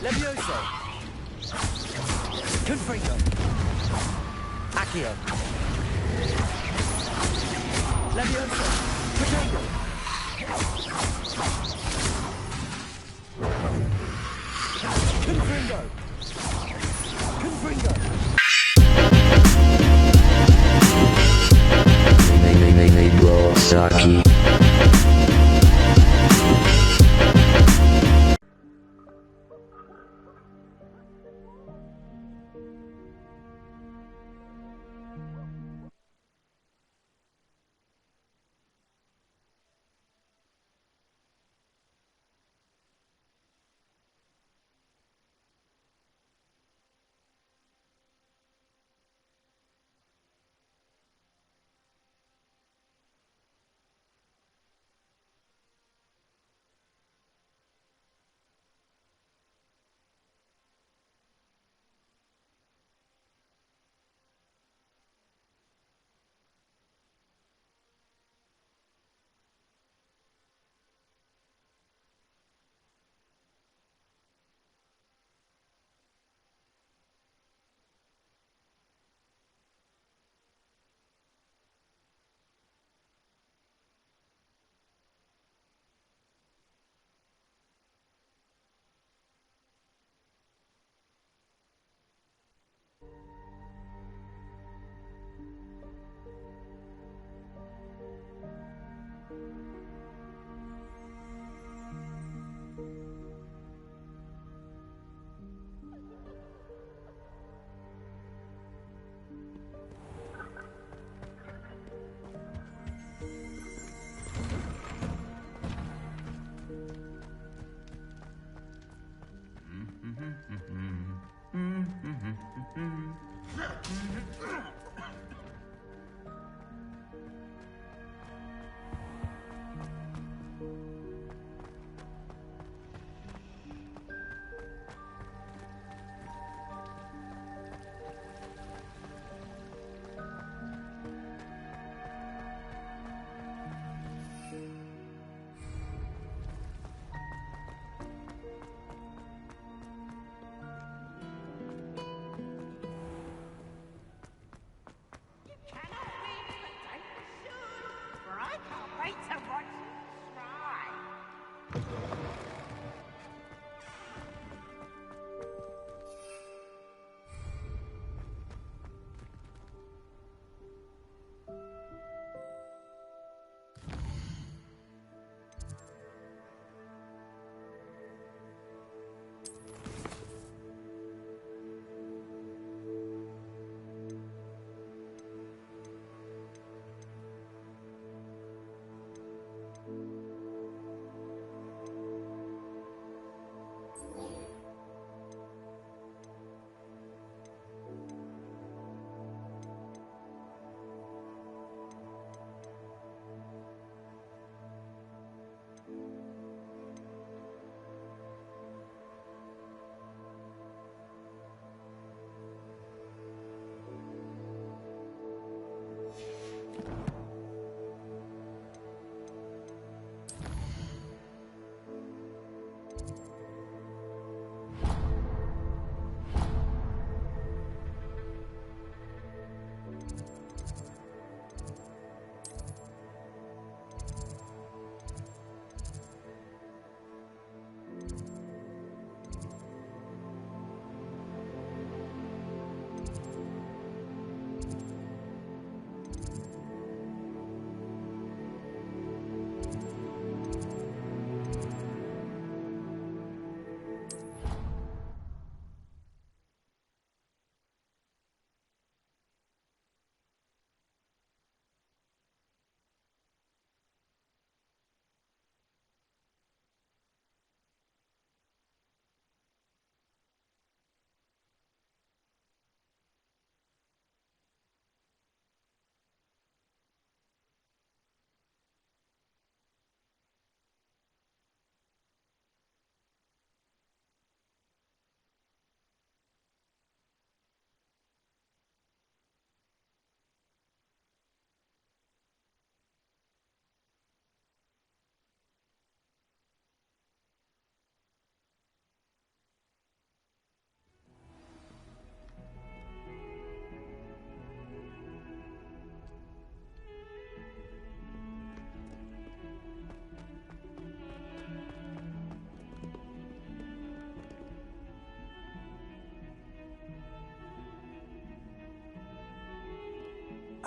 Levioso. Confringo. Accio. Levioso. Potato. Confringo. Confringo. Saki.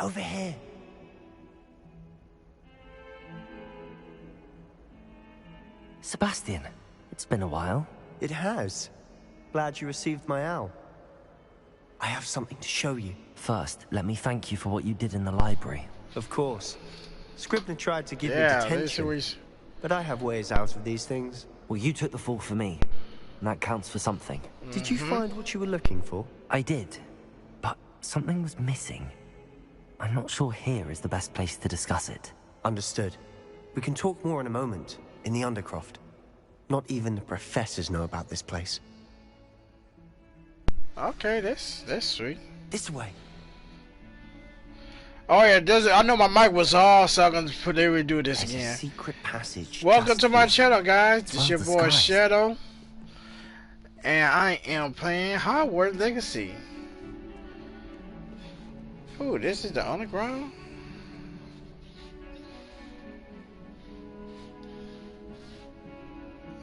Over here. Sebastian, it's been a while. It has. Glad you received my owl. I have something to show you. First, let me thank you for what you did in the library. Of course. Scribner tried to give me detention, but I have ways out of these things. Well, you took the fall for me, and that counts for something. Did you find what you were looking for? I did, but something was missing. I'm not sure here is the best place to discuss it. Understood. We can talk more in a moment, in the Undercroft. Not even the professors know about this place. Okay, that's sweet. This way. Oh yeah, I know my mic was off, so I'm gonna redo this There's again. a secret passage. Welcome to my channel, guys. This is your boy skies. Shadow, and I am playing Hogwarts Legacy. Ooh, this is the underground.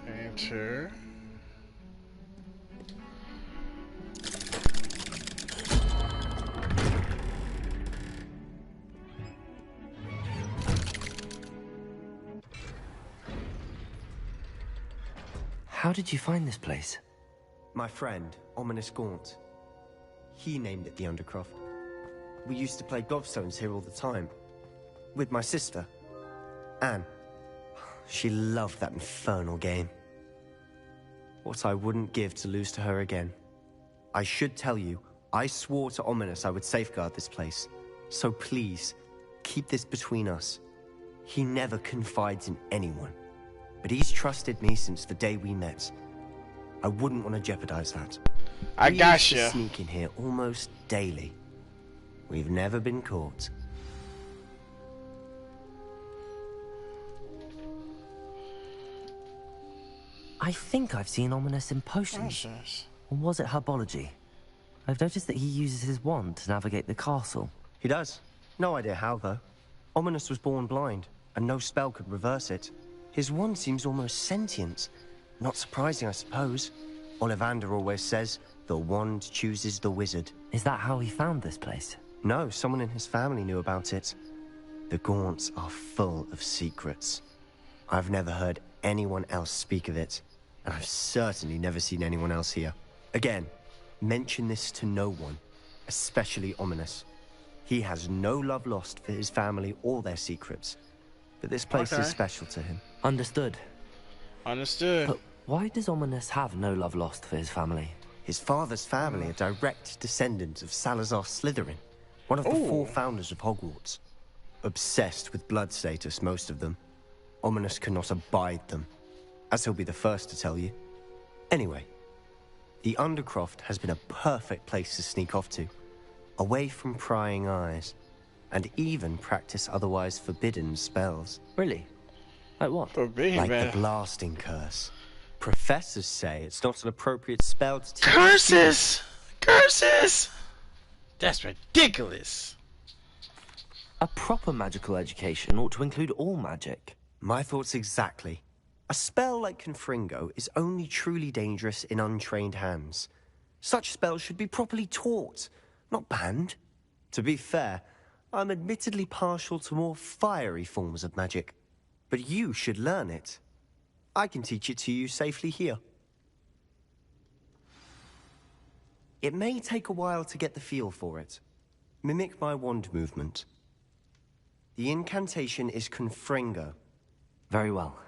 Enter. How did you find this place? My friend, Ominous Gaunt. He named it the Undercroft. We used to play gobstones here all the time. With my sister, Anne. She loved that infernal game. What I wouldn't give to lose to her again. I should tell you, I swore to Ominous I would safeguard this place. So please, keep this between us. He never confides in anyone. But he's trusted me since the day we met. I wouldn't want to jeopardize that. I gotcha. We used to sneak in here almost daily. We've never been caught. I think I've seen Ominous in potions. Or was it herbology? I've noticed that he uses his wand to navigate the castle. He does. No idea how, though. Ominous was born blind, and no spell could reverse it. His wand seems almost sentient. Not surprising, I suppose. Ollivander always says, the wand chooses the wizard. Is that how he found this place? No, someone in his family knew about it. The Gaunts are full of secrets. I've never heard anyone else speak of it, and I've certainly never seen anyone else here. Again, mention this to no one, especially Ominous. He has no love lost for his family or their secrets, but this place is special to him. Understood. Understood. But why does Ominous have no love lost for his family? His father's family are direct descendants of Salazar Slytherin, one of the 4 founders of Hogwarts. Obsessed with blood status, most of them. Ominous cannot abide them, as he'll be the first to tell you. Anyway, the Undercroft has been a perfect place to sneak off to, away from prying eyes, and even practice otherwise forbidden spells. Really? Like what? Forbidden, like the blasting curse. Professors say it's not an appropriate spell to teach. Curses! Curses! That's ridiculous. A proper magical education ought to include all magic. My thoughts exactly. A spell like Confringo is only truly dangerous in untrained hands. Such spells should be properly taught, not banned. To be fair, I'm admittedly partial to more fiery forms of magic. But you should learn it. I can teach it to you safely here. It may take a while to get the feel for it. Mimic my wand movement. The incantation is Confringo. Very well.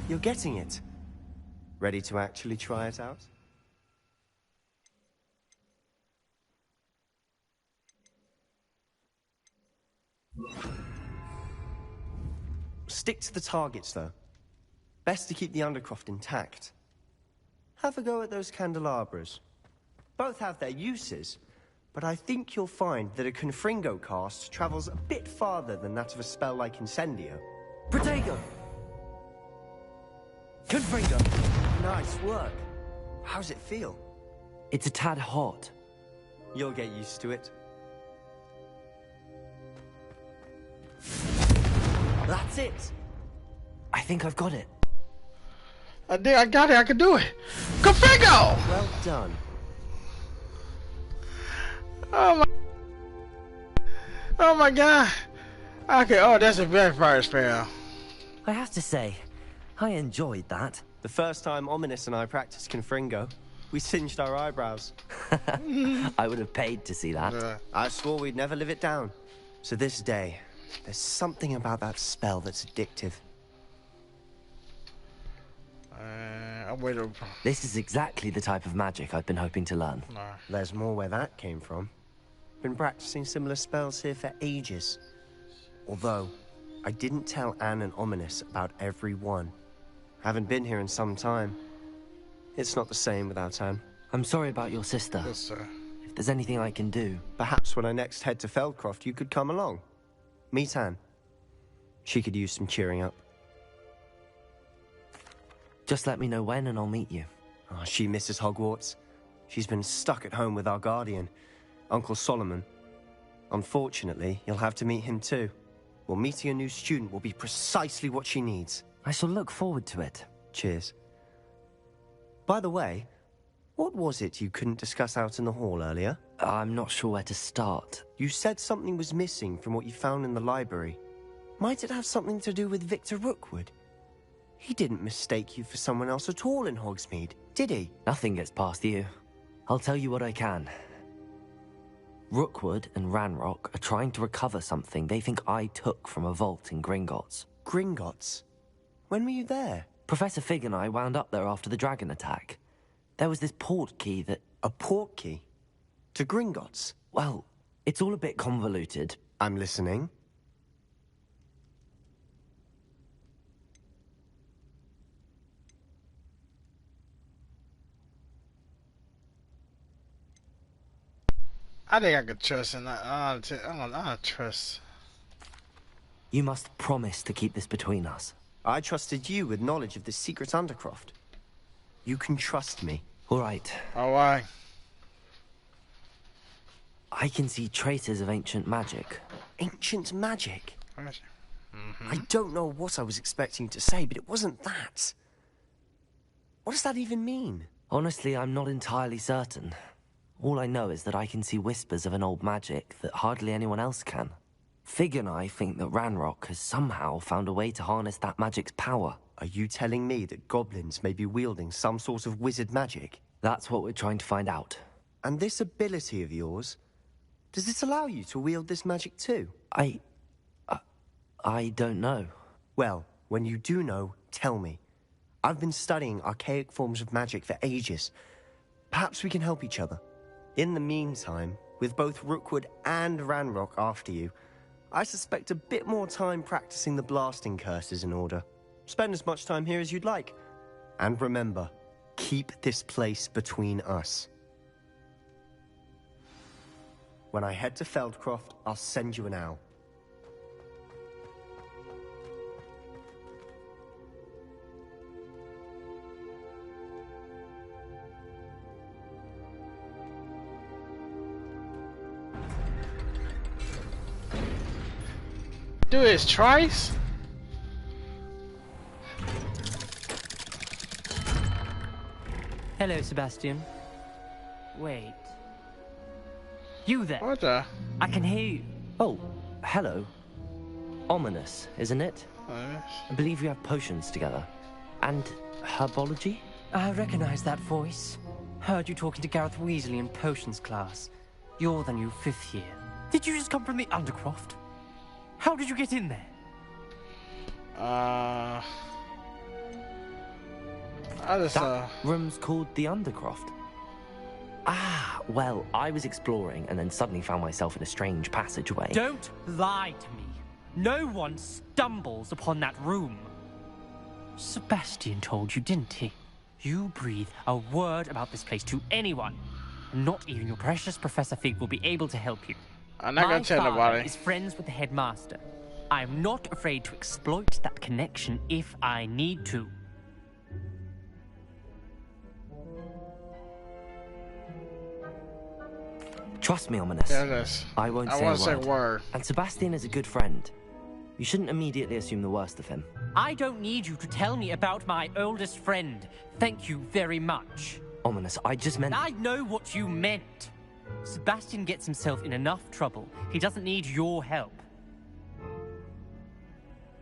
You're getting it. Ready to actually try it out? Stick to the targets, though. Best to keep the Undercroft intact. Have a go at those candelabras. Both have their uses, but I think you'll find that a Confringo cast travels a bit farther than that of a spell like Incendio. Protego! Confringo! Nice work. How's it feel? It's a tad hot. You'll get used to it. That's it. I think I've got it. I did. I got it. I can do it. Confringo! Well done. Oh my god. Okay. Oh, that's a very fire spell. I have to say, I enjoyed that. The first time Ominous and I practiced Confringo, we singed our eyebrows. I would have paid to see that. I swore we'd never live it down. So this day, there's something about that spell that's addictive. I'm waiting. This is exactly the type of magic I've been hoping to learn. There's more where that came from. Been practicing similar spells here for ages. Although, I didn't tell Anne and Ominous about every one. Haven't been here in some time. It's not the same without Anne. I'm sorry about your sister. Yes, sir. If there's anything I can do... Perhaps when I next head to Feldcroft, you could come along. Meet Anne. She could use some cheering up. Just let me know when and I'll meet you. Oh, she misses Hogwarts. She's been stuck at home with our guardian, Uncle Solomon. Unfortunately, you'll have to meet him too. Well, meeting a new student will be precisely what she needs. I shall look forward to it. Cheers. By the way, what was it you couldn't discuss out in the hall earlier? I'm not sure where to start. You said something was missing from what you found in the library. Might it have something to do with Victor Rookwood? He didn't mistake you for someone else at all in Hogsmeade, did he? Nothing gets past you. I'll tell you what I can. Rookwood and Ranrock are trying to recover something they think I took from a vault in Gringotts. Gringotts? When were you there? Professor Fig and I wound up there after the dragon attack. There was this port key that... A port key? To Gringotts? Well, it's all a bit convoluted. I'm listening. I think I could trust him. I don't trust. You must promise to keep this between us. I trusted you with knowledge of the secret Undercroft. You can trust me. All right. Oh, why? I can see traces of ancient magic. Ancient magic? Mm-hmm. I don't know what I was expecting to say, but it wasn't that. What does that even mean? Honestly, I'm not entirely certain. All I know is that I can see whispers of an old magic that hardly anyone else can. Fig and I think that Ranrock has somehow found a way to harness that magic's power. Are you telling me that goblins may be wielding some sort of wizard magic? That's what we're trying to find out. And this ability of yours, does it allow you to wield this magic too? I don't know. Well, when you do know, tell me. I've been studying archaic forms of magic for ages. Perhaps we can help each other. In the meantime, with both Rookwood and Ranrock after you, I suspect a bit more time practicing the blasting curse is in order. Spend as much time here as you'd like. And remember, keep this place between us. When I head to Feldcroft, I'll send you an owl. Do this twice? Hello, Sebastian. Wait. You there? What the? I can hear you. Oh, hello. Ominous, isn't it? I believe you have potions together. And herbology? I recognize that voice. Heard you talking to Gareth Weasley in potions class. You're the new 5th year. Did you just come from the Undercroft? How did you get in there? I just That room's called the Undercroft. Ah, well, I was exploring and then suddenly found myself in a strange passageway. Don't lie to me. No one stumbles upon that room. Sebastian told you, didn't he? You breathe a word about this place to anyone. Not even your precious Professor Fig will be able to help you. I'm not gonna tell My father nobody. is friends with the headmaster. I'm not afraid to exploit that connection if I need to. Trust me, Ominous. Yeah, this. I won't I say won't a say word. a word. And Sebastian is a good friend. You shouldn't immediately assume the worst of him. I don't need you to tell me about my oldest friend. Thank you very much. Ominous, I just meant... I know what you meant. Sebastian gets himself in enough trouble. He doesn't need your help.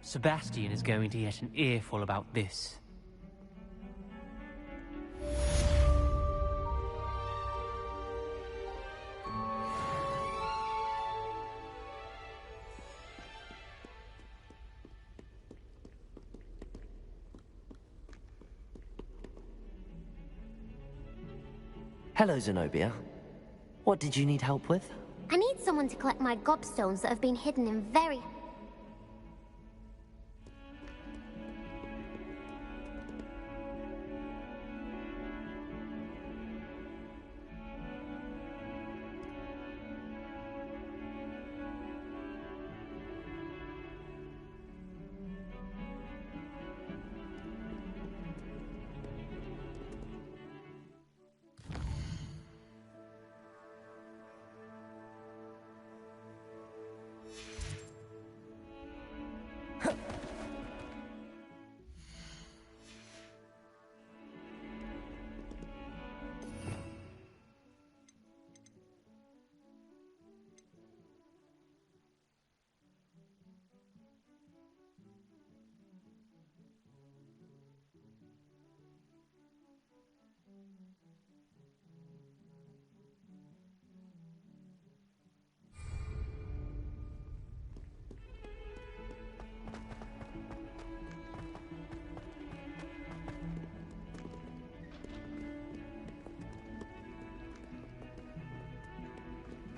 Sebastian is going to get an earful about this. Hello, Zenobia. What did you need help with? I need someone to collect my gobstones that have been hidden in very...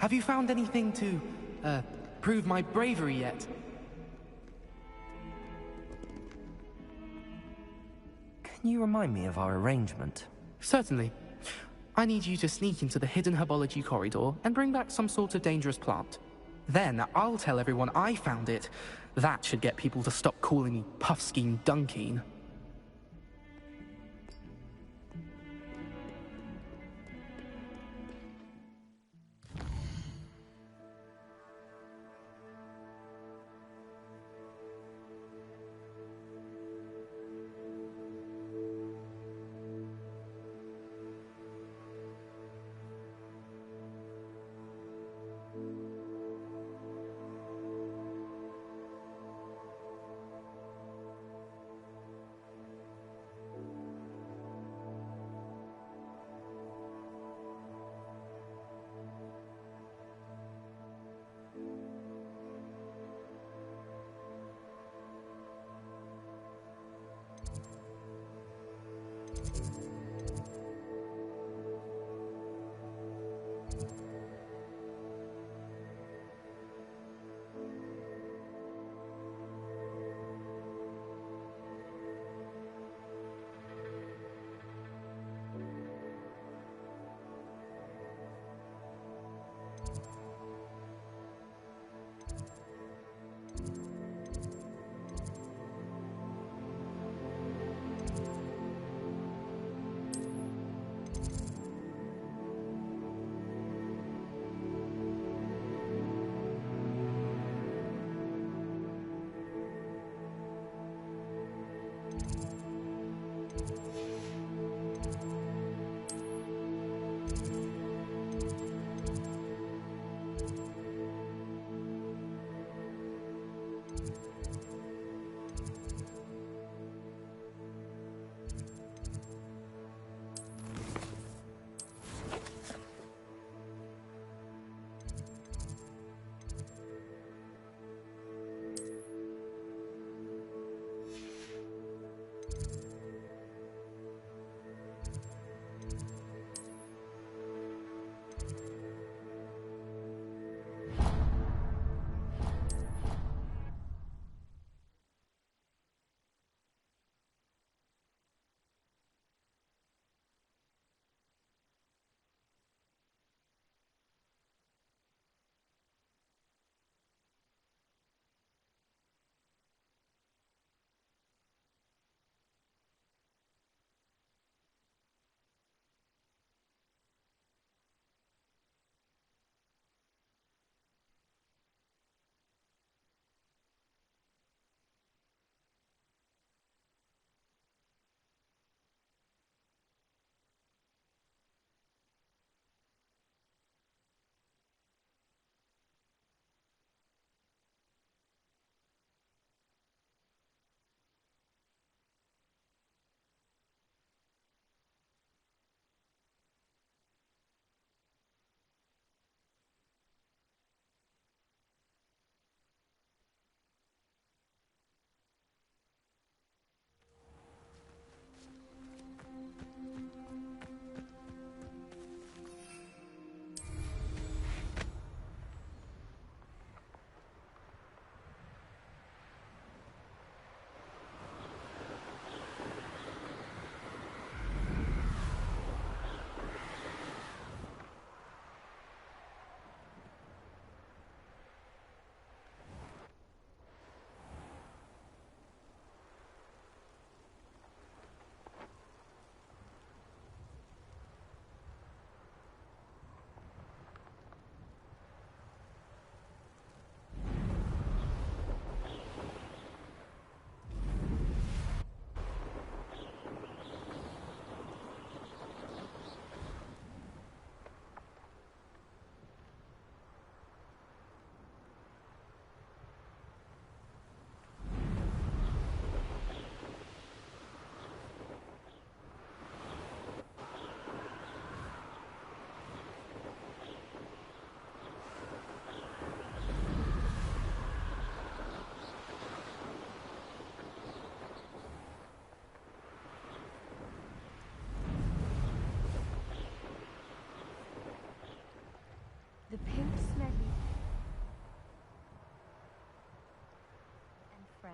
Have you found anything to, prove my bravery yet? Can you remind me of our arrangement? Certainly. I need you to sneak into the hidden herbology corridor and bring back some sort of dangerous plant. Then I'll tell everyone I found it. That should get people to stop calling me Puffskein Dunkeen.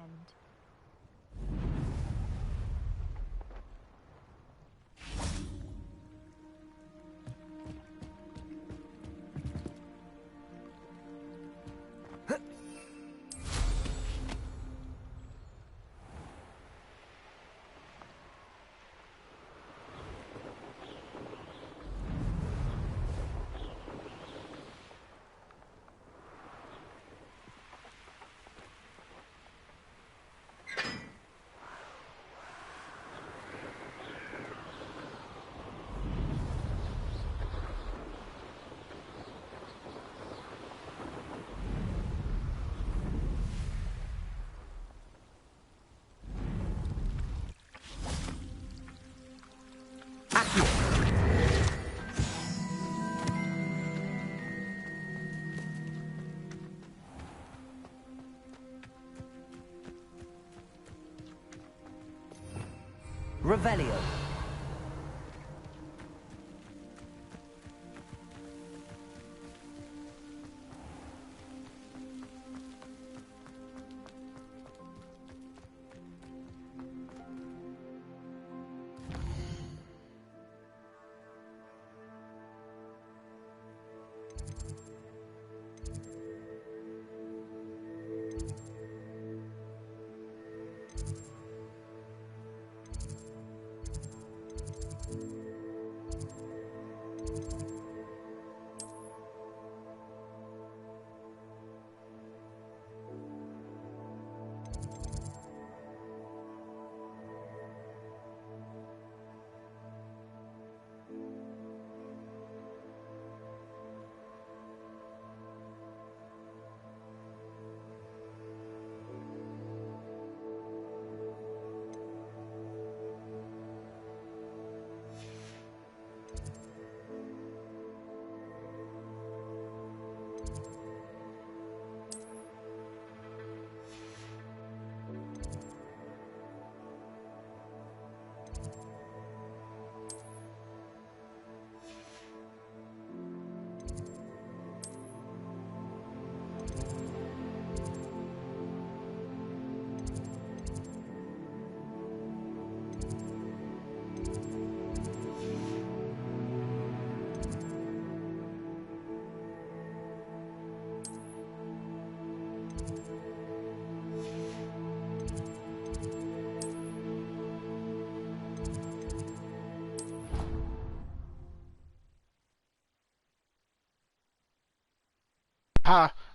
friend. Revelio.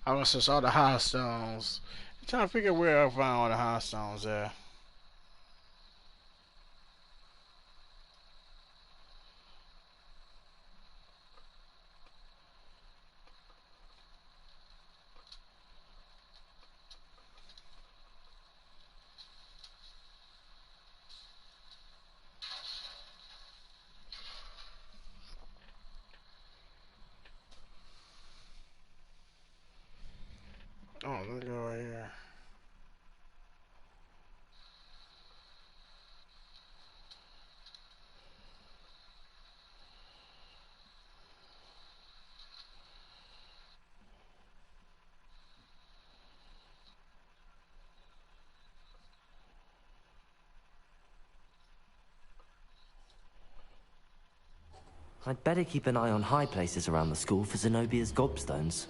I was just all the high stones. I'm trying to figure where I found all the high stones at. Oh, let me go right here. I'd better keep an eye on high places around the school for Zenobia's gobstones.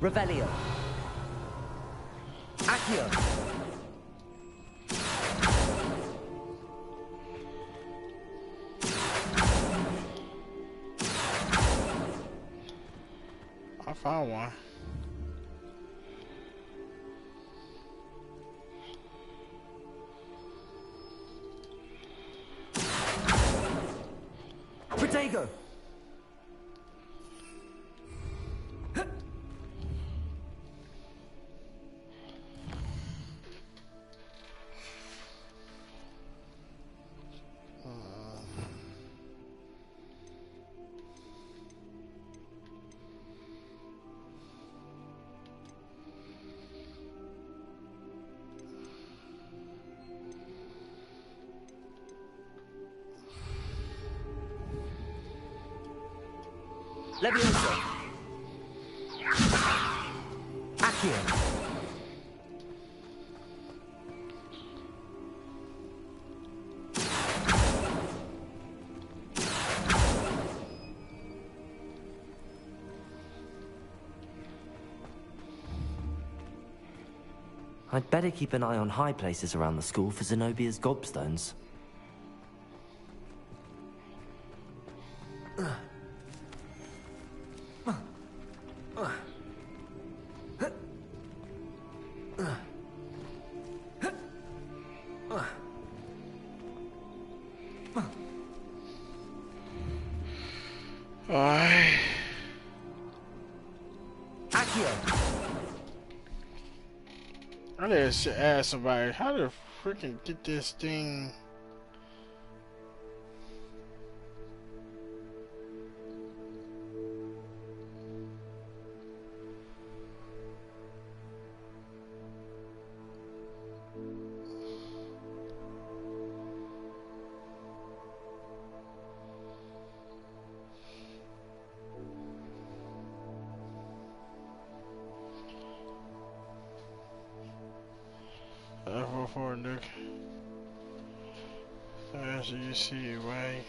Revelio. Accio. I found one. Protego. Levioso. Accio. I'd better keep an eye on high places around the school for Zenobia's gobstones. Alright. I need to ask somebody how to freaking get this thing. For Nick. As you see, right?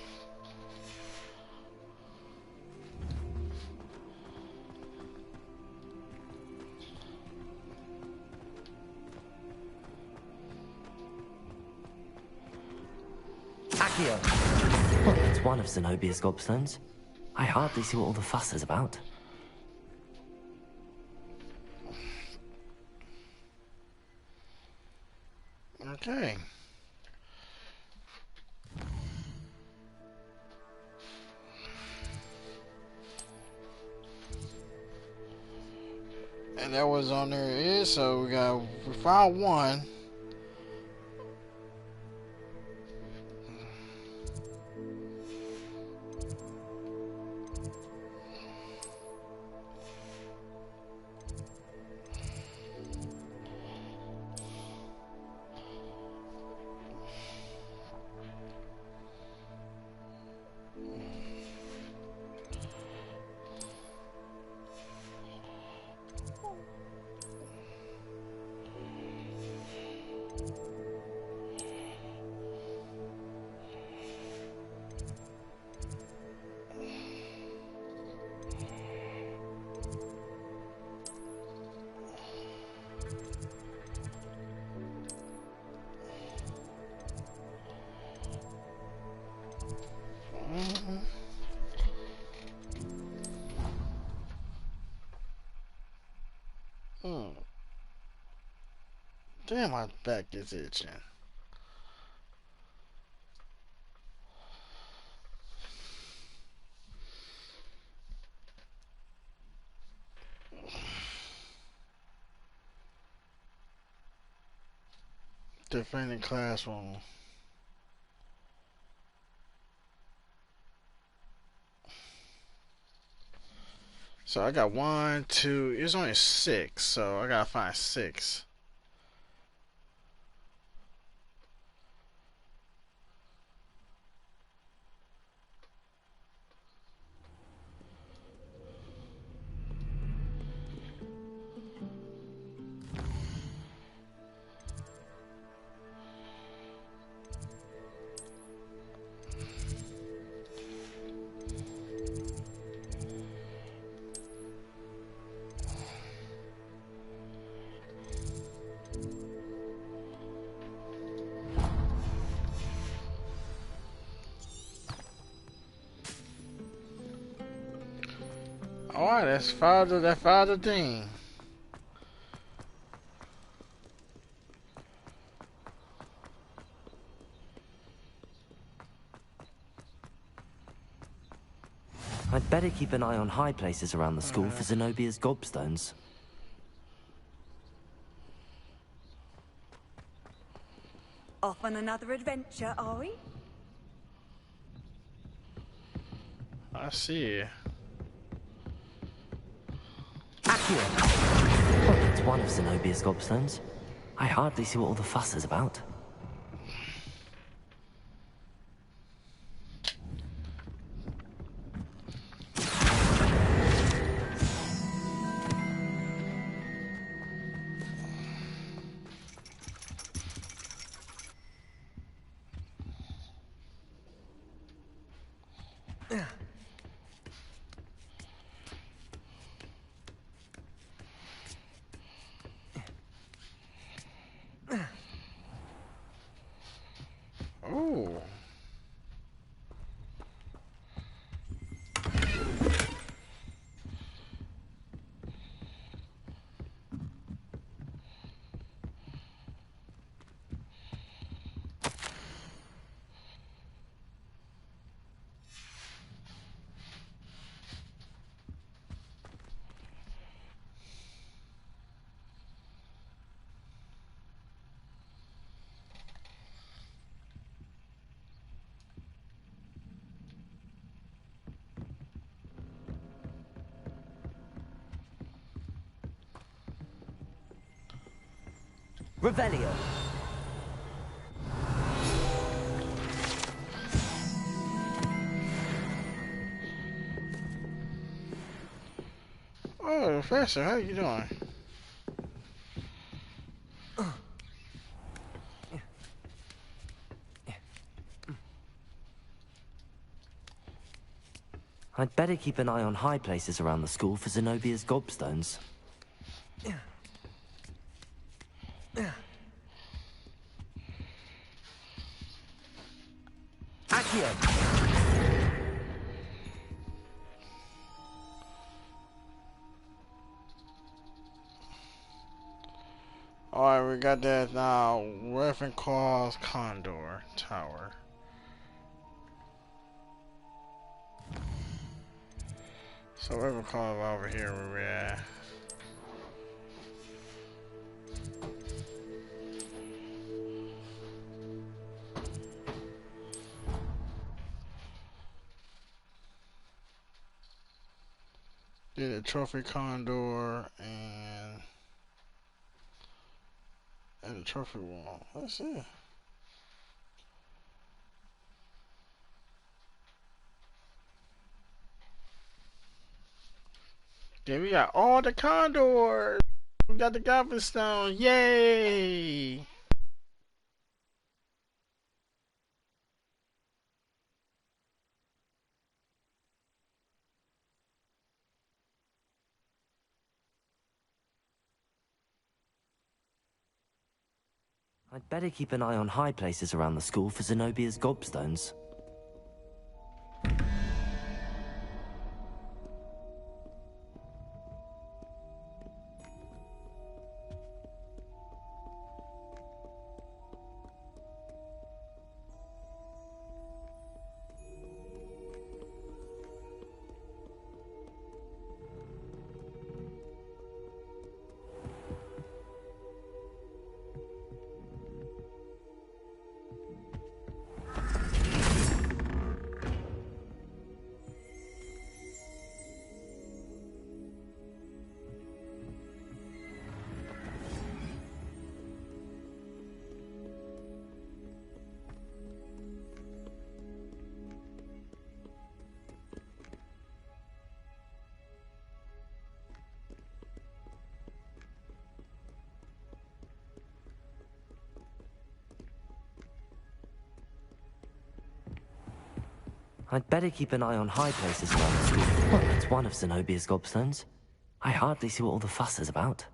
Accio! Well, it's one of Zenobia's gobstones. I hardly see what all the fuss is about. Okay. And that was on there is so we found one. Damn, my back is itching. Defending classroom. So I got 1, 2. It's only 6, so I gotta find 6. Alright, that's Father Dean. I'd better keep an eye on high places around the school for Zenobia's gobstones. Off on another adventure, are we? I see. Accio! It's one of Zenobia's gobstones. I hardly see what all the fuss is about. Revelio. Oh, Professor, how you doing? I'd better keep an eye on high places around the school for Zenobia's gobstones. Accio! Alright, we got that now. Ravenclaw's Condor Tower. So Ravenclaw over here where we're at. Did a trophy condor and a trophy wall. That's it. Then we got all the condors. We got the Goblin Stone. Yay! I'd better keep an eye on high places around the school for Zenobia's gobstones. I'd better keep an eye on high places around the school. Well, that's one of Zenobia's gobstones. I hardly see what all the fuss is about.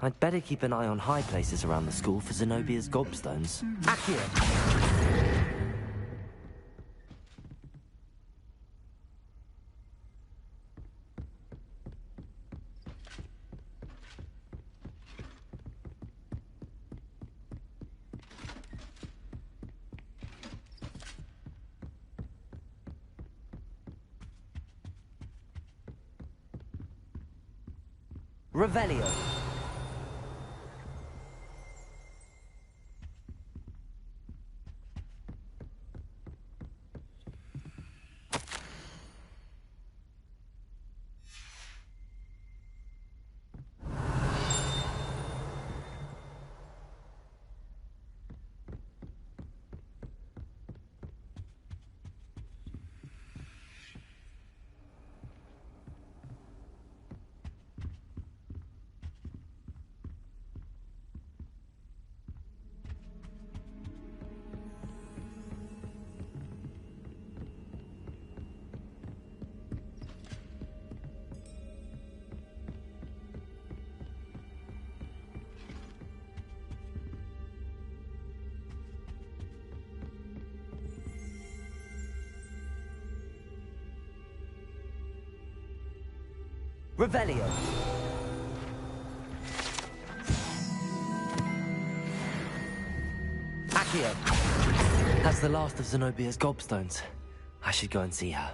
I'd better keep an eye on high places around the school for Zenobia's gobstones. Accio. Revelio. Revelio. Accio. That's the last of Zenobia's gobstones. I should go and see her.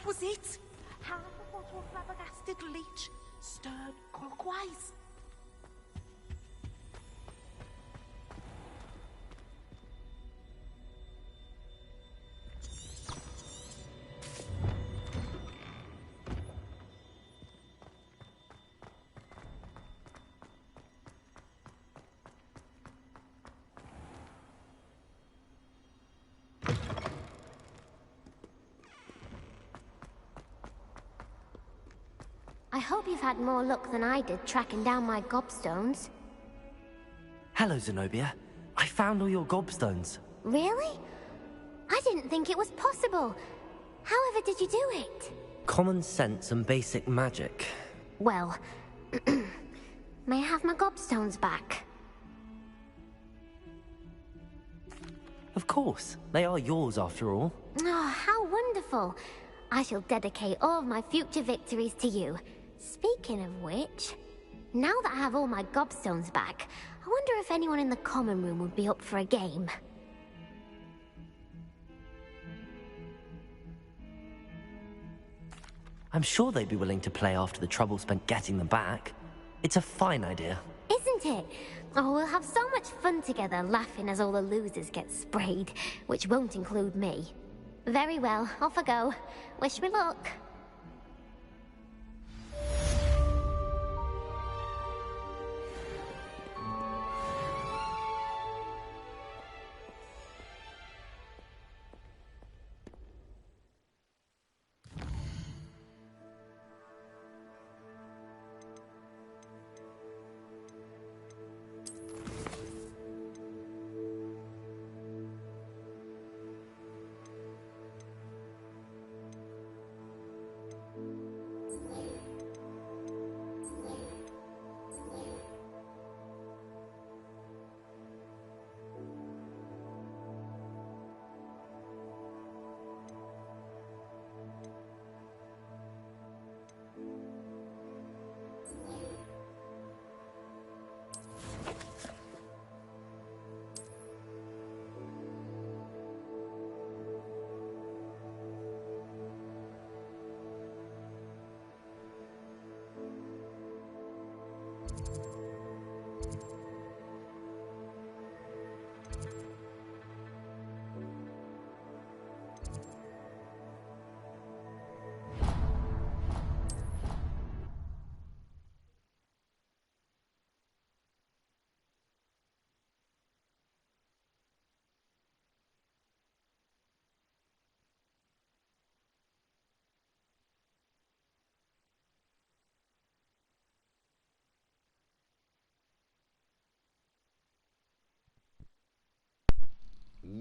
was it. Half a bottle of flabbergasted leech, stirred clockwise. I hope you've had more luck than I did tracking down my gobstones. Hello, Zenobia. I found all your gobstones. Really? I didn't think it was possible. However did you do it? Common sense and basic magic. Well, may I have my gobstones back? Of course. They are yours after all. Oh, how wonderful. I shall dedicate all of my future victories to you. Speaking of which, now that I have all my gobstones back, I wonder if anyone in the common room would be up for a game. I'm sure they'd be willing to play after the trouble spent getting them back. It's a fine idea. Isn't it? Oh, we'll have so much fun together, laughing as all the losers get sprayed, which won't include me. Very well, off I go. Wish me luck.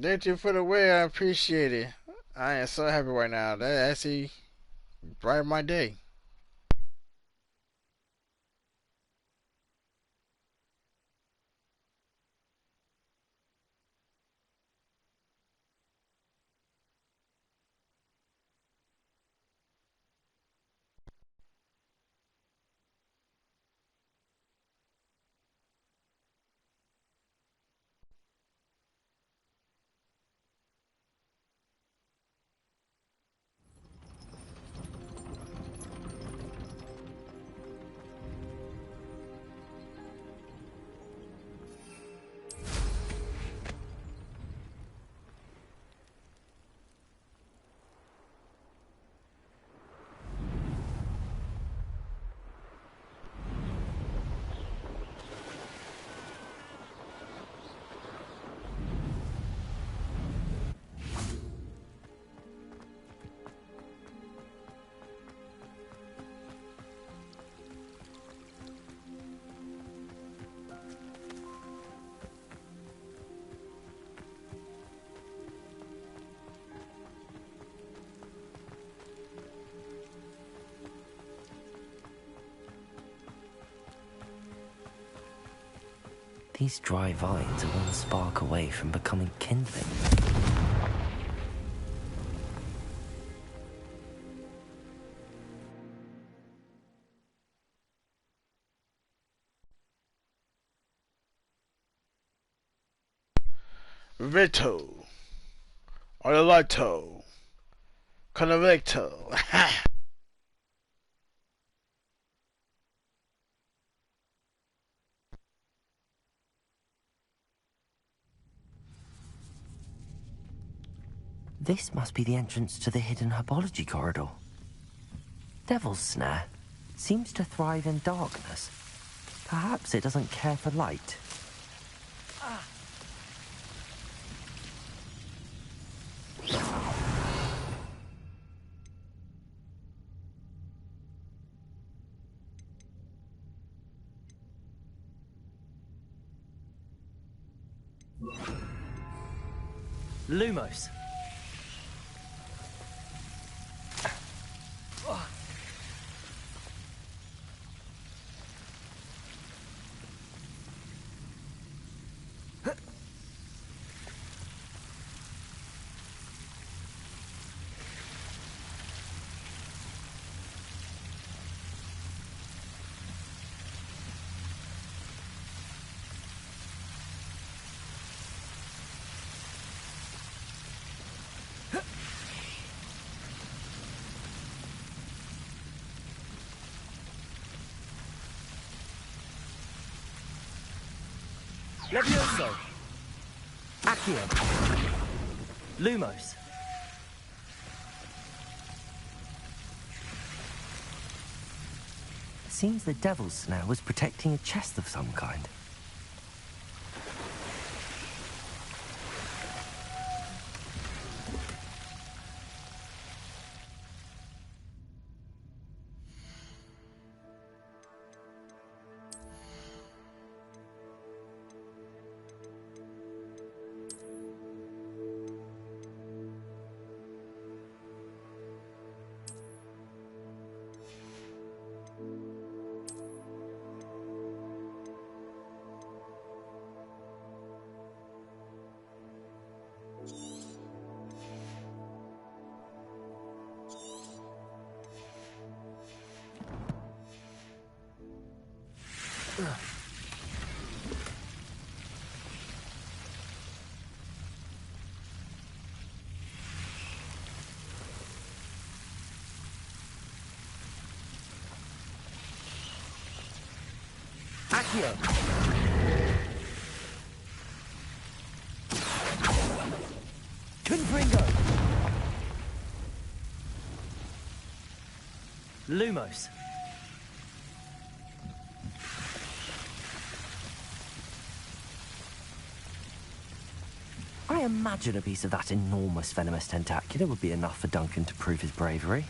Thank you for the way. I appreciate it. I am so happy right now. That actually brightened my day. These dry vines are one spark away from becoming kindling. Vito. Or Lotto. Convicto. This must be the entrance to the hidden herbology corridor. Devil's Snare seems to thrive in darkness. Perhaps it doesn't care for light. Lumos. Levioso. Accio. Lumos. Seems the Devil's Snare was protecting a chest of some kind. Accio. Confringo. Lumos. I imagine a piece of that enormous venomous tentacula would be enough for Duncan to prove his bravery.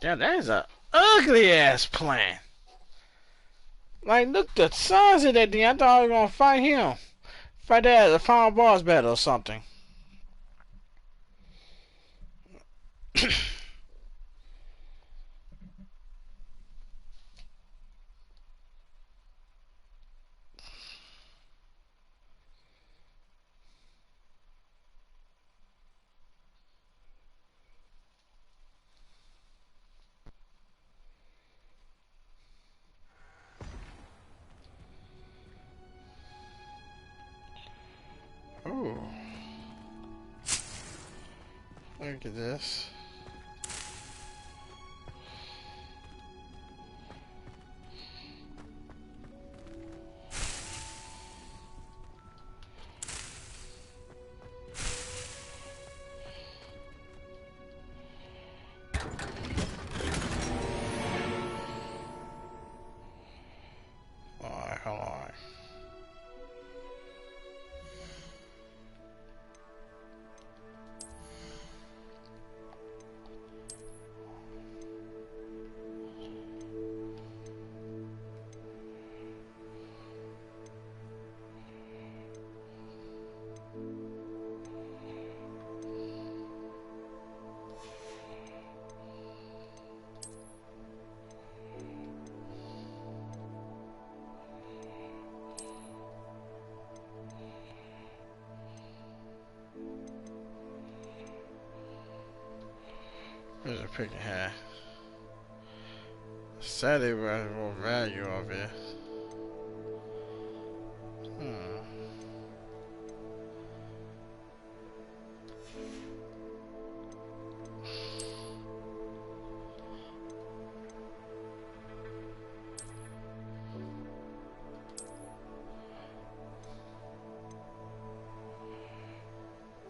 Yeah, that is a ugly ass plant. Like, look the size of that thing. I thought I was gonna fight him. Fight that at the final boss battle or something. Oh. Look at this. Alright, hold on. Here's a picking hat. Sadly, we're more value of it.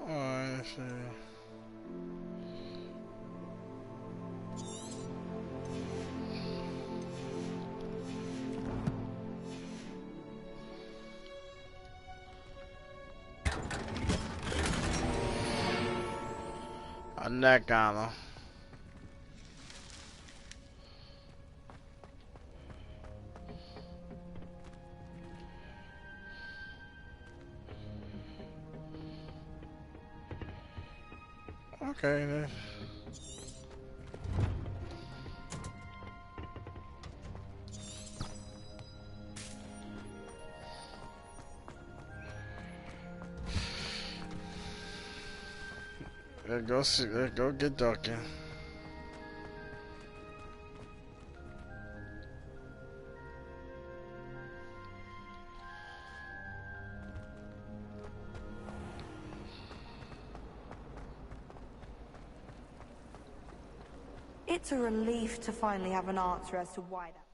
Let's see. A neck on him. Okay, then. Let's go see. Let's go get ducking. It's a relief to finally have an answer as to why that...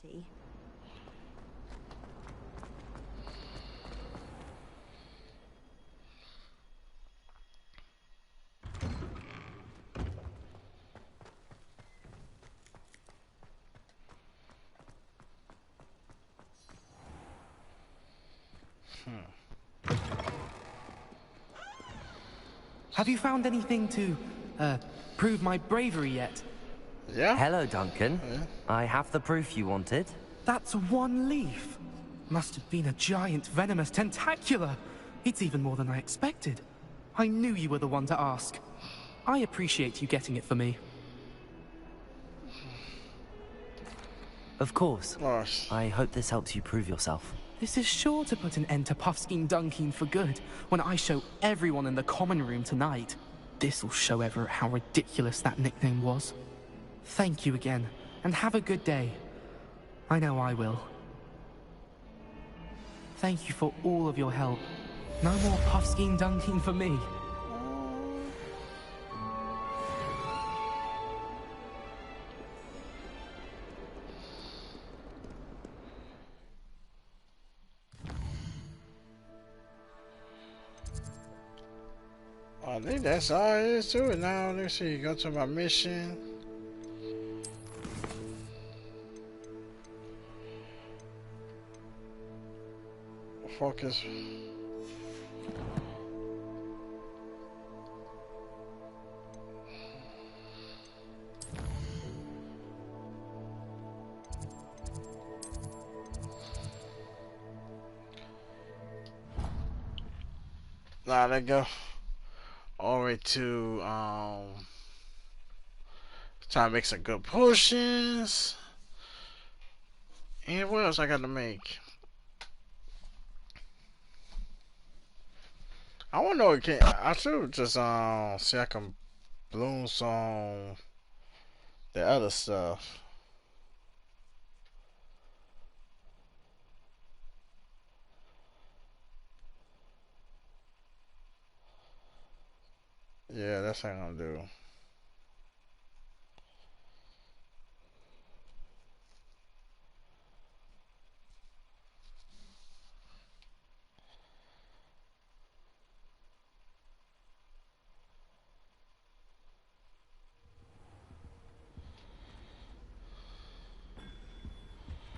empty. Have you found anything to, prove my bravery yet? Yeah. Hello, Duncan. Yeah. I have the proof you wanted. That's one leaf. Must have been a giant venomous tentacula. It's even more than I expected. I knew you were the one to ask. I appreciate you getting it for me. Of course. Gosh. I hope this helps you prove yourself. This is sure to put an end to Puffskein Dunkeen for good when I show everyone in the common room tonight. This'll show Everett how ridiculous that nickname was. Thank you again, and have a good day. I know I will. Thank you for all of your help. No more Puffskein Dunkeen for me. I think that's all there is to it now. Let's see, go to my mission. Focus. Nah, let go. All the way to try to make some good potions. And what else I gotta make? I wanna know it can I should just see I can bloom some the other stuff. Yeah, that's what I'm gonna do.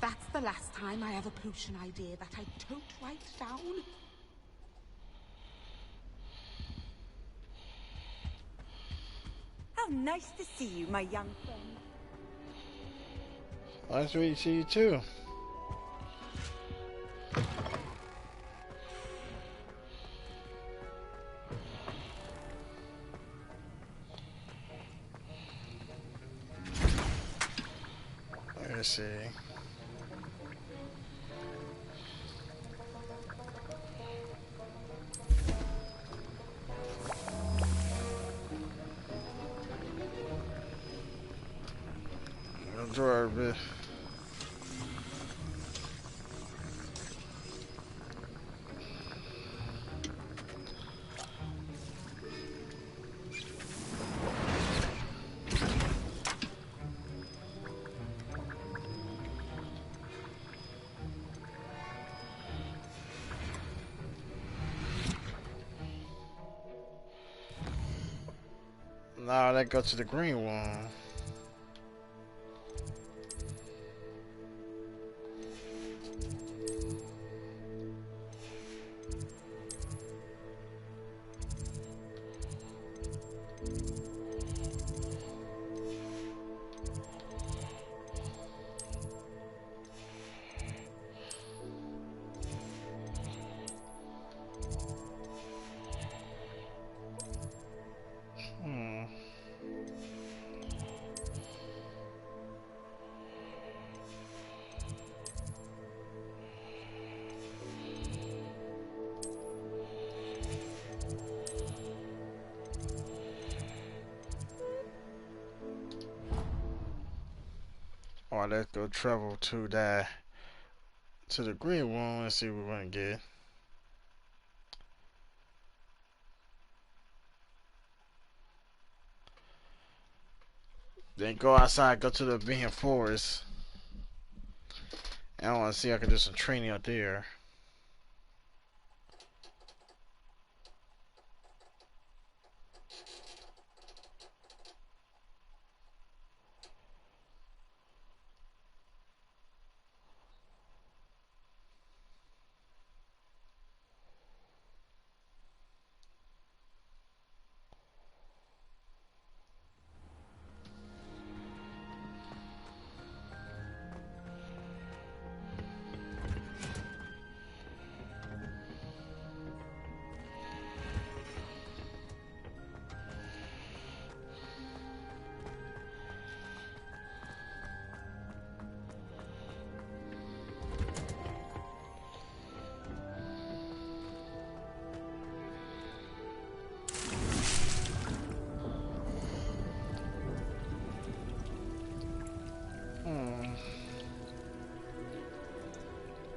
That's the last time I have a potion idea that I don't write down. How nice to see you, my young friend. Nice to see you too. me see. Drawer a bit. Now that go to the green one. Alright, let's go travel to the green one and see what we're gonna get. Then go outside, go to the Bean Forest. And I wanna see if I can do some training out there.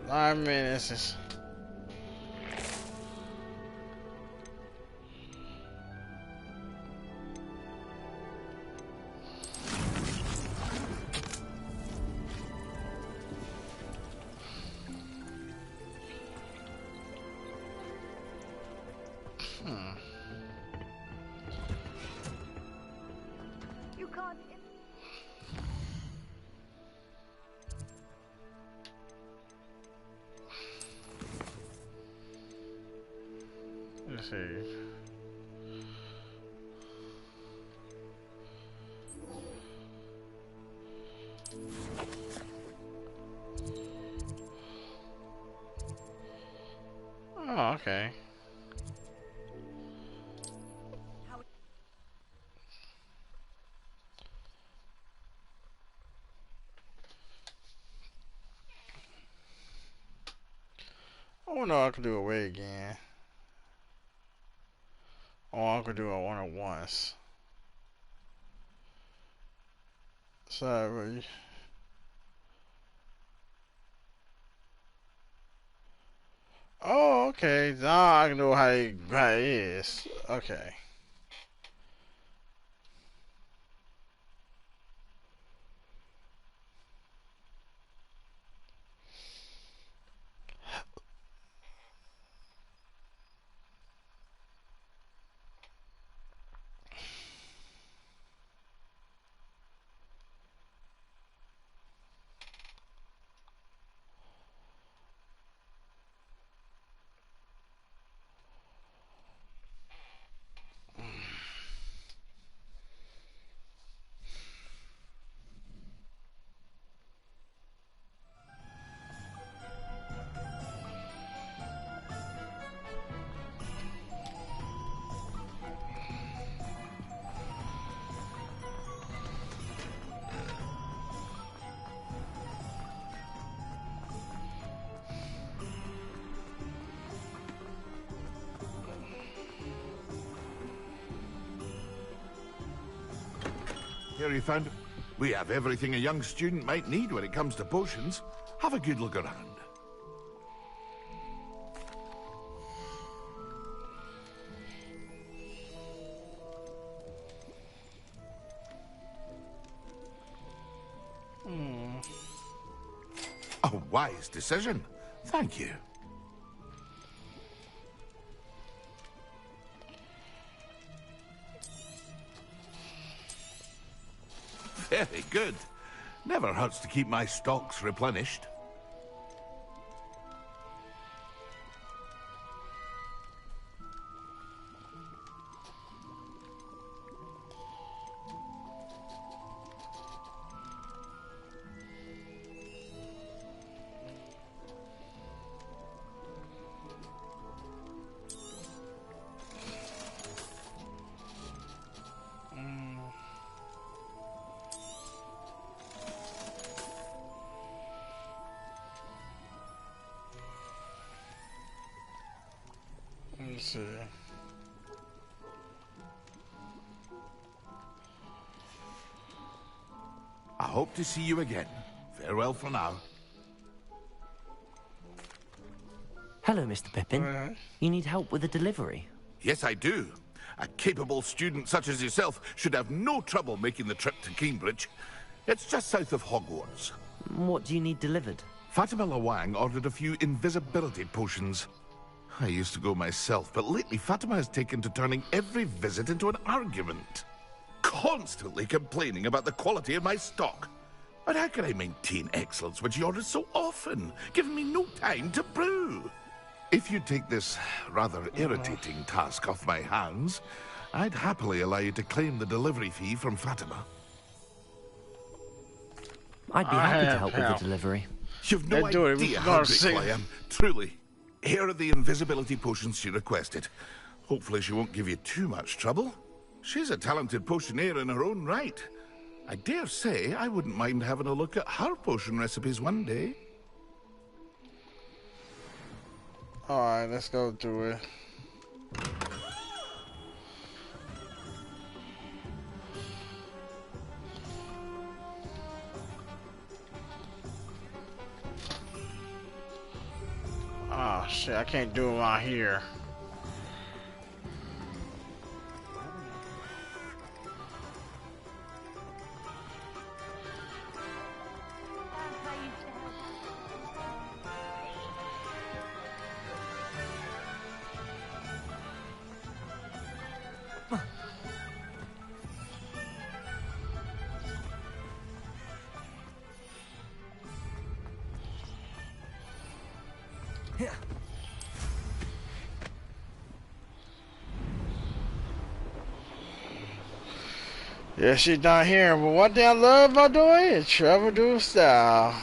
I mean, this is. You can't. Let's see. Oh, okay. Oh no, I could do away again. Oh, I could do a one at once. Sorry. Oh, okay. Now I know how it is. Okay. here you found it. We have everything a young student might need when it comes to potions. Have a good look around. A wise decision. Thank you. Very good. Never hurts to keep my stocks replenished. Let's see. I hope to see you again. Farewell for now. Hello, Mr. Pippin. You need help with a delivery? Yes, I do. A capable student such as yourself should have no trouble making the trip to Cambridge. It's just south of Hogwarts. What do you need delivered? Fatima Lawang ordered a few invisibility potions. I used to go myself, but lately Fatima has taken to turning every visit into an argument. Constantly complaining about the quality of my stock. But how can I maintain excellence when she orders so often, giving me no time to brew? If you take this rather irritating task off my hands, I'd happily allow you to claim the delivery fee from Fatima. I'd be happy to help with the delivery. You've no idea how grateful I am, truly. Here are the invisibility potions she requested. Hopefully she won't give you too much trouble. She's a talented potioneer in her own right. I dare say I wouldn't mind having a look at her potion recipes one day. Alright, let's go through it. Oh shit, I can't do it out here. Yeah, she's not here, but one thing I love about doing is travel through style.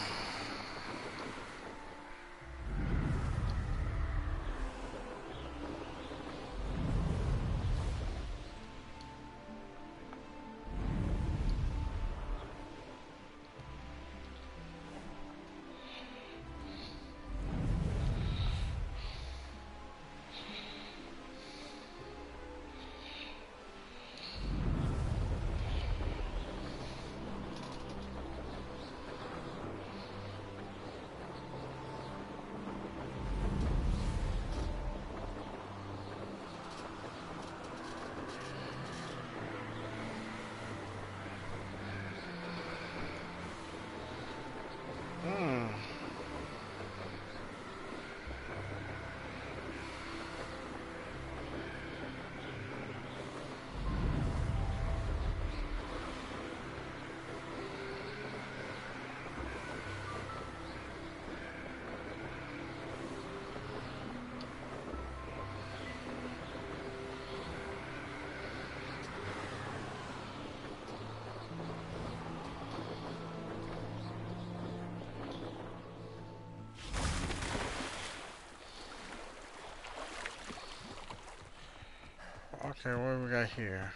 Okay, what do we got here?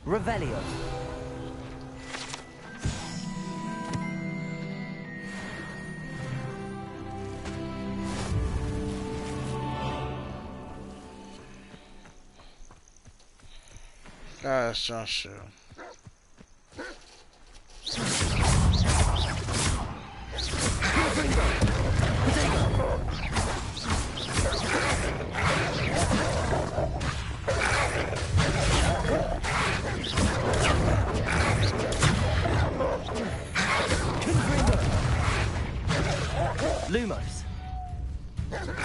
Revelio. Guys, don't shoot. Lumos.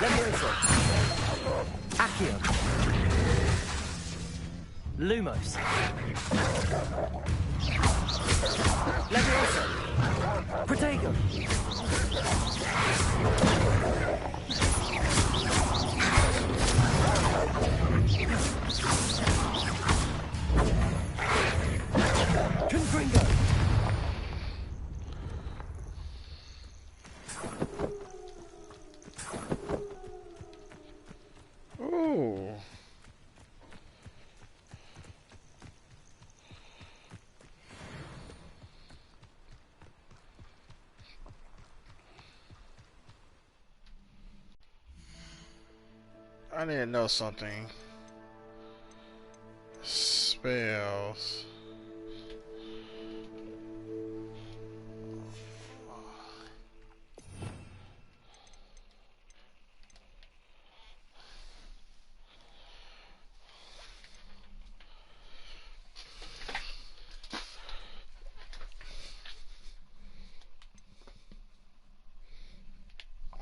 Levioso. Accio. Lumos. Levioso. Protego. Confringo. Ooh. I need to know something. Spells.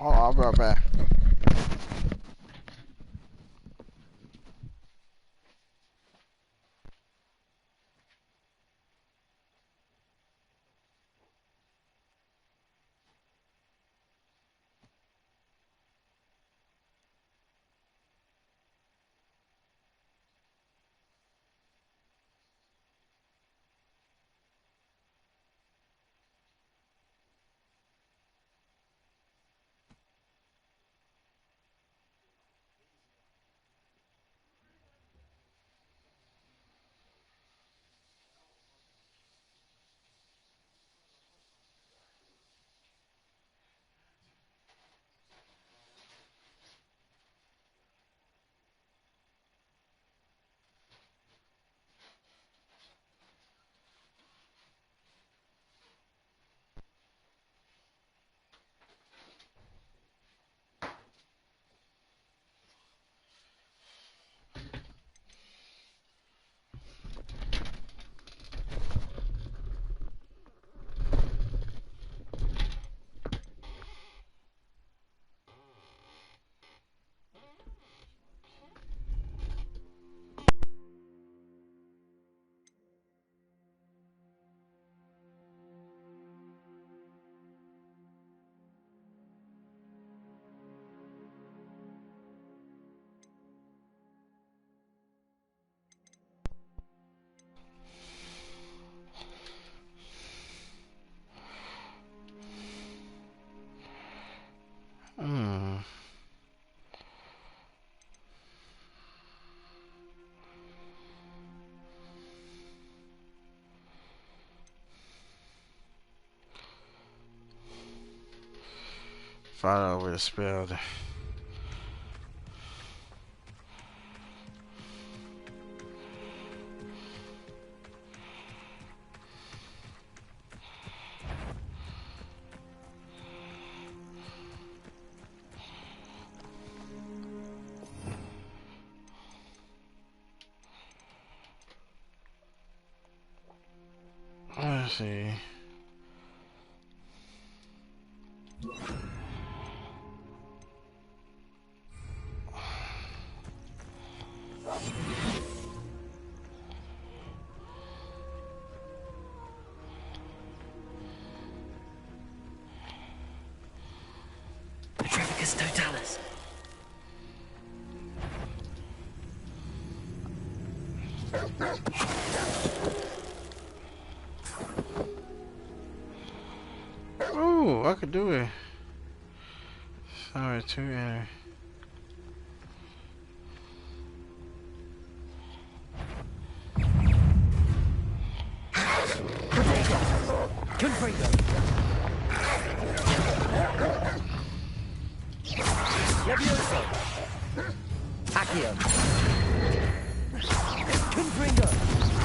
Oh, I'll be right back. Find out where to spell it. Let's see. Petrificus totalis. Ooh, I could do it. Sorry, too enter. Confringo. Levioso. Accio. Confringo.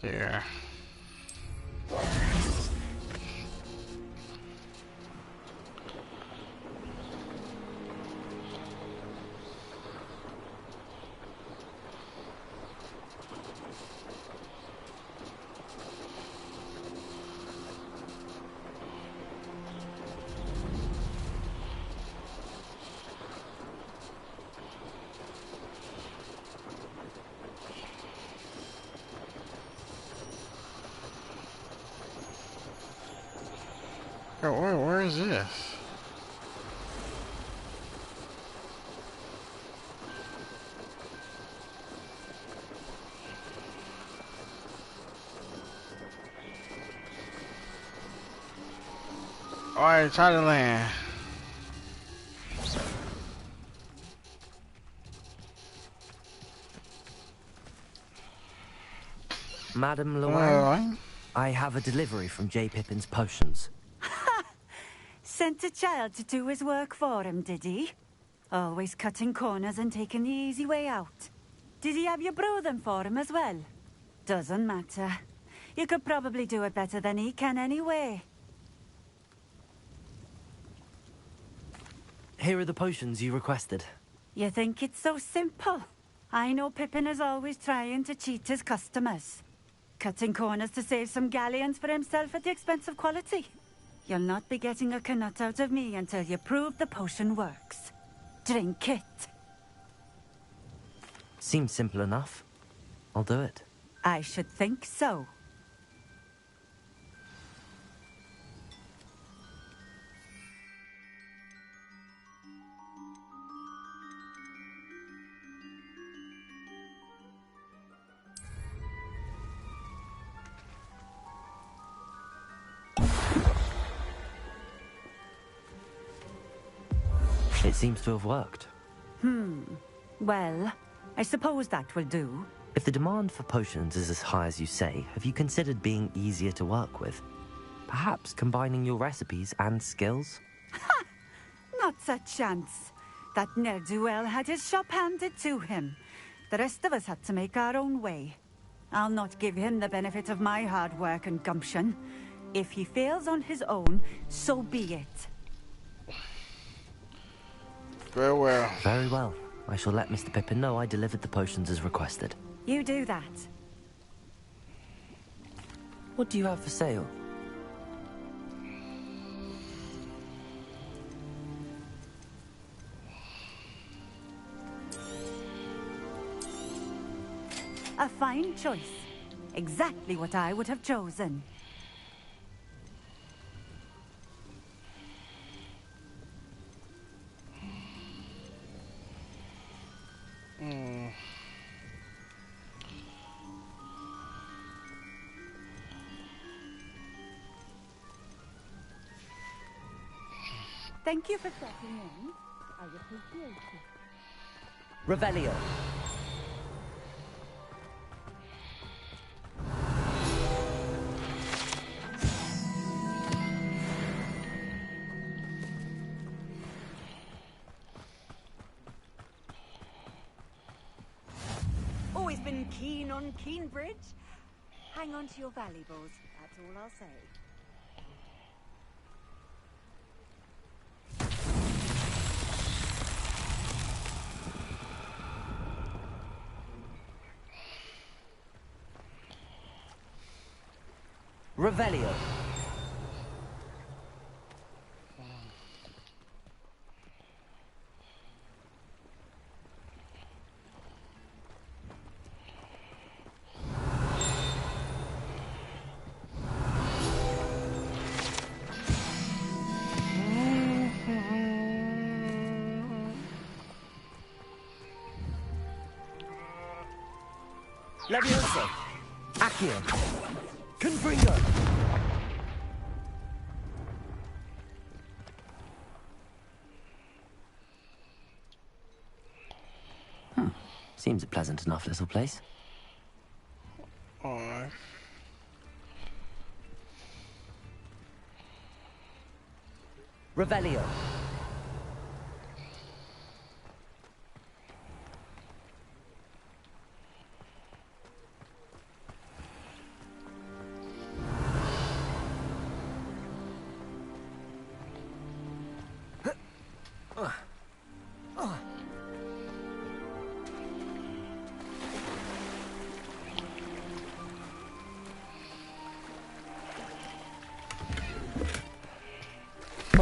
There. Where is this? Alright, time to land. Madam Luan, I have a delivery from J. Pippin's Potions. Sent a child to do his work for him, did he? Always cutting corners and taking the easy way out. Did he have you brew them for him as well? Doesn't matter. You could probably do it better than he can anyway. Here are the potions you requested. You think it's so simple? I know Pippin is always trying to cheat his customers. Cutting corners to save some galleons for himself at the expense of quality. You'll not be getting a canut out of me until you prove the potion works. Drink it. Seems simple enough. I'll do it. I should think so. It seems to have worked. Well, I suppose that will do. If the demand for potions is as high as you say, have you considered being easier to work with? Perhaps combining your recipes and skills? Not a chance. That ne'er-do-well had his shop handed to him. The rest of us had to make our own way. I'll not give him the benefit of my hard work and gumption. If he fails on his own, so be it. Very well. Very well. I shall let Mr. Pippin know I delivered the potions as requested. You do that. What do you have for sale? A fine choice. Exactly what I would have chosen. Thank you for stepping in. I appreciate it. Revelio. Always been keen on Keenbridge. Hang on to your valuables, that's all I'll say. Revelio. Leviosa. Accio. Confringo. Seems a pleasant enough little place. Alright. Revelio.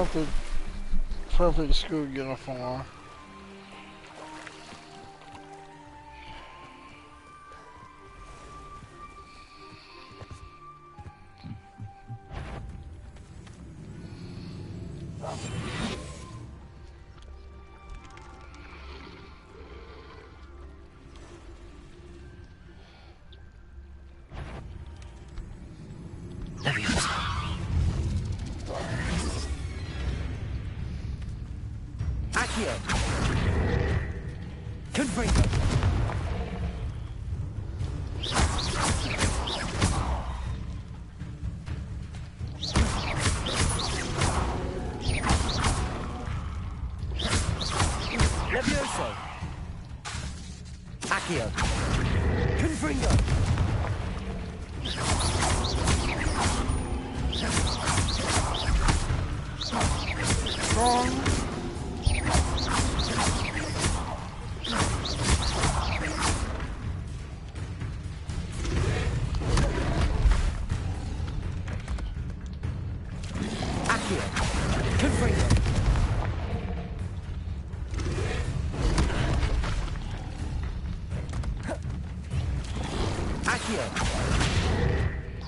perfect school uniform.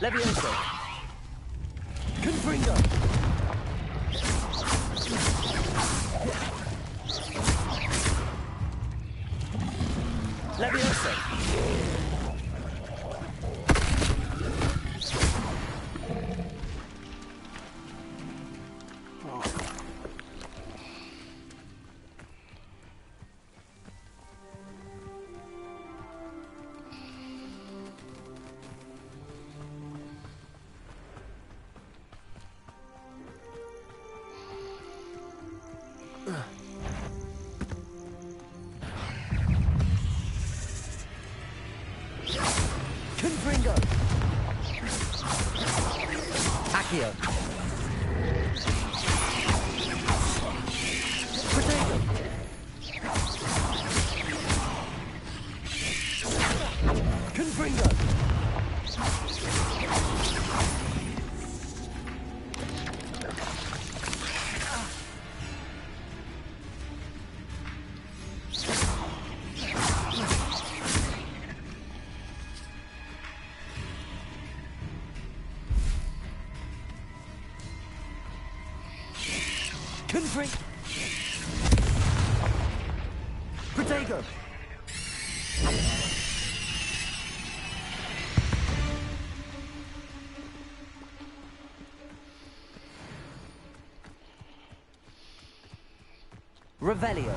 Levioso. Confringo. Levioso. Confringo. Accio. Potato. Confringo. Confring. Potato. Revelio.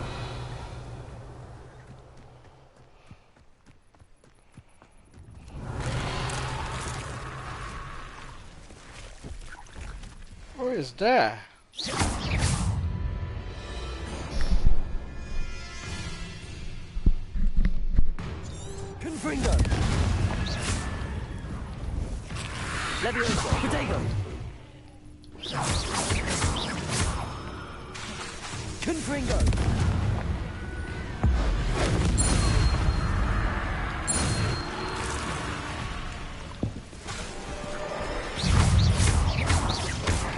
What is that? Confringo. Levioso. Potato. Confringo.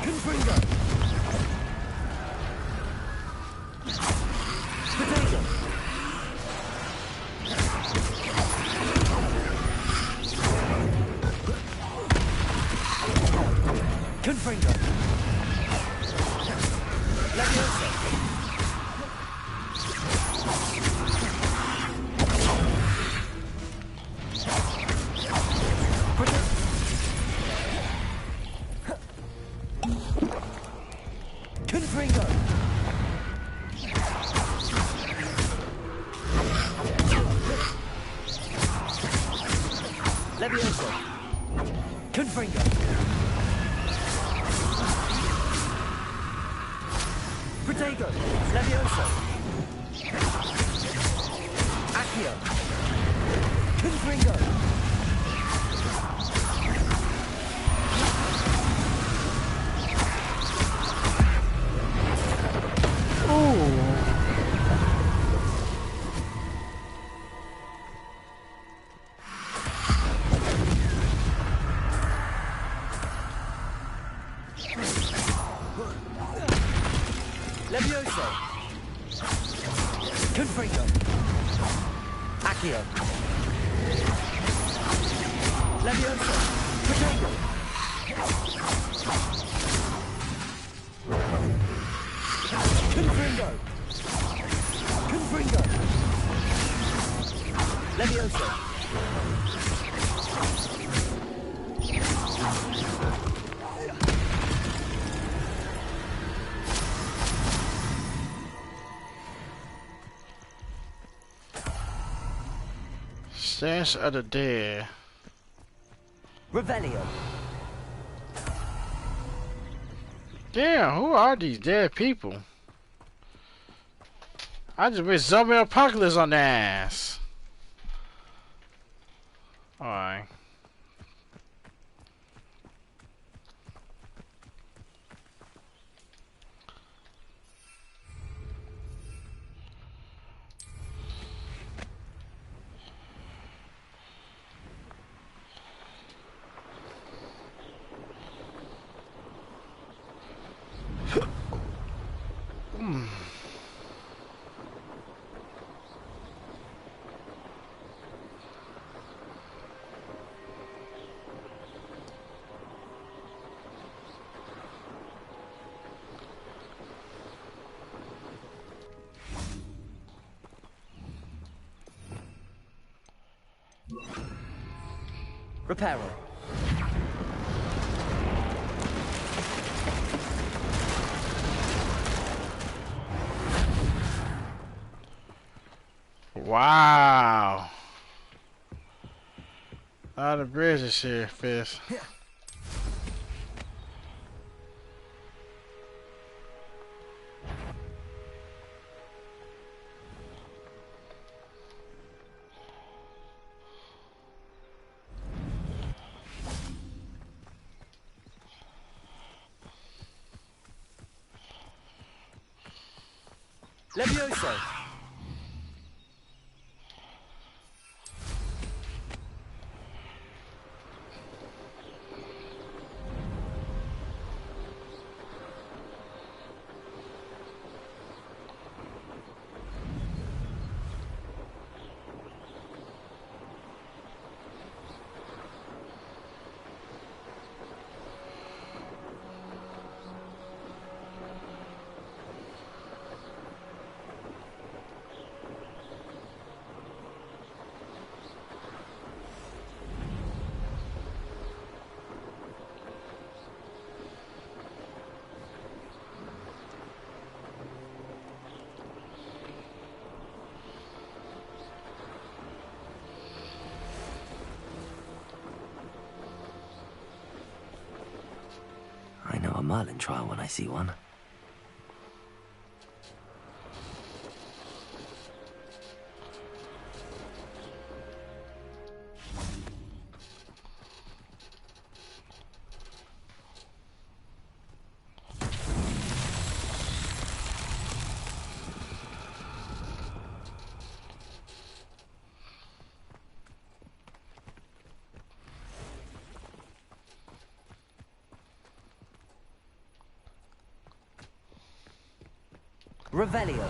Confringo. Potato. Confringo. Levioso. Confringo. Levioso. Confringo. Potato. Levioso. Accio. Confringo. Confringo. Accio. Levioso. Protego. Confringo. Confringo. Levioso. Stash of the dead. Revelio. Damn, who are these dead people? I just wish zombie apocalypse on their ass. Alright. Reparo. Wow. Out of bridges here, Fist. Levioso. I know a Merlin trial when I see one. Revelio.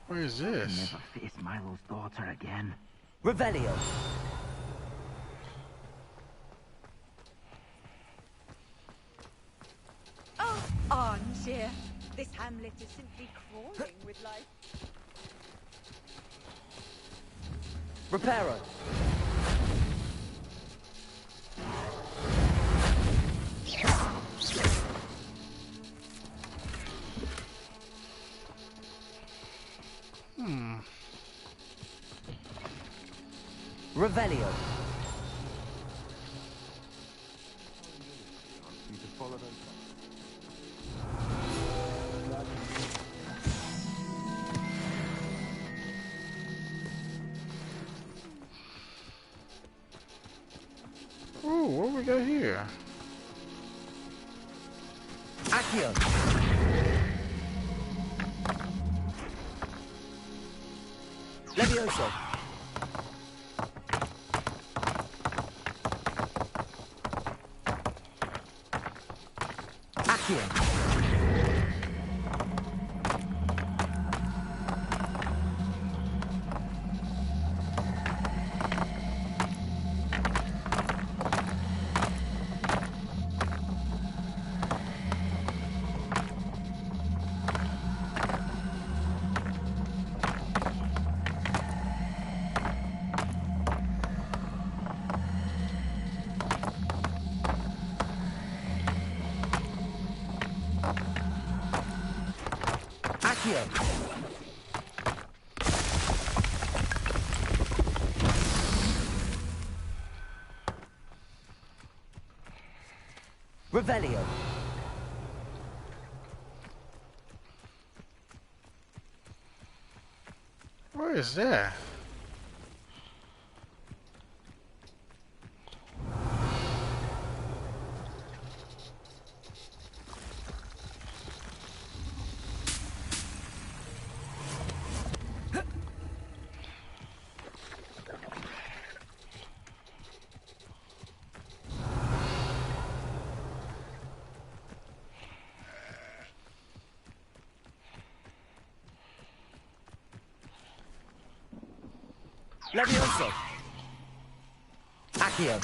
Where is this? Never face Milo's daughter again. Revelio. Oh, Armchair. This hamlet is simply crawling with life. Reparo. Revelio. Ooh, what we got here? Accio. Levioso. Accio. Accio. Revelio. Where is that? Levioso. Accio.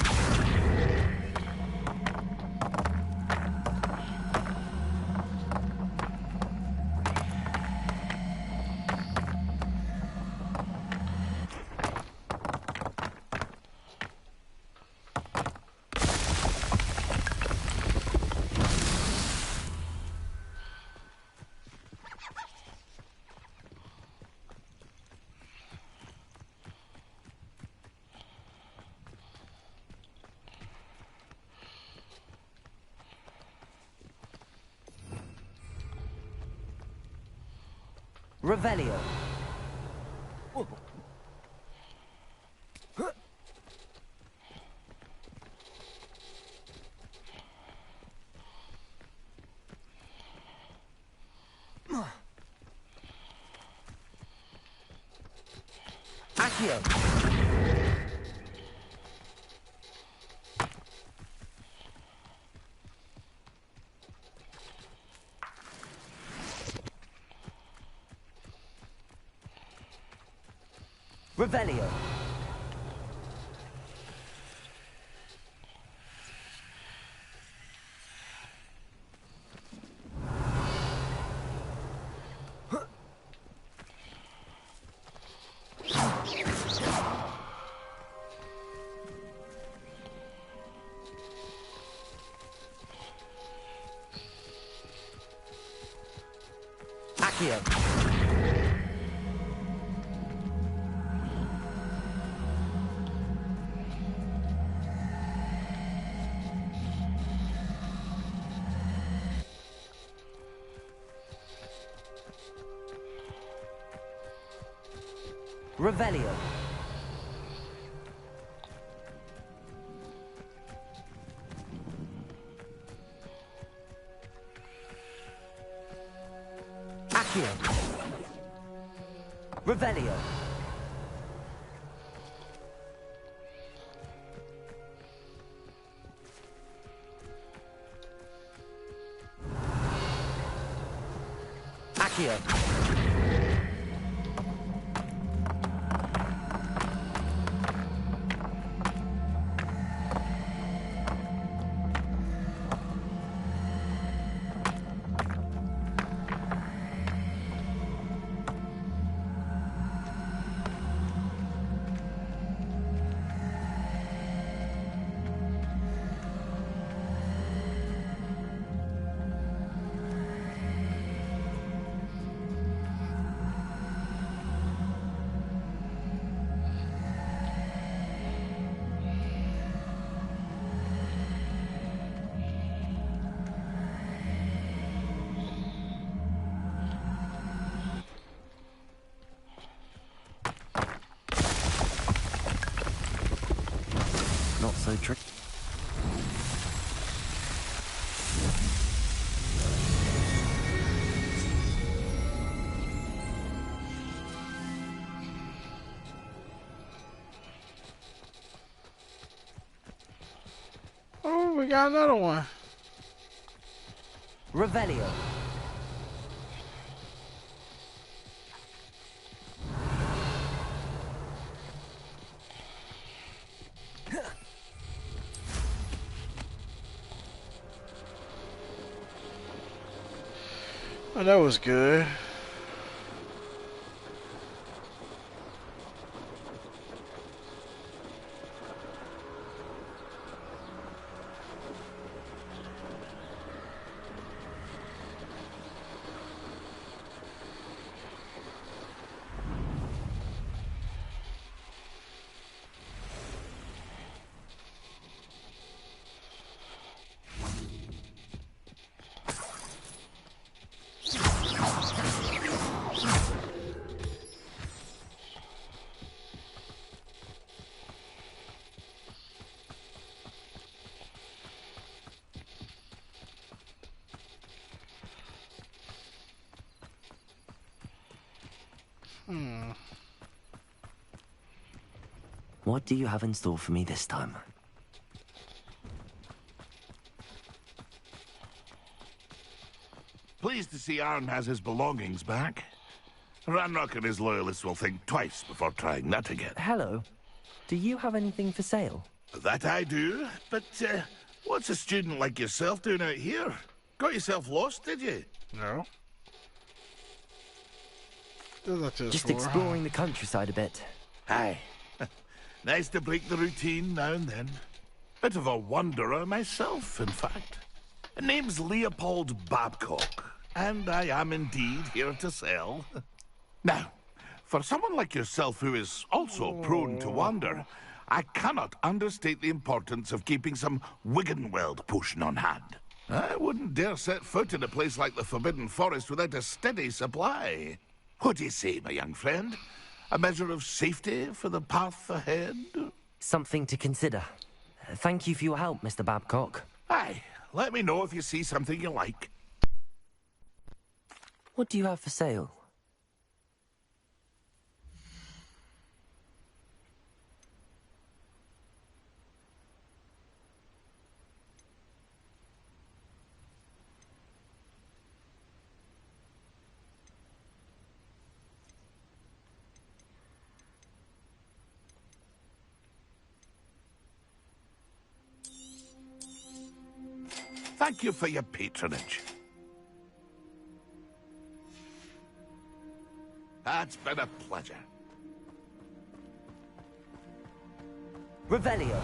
Revelio. Accio. Revelio. Accio. Revelio. Accio. Revelio. Accio. so tricky. Oh, we got another one. Revelio. Oh, that was good. What do you have in store for me this time? Pleased to see Arn has his belongings back. Ranrock and his loyalists will think twice before trying that again. Hello. Do you have anything for sale? That I do, but what's a student like yourself doing out here? Got yourself lost, did you? No. Just exploring the countryside a bit. Aye. Nice to break the routine now and then. Bit of a wanderer myself, in fact. Name's Leopold Babcock, and I am indeed here to sell. Now, for someone like yourself who is also prone to wander, I cannot understate the importance of keeping some Wiggenweld potion on hand. I wouldn't dare set foot in a place like the Forbidden Forest without a steady supply. What do you say, my young friend? A measure of safety for the path ahead? Something to consider. Thank you for your help, Mr. Babcock. Aye, let me know if you see something you like. What do you have for sale? Thank you for your patronage. That's been a pleasure. Revelio.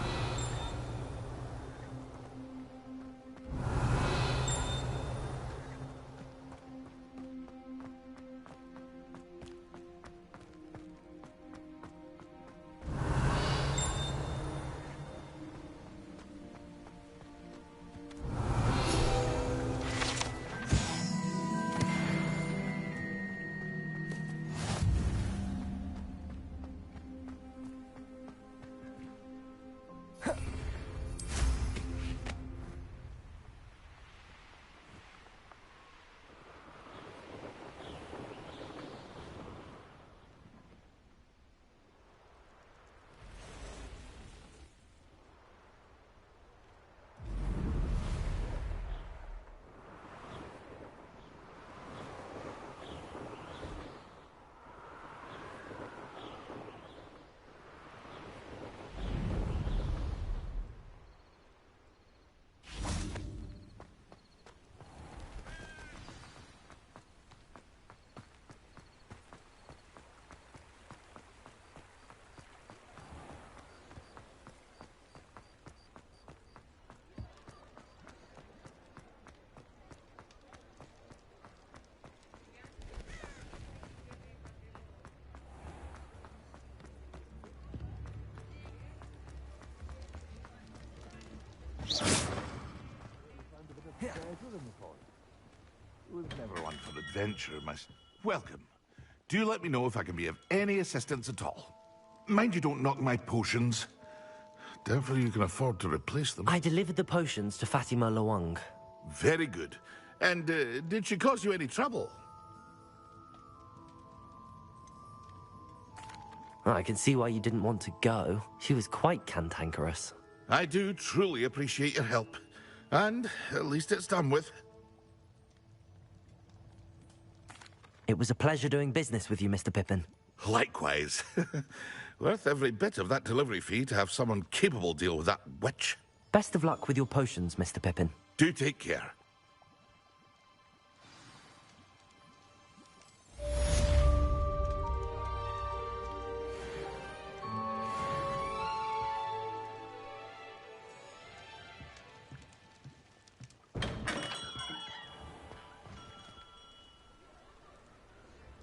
Was never one for adventure, Welcome. Do let me know if I can be of any assistance at all. Mind you don't knock my potions. Therefore you can afford to replace them. I delivered the potions to Fatima Lawang. Very good. And did she cause you any trouble? I can see why you didn't want to go. She was quite cantankerous. I do truly appreciate your help. And at least it's done with. It was a pleasure doing business with you, Mr. Pippin. Likewise. Worth every bit of that delivery fee to have someone capable deal with that witch. Best of luck with your potions, Mr. Pippin. Do take care.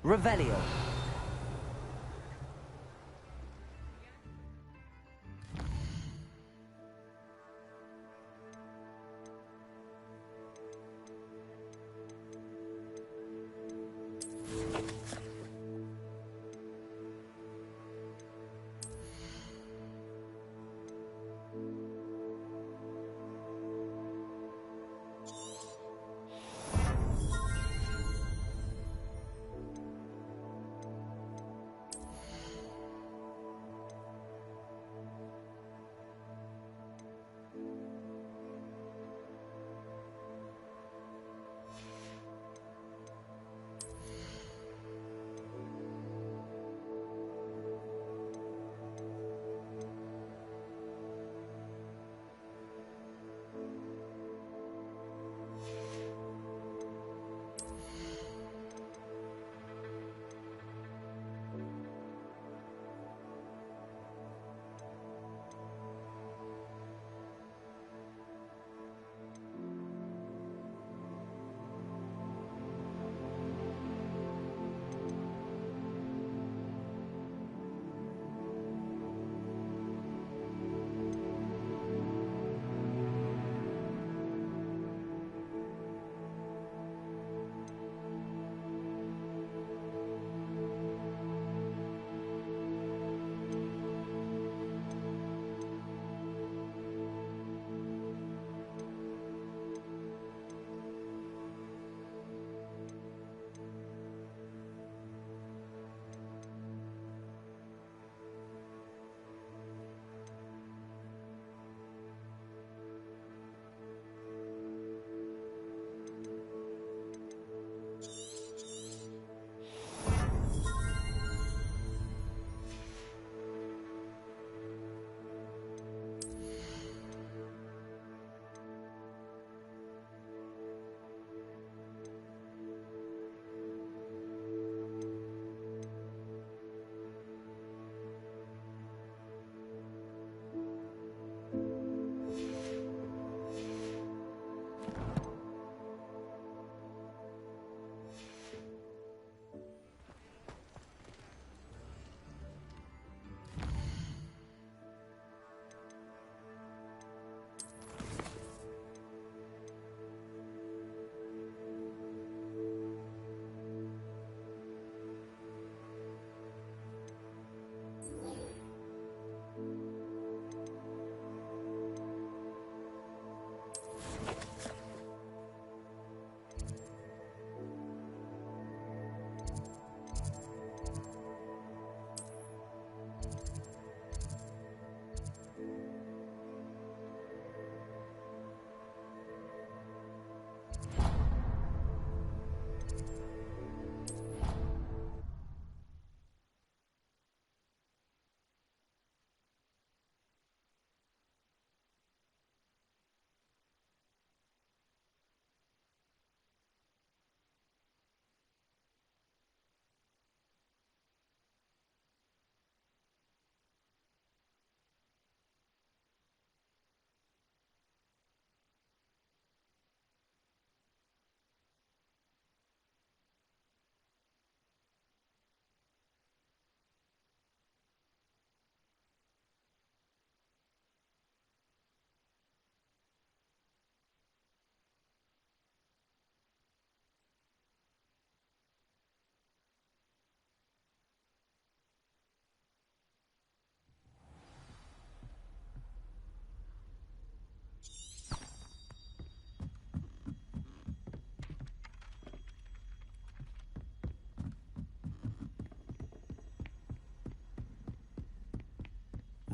Revelio.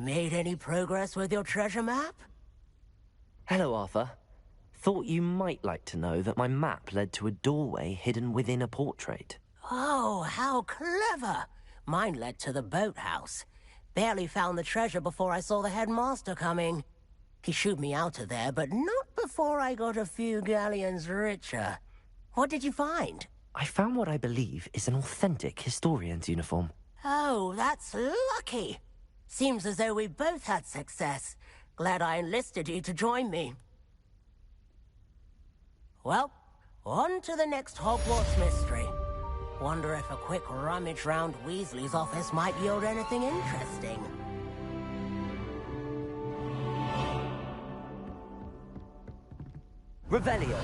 Made any progress with your treasure map? Hello, Arthur. Thought you might like to know that my map led to a doorway hidden within a portrait. Oh, how clever! Mine led to the boathouse. Barely found the treasure before I saw the headmaster coming. He shooed me out of there, but not before I got a few galleons richer. What did you find? I found what I believe is an authentic historian's uniform. Oh, that's lucky. Seems as though we both had success. Glad I enlisted you to join me. Well, on to the next Hogwarts mystery. Wonder if a quick rummage round Weasley's office might yield anything interesting. Revelio.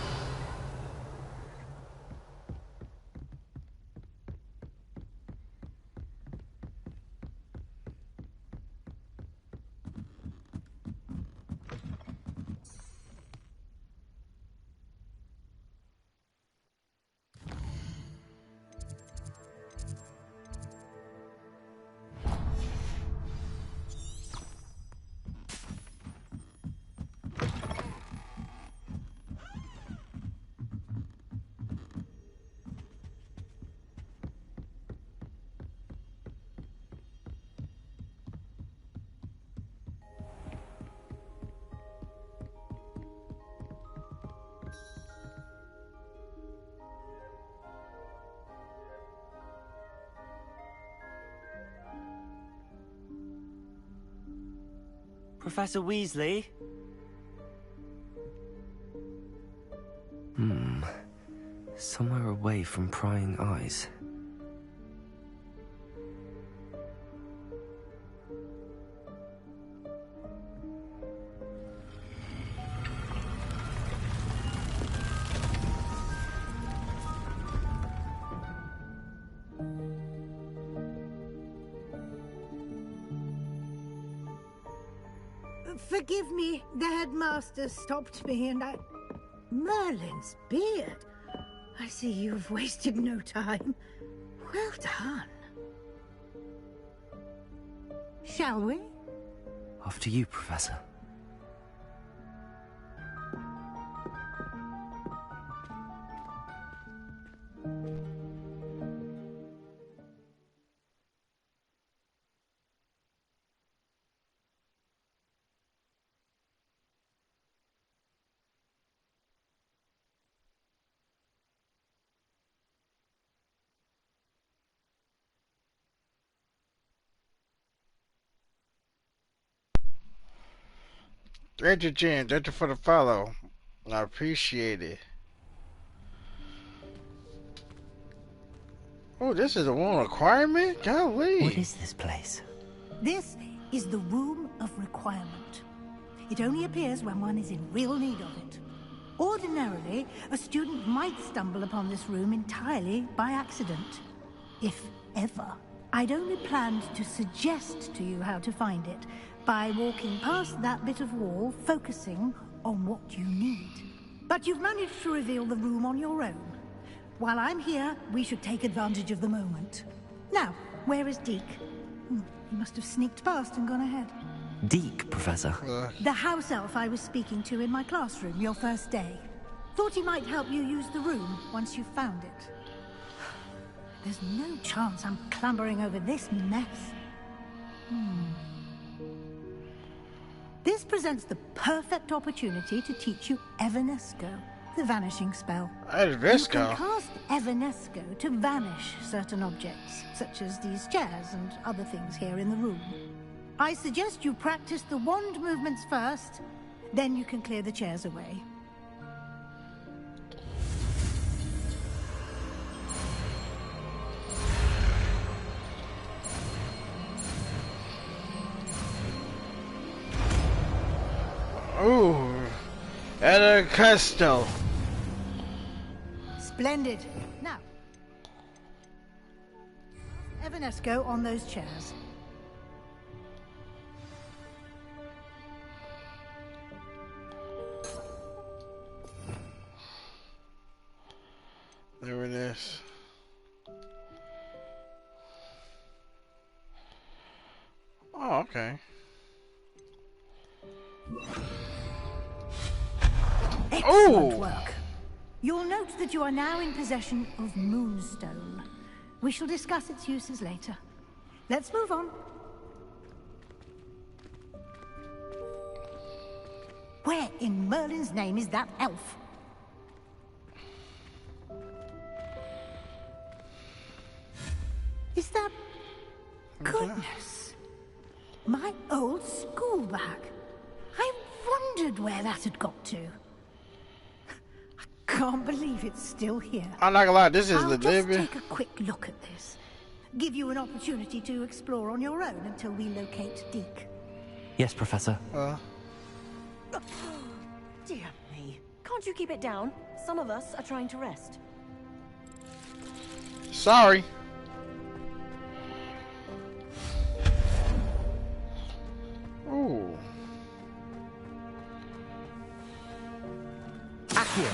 Professor Weasley? Somewhere away from prying eyes. Forgive me, the headmaster stopped me and I... Merlin's beard. I see you've wasted no time. Well done. Shall we? After you, Professor. Thank you, Jen. Thank you for the follow. I appreciate it. Oh, this is a one requirement? Golly. What is this place? This is the Room of Requirement. It only appears when one is in real need of it. Ordinarily, a student might stumble upon this room entirely by accident. If ever. I'd only planned to suggest to you how to find it by walking past that bit of wall, focusing on what you need. But you've managed to reveal the room on your own. While I'm here, we should take advantage of the moment. Now, where is Deke? He must have sneaked past and gone ahead. Deke, Professor. The house elf I was speaking to in my classroom your first day. Thought he might help you use the room once you found it. There's no chance I'm clambering over this mess. This presents the perfect opportunity to teach you Evanesco, the vanishing spell. Evanesco? You can cast Evanesco to vanish certain objects, such as these chairs and other things here in the room. I suggest you practice the wand movements first, then you can clear the chairs away. Ooh, at a castle. Splendid. Now, Evanesco on those chairs. There it is. Oh, okay. Excellent work. You'll note that you are now in possession of Moonstone. We shall discuss its uses later. Let's move on. Where in Merlin's name is that elf? Is that... Goodness! My old school bag. I wondered where that had got to. I can't believe it's still here. I'm not gonna lie, this is I'll the just Libya. take a quick look at this. Give you an opportunity to explore on your own until we locate Deke. Yes, Professor. Dear me. Can't you keep it down? Some of us are trying to rest. Sorry. Ooh. Accio.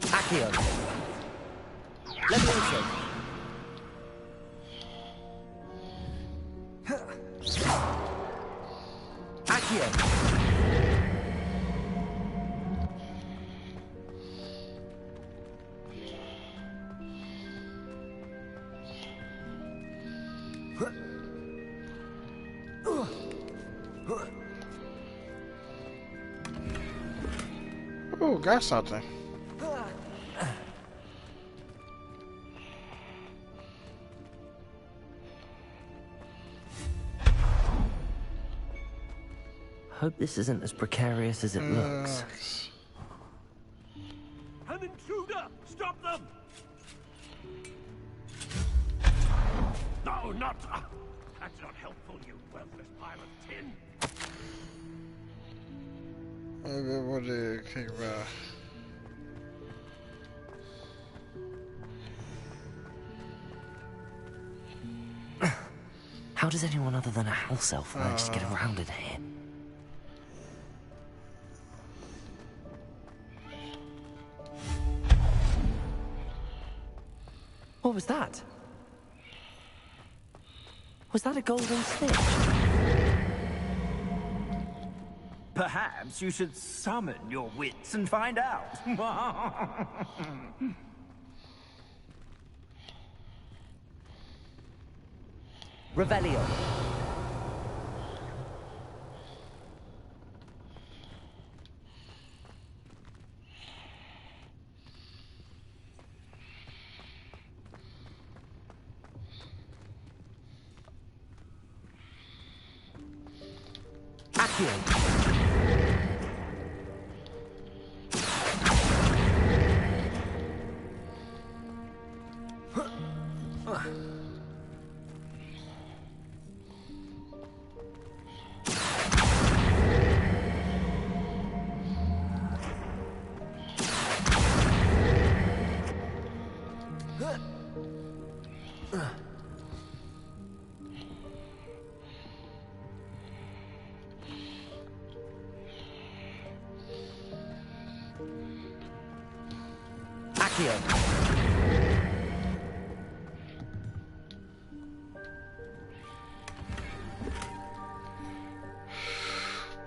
Accio. Levitation. Accio. Ooh, got something. Hope this isn't as precarious as it looks. An intruder! Stop them! No, not... that's not helpful, you worthless pile of tin. What do you think about? How does anyone other than a house elf manage to get around in here? What was that? Was that a golden snitch? Perhaps you should summon your wits and find out. Revelio. Accio.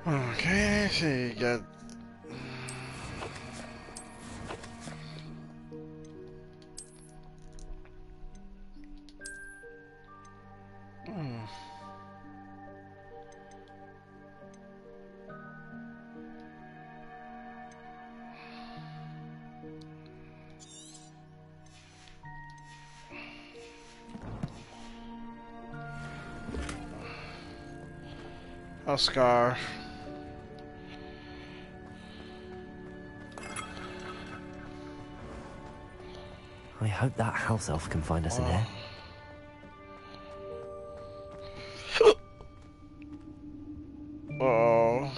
Okay, so you got. A scarf. I hope that house elf can find us in here. Oh.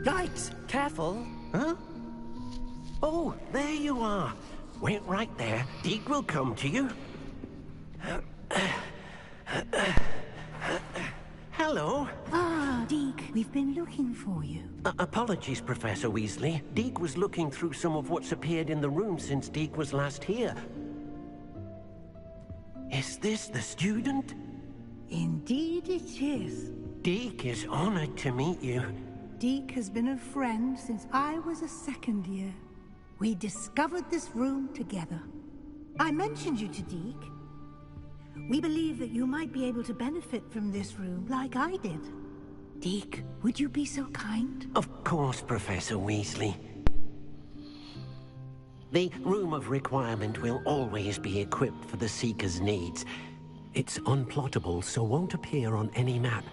Yikes! Careful! Huh? Oh, there you are. Wait right there. Deke will come to you. Hello. Ah, Deke, we've been looking for you. Apologies, Professor Weasley. Deke was looking through some of what's appeared in the room since Deke was last here. Is this the student? Indeed it is. Deke is honored to meet you. Deke has been a friend since I was a second year. We discovered this room together. I mentioned you to Deke. We believe that you might be able to benefit from this room like I did. Deke, would you be so kind? Of course, Professor Weasley. The Room of Requirement will always be equipped for the Seeker's needs. It's unplottable, so won't appear on any map.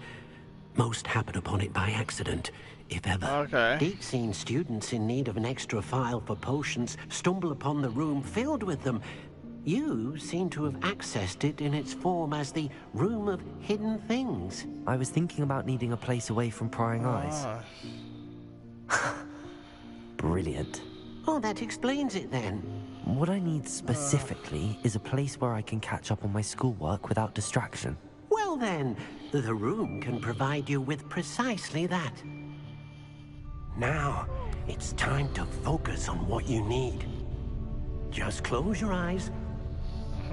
Most happen upon it by accident, if ever. Okay. Deep-seen students in need of an extra file for potions stumble upon the room filled with them. You seem to have accessed it in its form as the Room of Hidden Things. I was thinking about needing a place away from prying eyes. Brilliant. Oh, that explains it then. What I need specifically is a place where I can catch up on my schoolwork without distraction. Well then, the room can provide you with precisely that. Now, it's time to focus on what you need. Just close your eyes.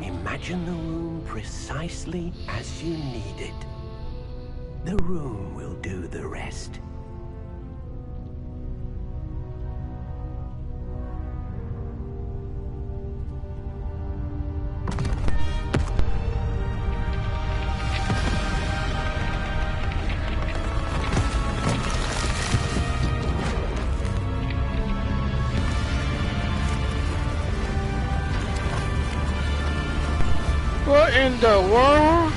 Imagine the room precisely as you need it. The room will do the rest. What in the world?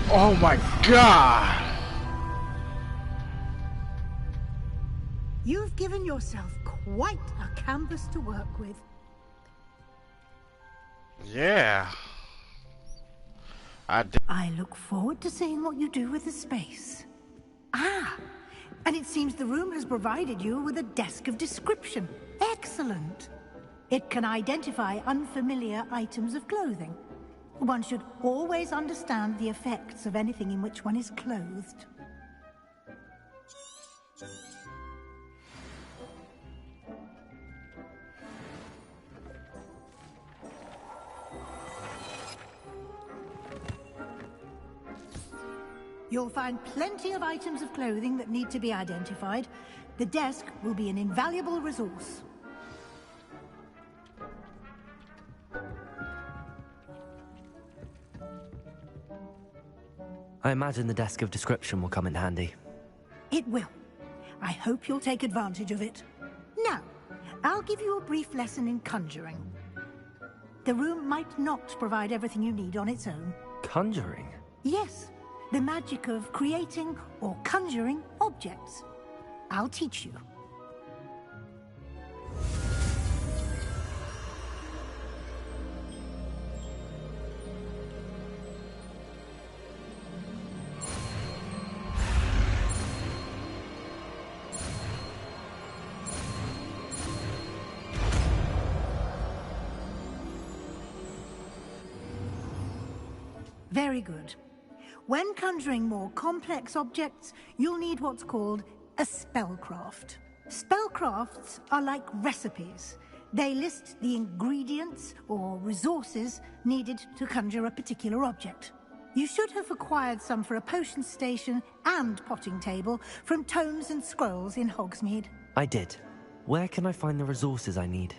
Oh my God! You've given yourself quite a canvas to work with. Yeah. I look forward to seeing what you do with the space. Ah! And it seems the room has provided you with a desk of description. Excellent. It can identify unfamiliar items of clothing. One should always understand the effects of anything in which one is clothed. You'll find plenty of items of clothing that need to be identified. The desk will be an invaluable resource. I imagine the desk of description will come in handy. It will. I hope you'll take advantage of it. Now, I'll give you a brief lesson in conjuring. The room might not provide everything you need on its own. Conjuring? Yes. The magic of creating or conjuring objects. I'll teach you. Very good. When conjuring more complex objects, you'll need what's called a spellcraft. Spellcrafts are like recipes. They list the ingredients or resources needed to conjure a particular object. You should have acquired some for a potion station and potting table from tomes and scrolls in Hogsmeade. I did. Where can I find the resources I need?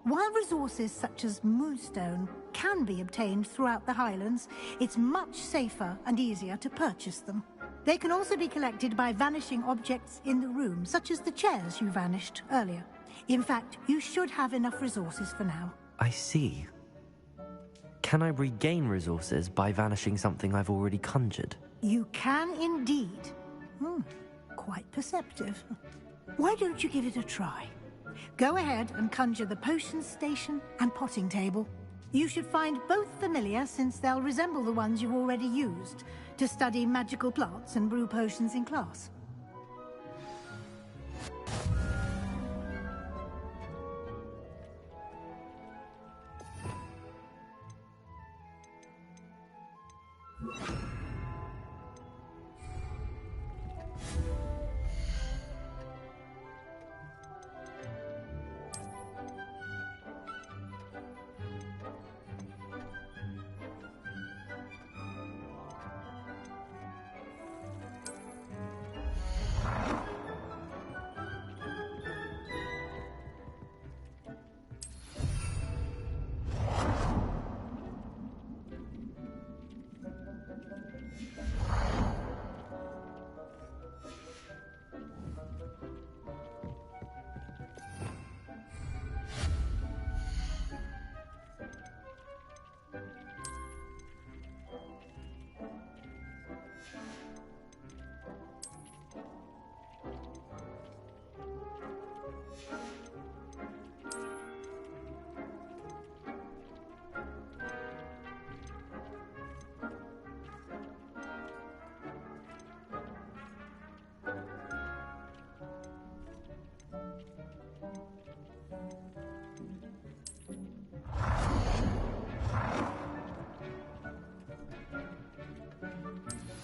While resources such as moonstone can be obtained throughout the Highlands, it's much safer and easier to purchase them. They can also be collected by vanishing objects in the room, such as the chairs you vanished earlier. In fact, you should have enough resources for now. I see. Can I regain resources by vanishing something I've already conjured? You can indeed. Quite perceptive. Why don't you give it a try? Go ahead and conjure the potion station and potting table. You should find both familiar, since they'll resemble the ones you've already used to study magical plants and brew potions in class.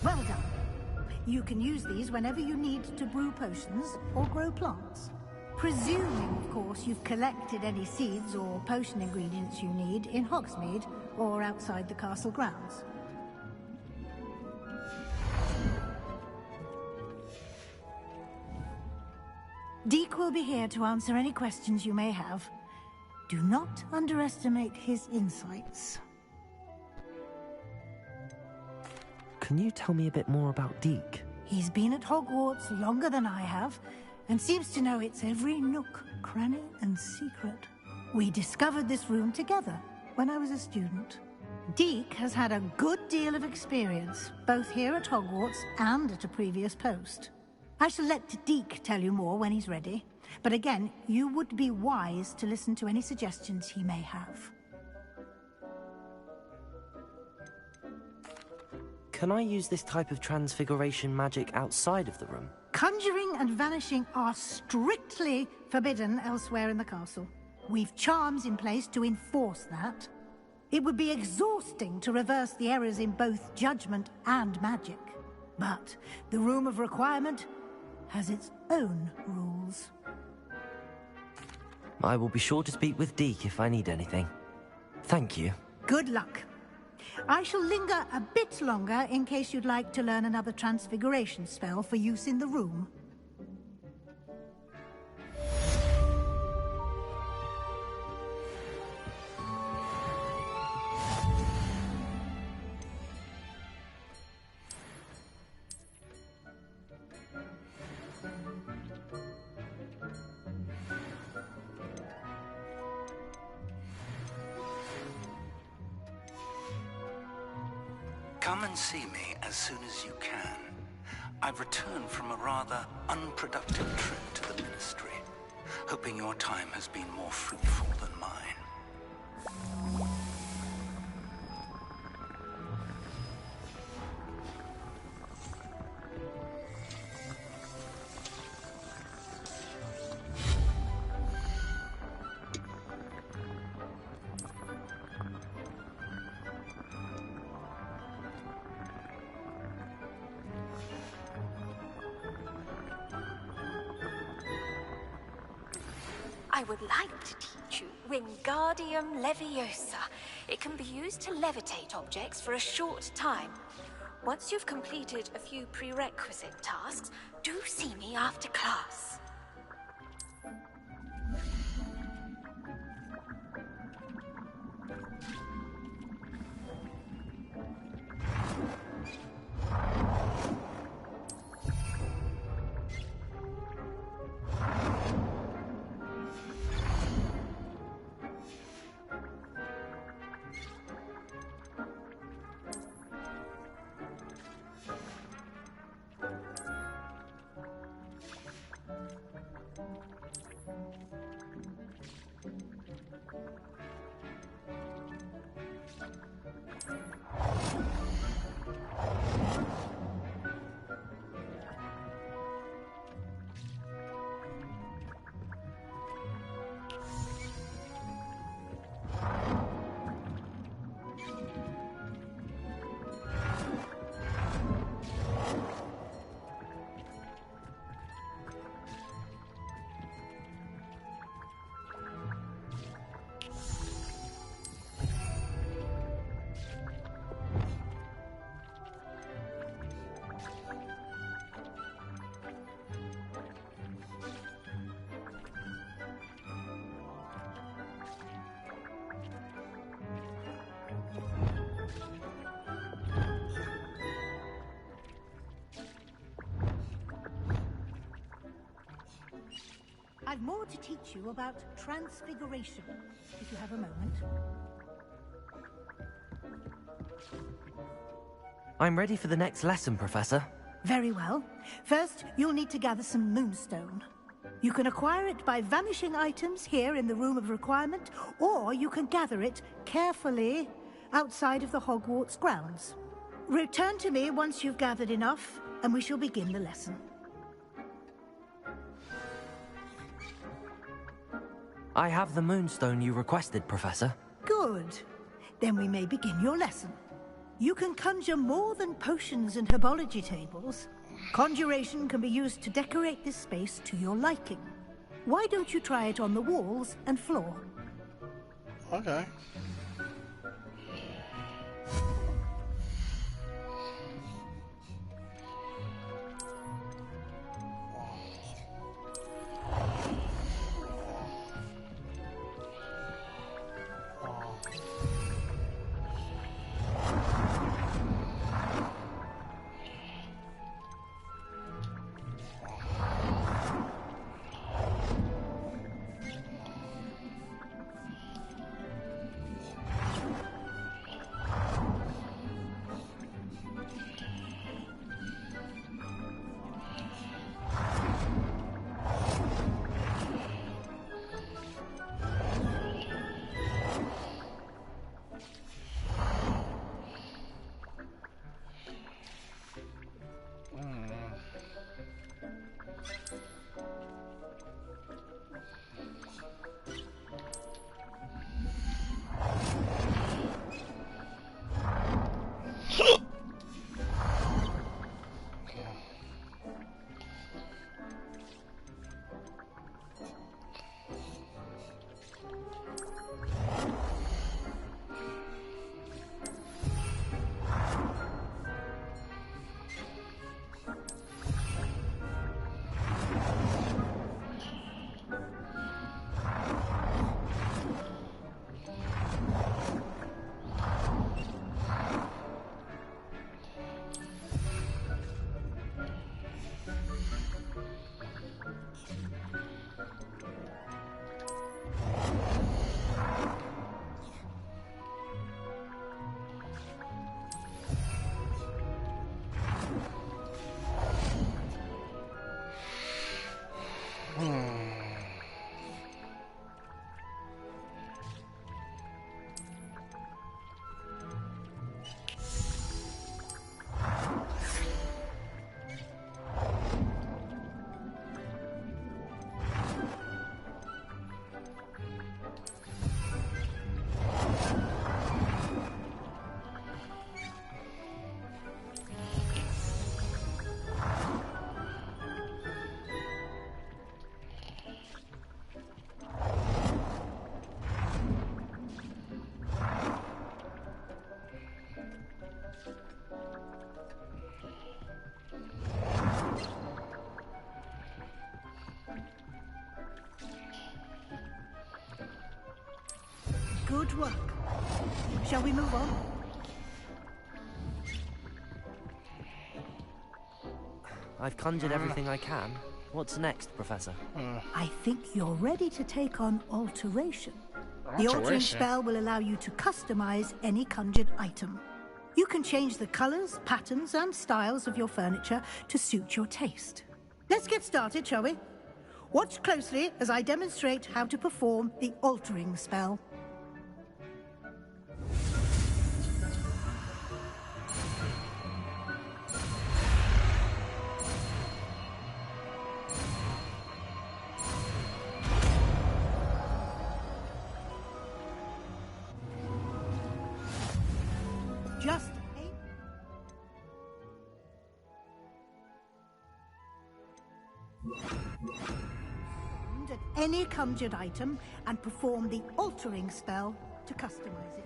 Well done. You can use these whenever you need to brew potions or grow plants. Presuming, of course, you've collected any seeds or potion ingredients you need in Hogsmeade or outside the castle grounds. Deek will be here to answer any questions you may have. Do not underestimate his insights. Can you tell me a bit more about Deek? He's been at Hogwarts longer than I have, and seems to know its every nook, cranny, and secret. We discovered this room together when I was a student. Deek has had a good deal of experience, both here at Hogwarts and at a previous post. I shall let Deek tell you more when he's ready, but again, you would be wise to listen to any suggestions he may have. Can I use this type of transfiguration magic outside of the room? Conjuring and vanishing are strictly forbidden elsewhere in the castle. We've charms in place to enforce that. It would be exhausting to reverse the errors in both judgment and magic. But the Room of Requirement has its own rules. I will be sure to speak with Deek if I need anything. Thank you. Good luck. I shall linger a bit longer in case you'd like to learn another transfiguration spell for use in the room. Come and see me as soon as you can. I've returned from a rather unproductive trip to the Ministry, hoping your time has been more fruitful than mine. I would like to teach you Wingardium Leviosa. It can be used to levitate objects for a short time. Once you've completed a few prerequisite tasks, do see me after class. I've more to teach you about transfiguration, if you have a moment. I'm ready for the next lesson, Professor. Very well. First, you'll need to gather some moonstone. You can acquire it by vanishing items here in the Room of Requirement, or you can gather it carefully outside of the Hogwarts grounds. Return to me once you've gathered enough, and we shall begin the lesson. I have the moonstone you requested, Professor. Good. Then we may begin your lesson. You can conjure more than potions and herbology tables. Conjuration can be used to decorate this space to your liking. Why don't you try it on the walls and floor? Okay. Good work. Shall we move on? I've conjured everything I can. What's next, Professor? I think you're ready to take on Alteration. The altering spell will allow you to customize any conjured item. You can change the colors, patterns, and styles of your furniture to suit your taste. Let's get started, shall we? Watch closely as I demonstrate how to perform the altering spell. Just aim at any conjured item and perform the altering spell to customize it.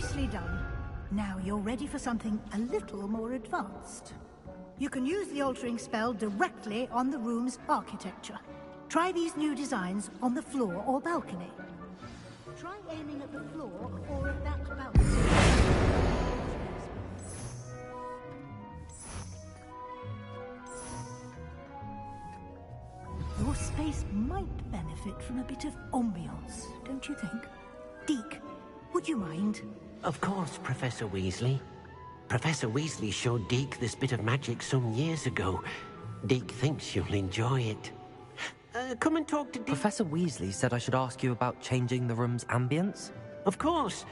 Nicely done. Now you're ready for something a little more advanced. You can use the altering spell directly on the room's architecture. Try these new designs on the floor or balcony. Try aiming at the floor or at that balcony. Your space might benefit from a bit of ambiance, don't you think? Deke, would you mind? Of course, Professor Weasley. Professor Weasley showed Deke this bit of magic some years ago. Deke thinks you'll enjoy it. Come and talk to Deke. Professor Weasley said I should ask you about changing the room's ambience? Of course.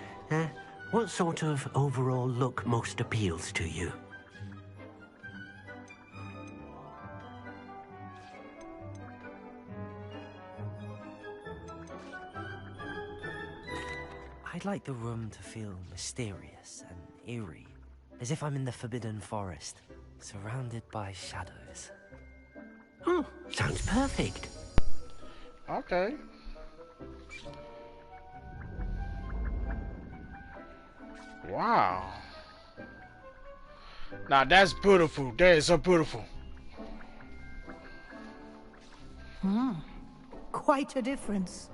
What sort of overall look most appeals to you? I'd like the room to feel mysterious and eerie, as if I'm in the Forbidden Forest, surrounded by shadows. Oh, sounds perfect. Okay. Wow. Now that's beautiful. That is so beautiful. Quite a difference.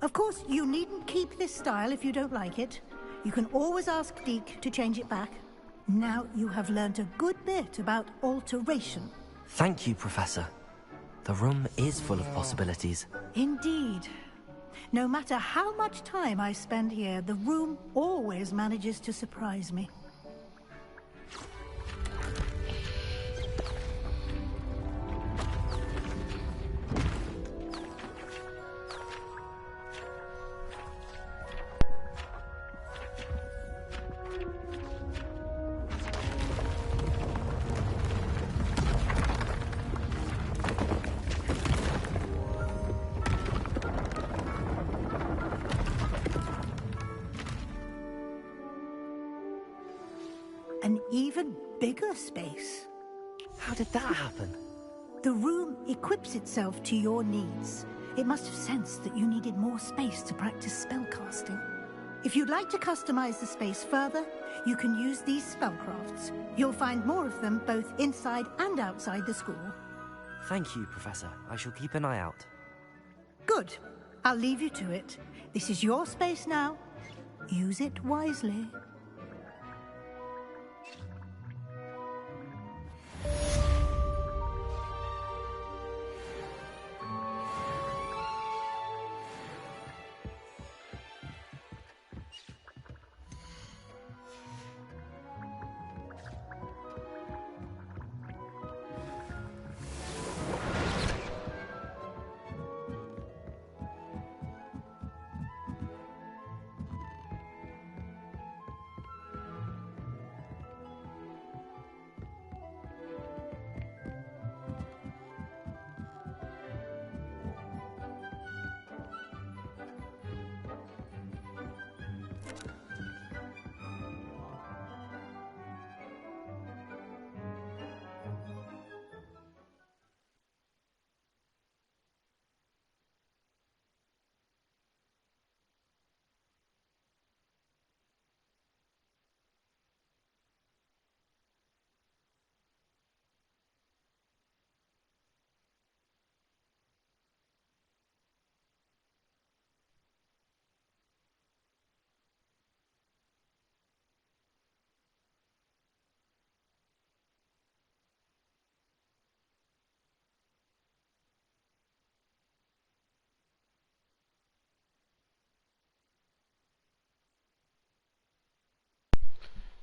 Of course, you needn't keep this style if you don't like it. You can always ask Deke to change it back. Now you have learnt a good bit about alteration. Thank you, Professor. The room is full of possibilities. Indeed. No matter how much time I spend here, the room always manages to surprise me. An even bigger space. How did that happen? The room equips itself to your needs. It must have sensed that you needed more space to practice spellcasting. If you'd like to customize the space further, you can use these spellcrafts. You'll find more of them both inside and outside the school. Thank you, Professor. I shall keep an eye out. Good. I'll leave you to it. This is your space now. Use it wisely.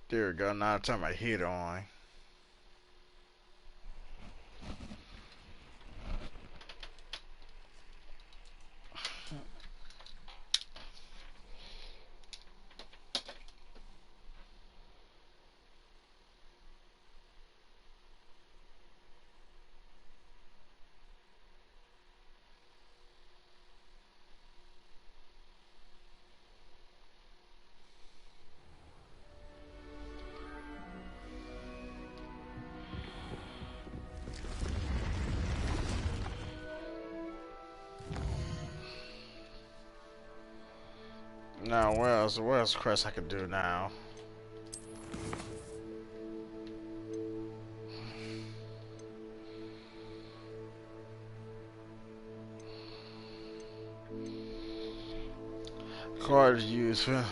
There we go. Now I turn my heater on. Now, where's the quest I can do now? Card used for.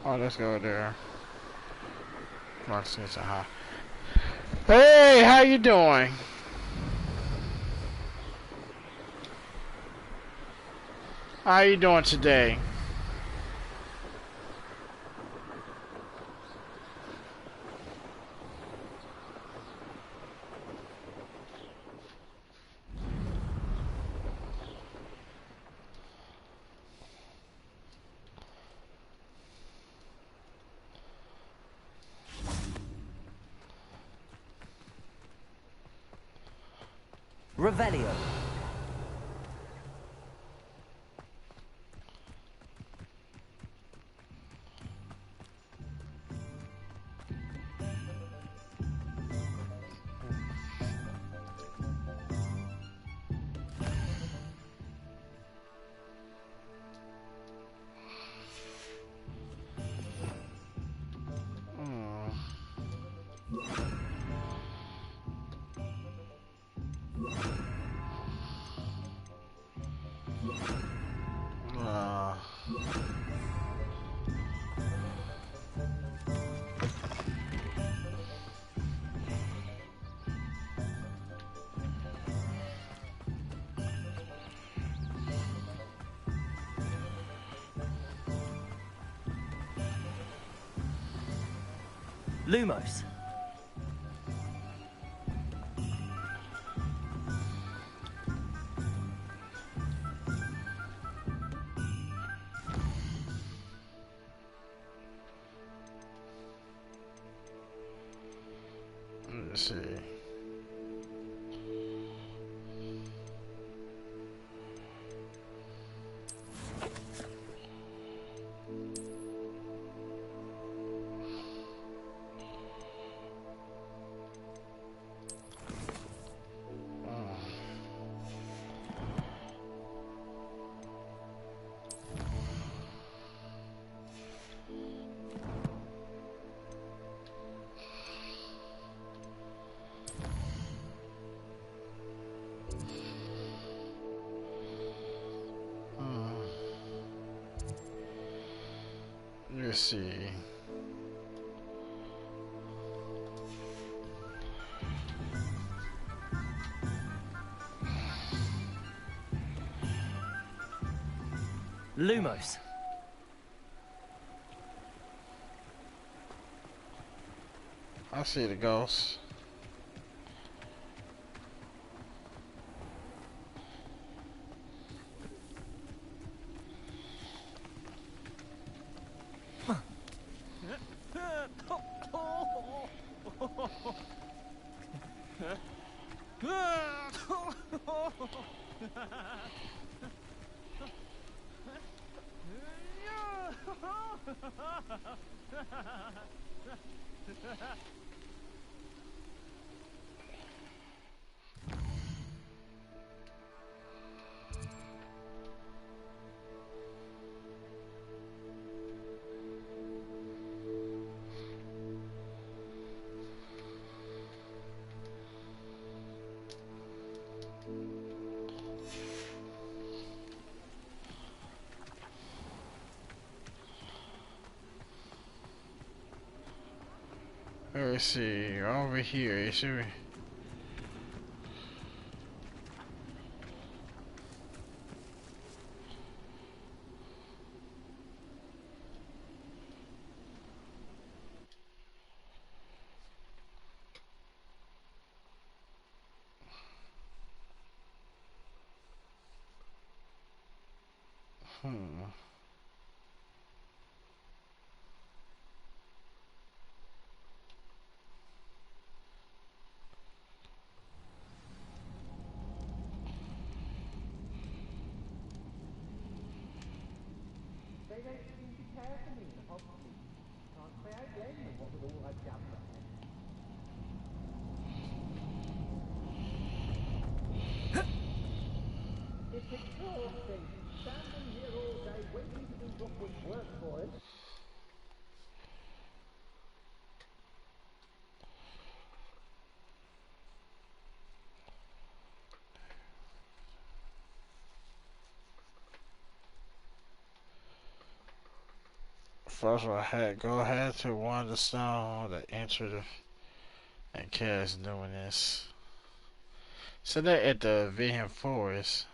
Oh, let's go there. Roxy said hi. Hey, how you doing? How you doing today? Revelio. Lumos. Let's see. Let's see. Lumos. I see the ghost. Let's see, over here, it should be. They don't seem to care for me in the hospital. Can't say I blame them, what with all I've gathered. It's exhausting, standing here all day waiting to do what would work for us. First of all, go ahead to one of the stone that entered and cast doing this. So they're at the Vision Forest.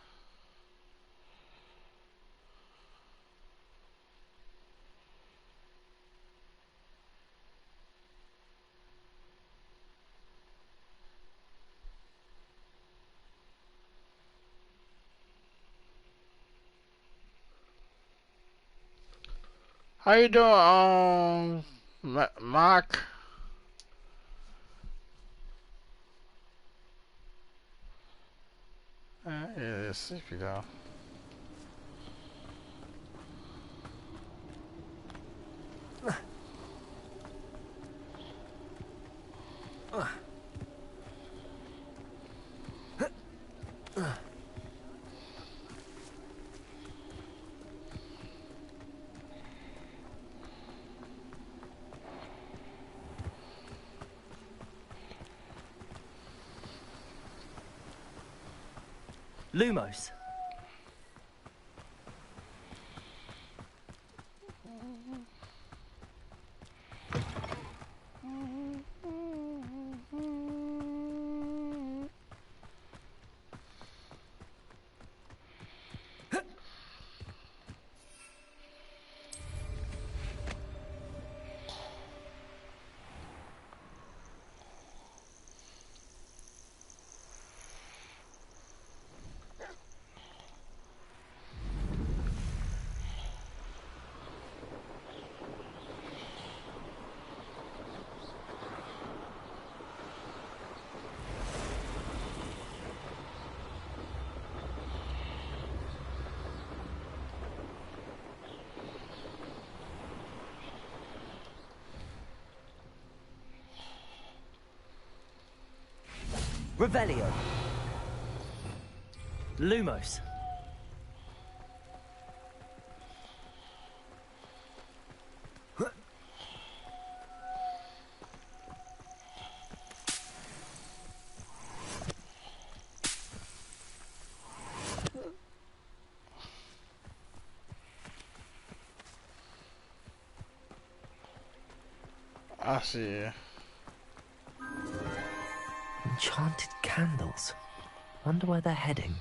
How you doing, Mark? Yeah, it's sleepy though. Lumos. Revelio. Lumos. I see. Enchanted candles. Wonder where they're heading.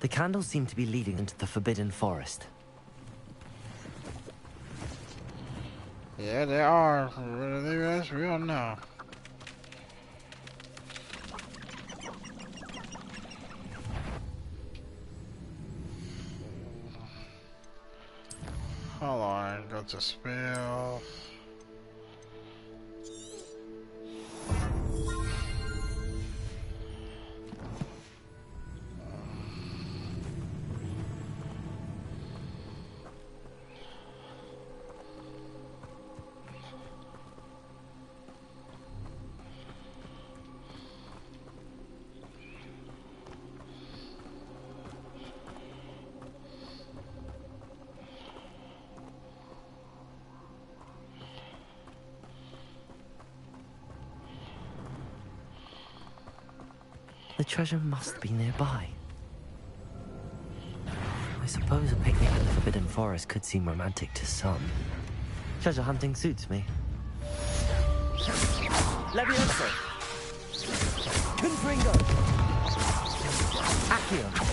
The candles seem to be leading into the Forbidden Forest. Yeah, they are. That's real now. Hold on, go to spells. The treasure must be nearby. I suppose a picnic in the Forbidden Forest could seem romantic to some. Treasure hunting suits me. Levioso. Confringo. Accio.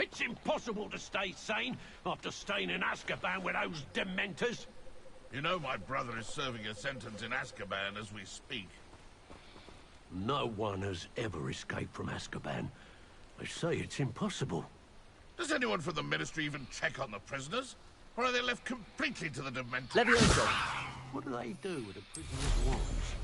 It's impossible to stay sane after staying in Azkaban with those dementors. You know my brother is serving a sentence in Azkaban as we speak. No one has ever escaped from Azkaban. They say it's impossible. Does anyone from the Ministry even check on the prisoners? Or are they left completely to the dementors? Levioso. What do they do with the prisoners' wands?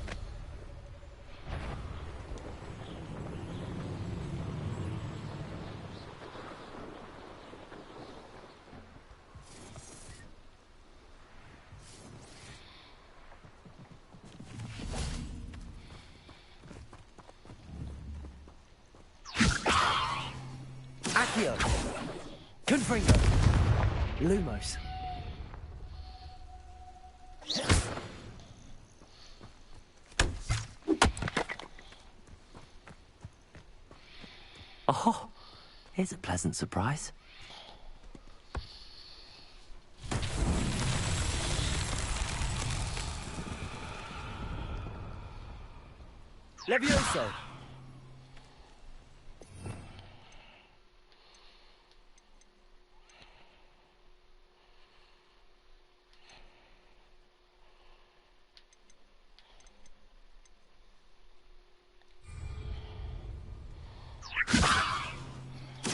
Accio. Confringo. Lumos. Oh, here's a pleasant surprise. Levioso.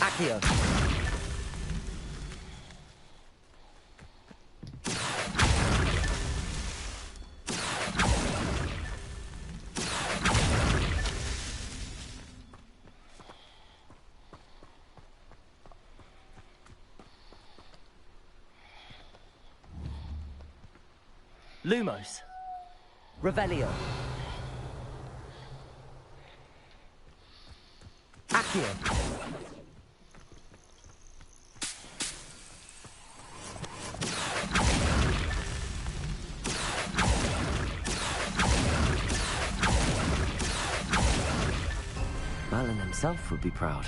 Accio. Lumos. Revelio. Accio. Merlin himself would be proud.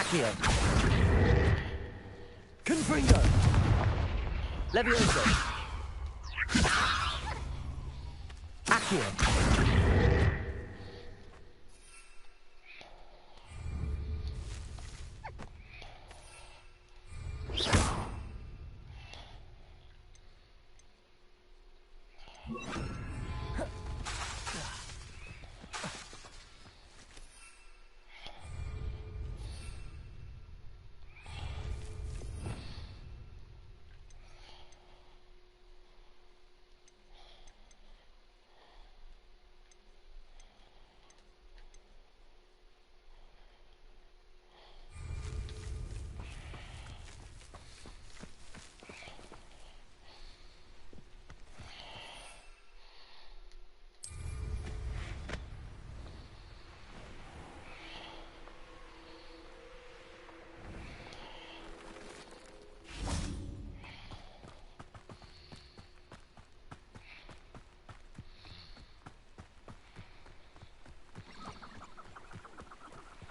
Accio. Confringo. Levioso. Accio.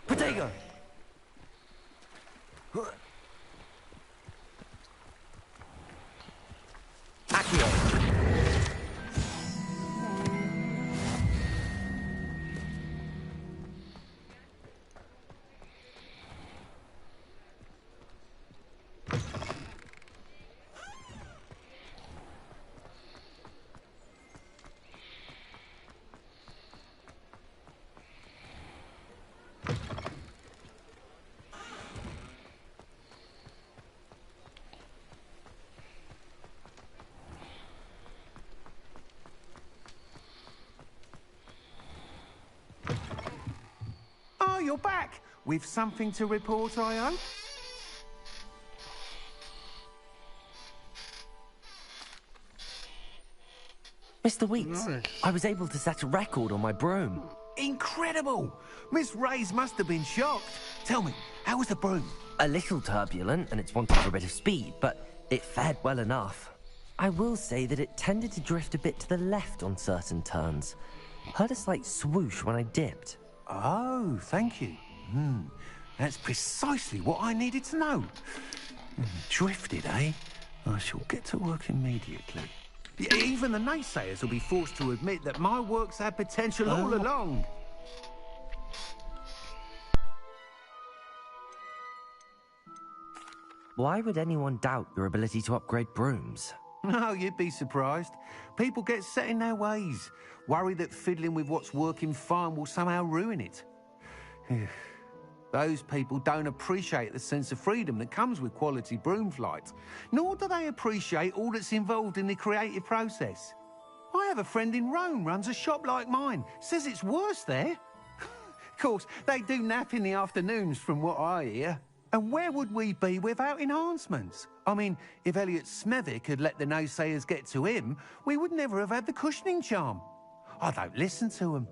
Protego! Accio! Oh, you're back! With something to report, I hope? Mr. Weeks, I was able to set a record on my broom. Incredible! Miss Reyes must have been shocked. Tell me, how was the broom? A little turbulent, and it's wanted for a bit of speed, but it fared well enough. I will say that it tended to drift a bit to the left on certain turns. Heard a slight swoosh when I dipped. Oh, thank you. That's precisely what I needed to know. Drifted, eh? I shall get to work immediately. Even the naysayers will be forced to admit that my work's had potential all along. Why would anyone doubt your ability to upgrade brooms? No, you'd be surprised. People get set in their ways, worry that fiddling with what's working fine will somehow ruin it. Those people don't appreciate the sense of freedom that comes with quality broom flight, nor do they appreciate all that's involved in the creative process. I have a friend in Rome runs a shop like mine, says it's worse there. Of course, they do nap in the afternoons from what I hear. And where would we be without enhancements? I mean, if Elliot Smethwick had let the naysayers get to him, we would never have had the cushioning charm. I don't listen to them.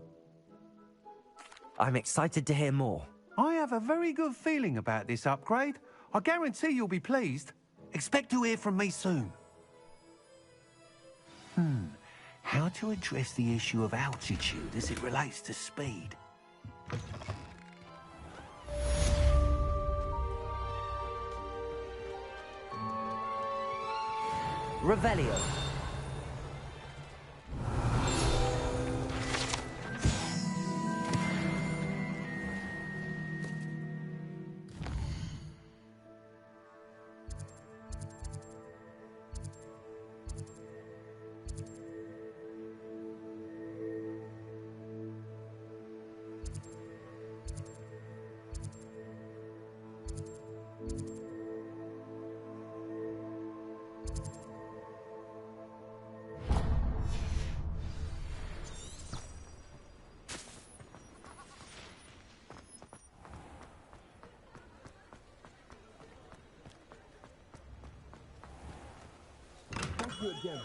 I'm excited to hear more. I have a very good feeling about this upgrade. I guarantee you'll be pleased. Expect to hear from me soon. How to address the issue of altitude as it relates to speed? Revelio.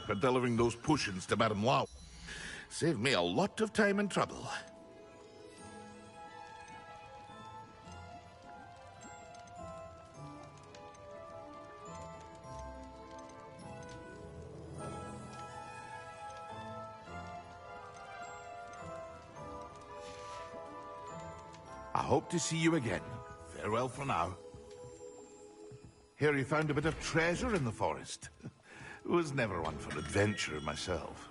for delivering those potions to Madame Lau. Saved me a lot of time and trouble. I hope to see you again. Farewell for now. Hear you found a bit of treasure in the forest. Was never one for adventure myself.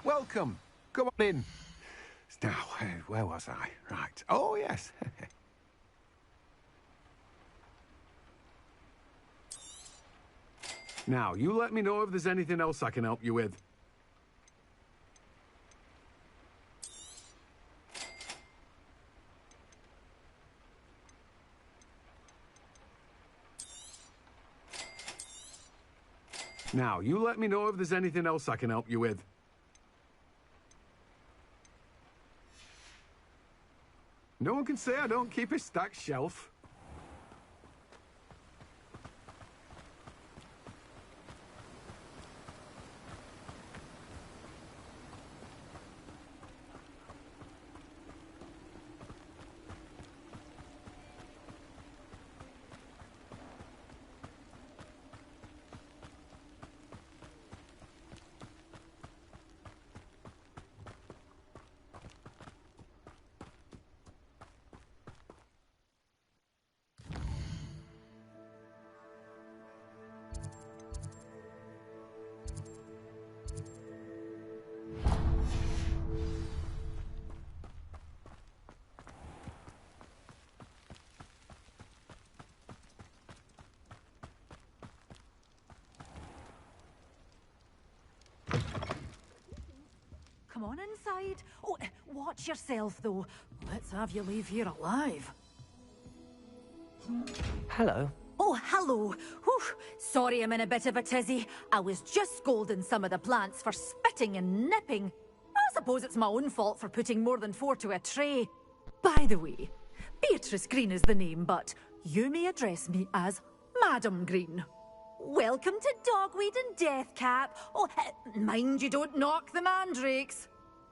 Welcome. Come on in. Now, where was I? Right. Oh, yes. Now, you let me know if there's anything else I can help you with. Now, you let me know if there's anything else I can help you with. No one can say I don't keep a stacked shelf. Come on inside. Oh, watch yourself, though. Let's have you leave here alive. Hello. Oh, hello. Whew. Sorry I'm in a bit of a tizzy. I was just scolding some of the plants for spitting and nipping. I suppose it's my own fault for putting more than 4 to a tray. By the way, Beatrice Green is the name, but you may address me as Madam Green. Welcome to Dogweed and Deathcap. Oh, mind you don't knock the mandrakes.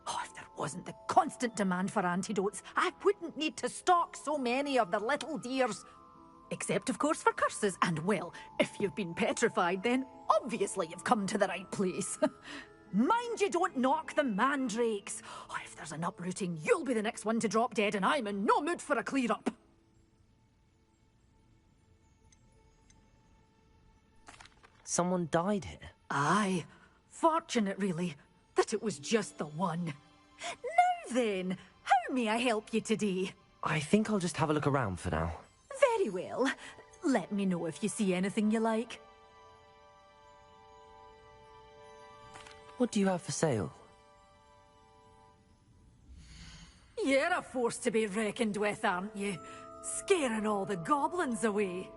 Oh, if there wasn't the constant demand for antidotes, I wouldn't need to stock so many of the little dears. Except, of course, for curses. And, well, if you've been petrified, then obviously you've come to the right place. Mind you don't knock the mandrakes. Oh, if there's an uprooting, you'll be the next one to drop dead, and I'm in no mood for a clear-up. Someone died here? Aye. Fortunate, really, that it was just the one. Now then, how may I help you today? I think I'll just have a look around for now. Very well. Let me know if you see anything you like. What do you have for sale? You're a force to be reckoned with, aren't you? Scaring all the goblins away.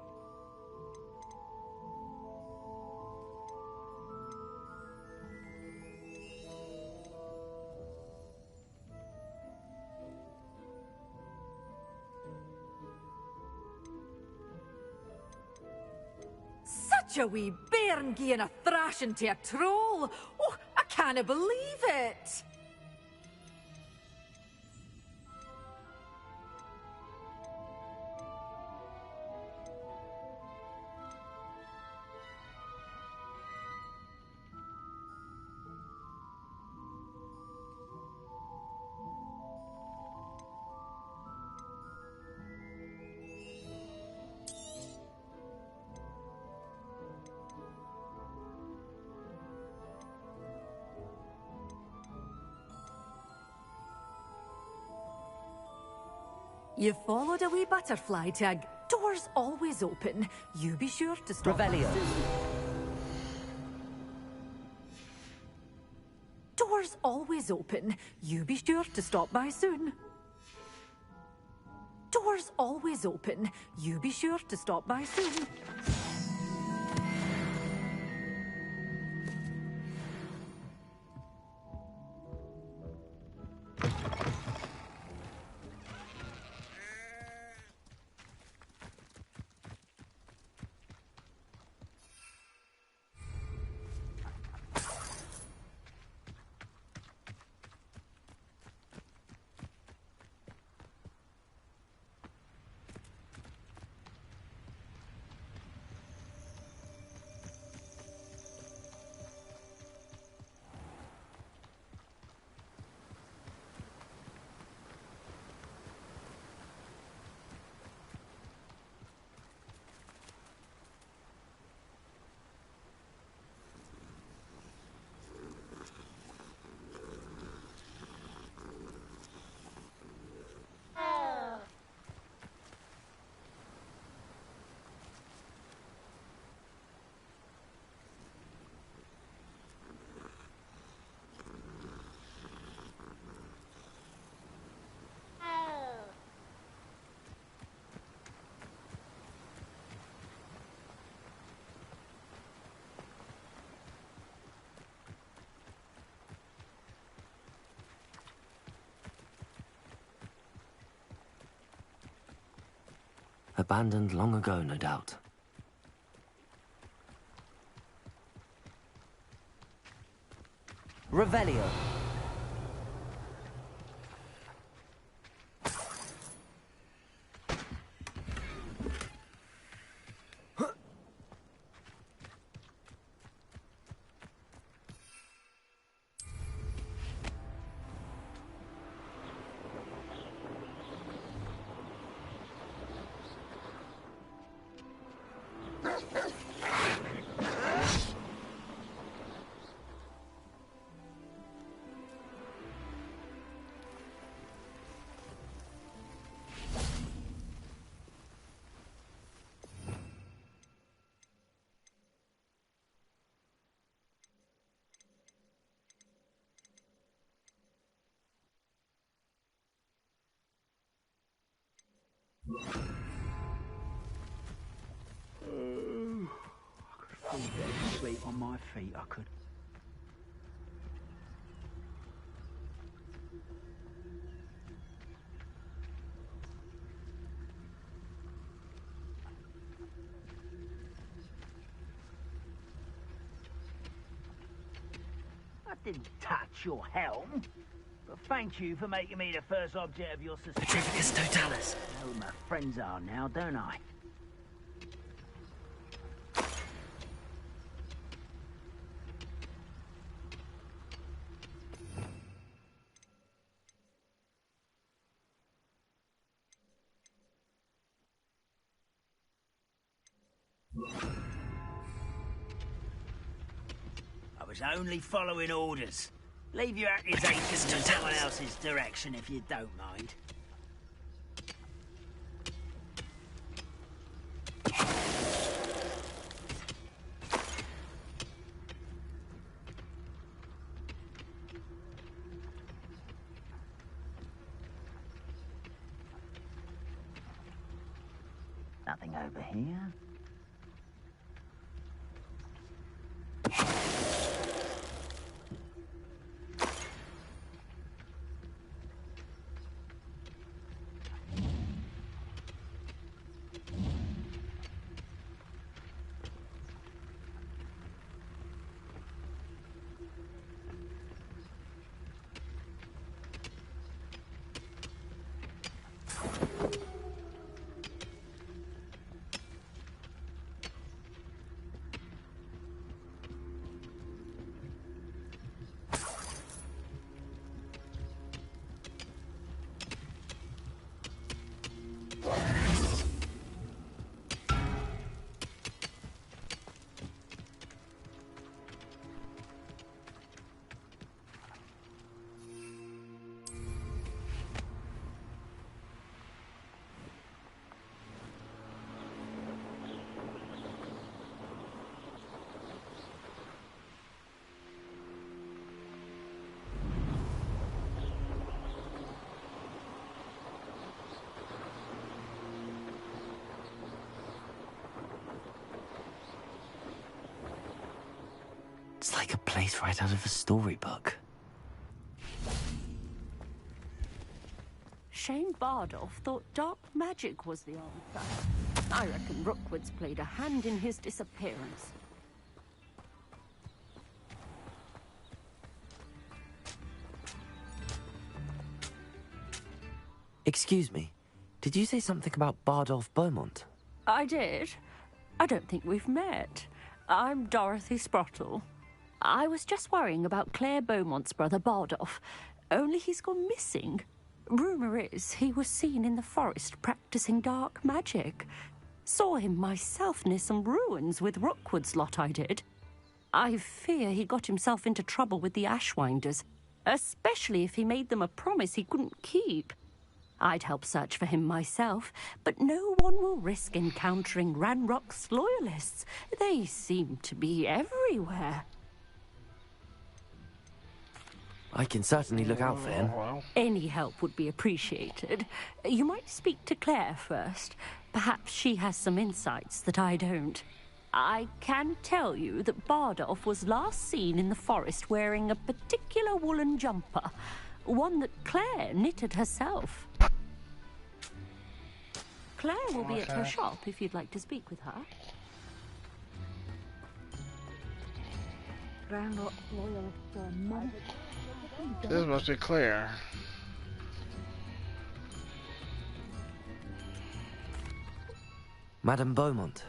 Such a wee bairn gieing a thrashing to a troll. Oh, I can't believe it. You followed a wee butterfly tag. Doors always open. You be sure to stop. Revelio. Doors always open. You be sure to stop by soon. Doors always open. You be sure to stop by soon. Abandoned long ago, no doubt. Revelio. I could fall dead asleep on my feet, I could. I didn't touch your helm, but thank you for making me the first object of your suspicion. Petrificus totalis. I know who my friends are now, don't I? I was only following orders. Leave your accusations in someone else's direction if you don't mind. Nothing over here. like a place right out of a storybook. Shane Bardolph thought dark magic was the answer. I reckon Rookwood's played a hand in his disappearance. Excuse me, did you say something about Bardolph Beaumont? I did. I don't think we've met. I'm Dorothy Sprottle. I was just worrying about Claire Beaumont's brother Bardolph, only he's gone missing. Rumour is he was seen in the forest practicing dark magic. Saw him myself near some ruins with Rookwood's lot I did. I fear he got himself into trouble with the Ashwinders, especially if he made them a promise he couldn't keep. I'd help search for him myself, but no one will risk encountering Ranrock's loyalists. They seem to be everywhere. I can certainly look out for him. Any help would be appreciated. You might speak to Claire first. Perhaps she has some insights that I don't. I can tell you that Bardolph was last seen in the forest wearing a particular woolen jumper, one that Claire knitted herself. Claire will be at her shop if you'd like to speak with her. This must be Claire. Madame Beaumont,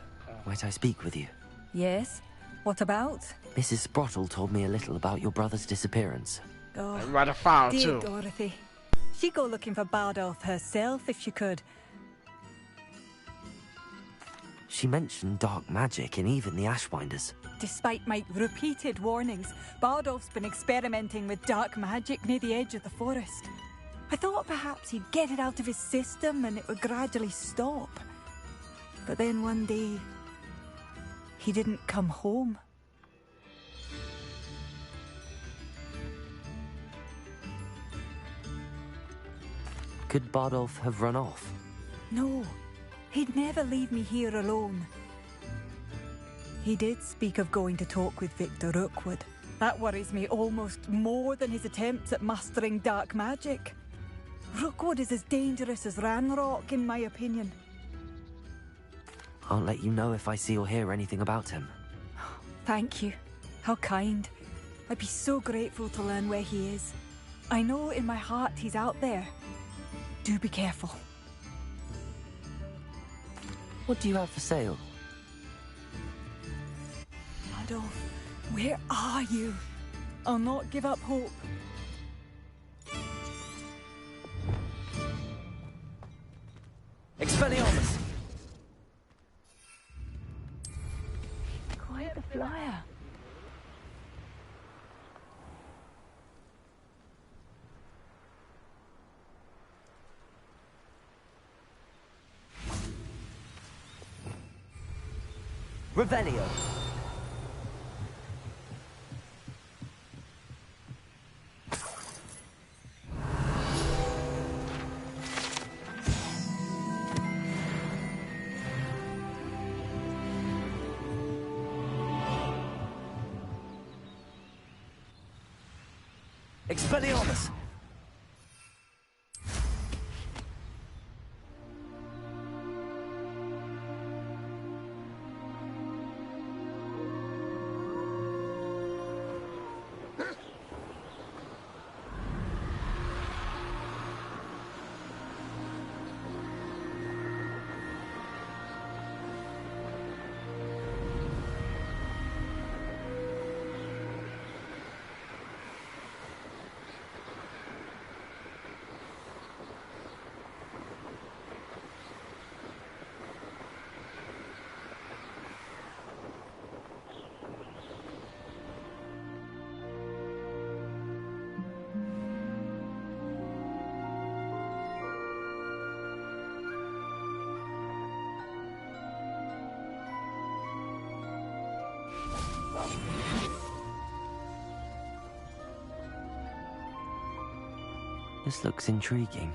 might I speak with you? Yes? What about? Mrs. Sprottle told me a little about your brother's disappearance. Oh, Right, I found dear too. Dorothy. She'd go looking for Bardolph herself if she could. She mentioned dark magic and even the Ashwinders. Despite my repeated warnings, Bardolph's been experimenting with dark magic near the edge of the forest. I thought perhaps he'd get it out of his system and it would gradually stop. But then one day, he didn't come home. Could Bardolph have run off? No, he'd never leave me here alone. He did speak of going to talk with Victor Rookwood. That worries me almost more than his attempts at mastering dark magic. Rookwood is as dangerous as Ranrock, in my opinion. I'll let you know if I see or hear anything about him. Thank you. How kind. I'd be so grateful to learn where he is. I know in my heart he's out there. Do be careful. What do you have for sale? Adolf, where are you? I'll not give up hope. Expelliarmus! Quite the flyer. Revelio. Expelliarmus! This looks intriguing.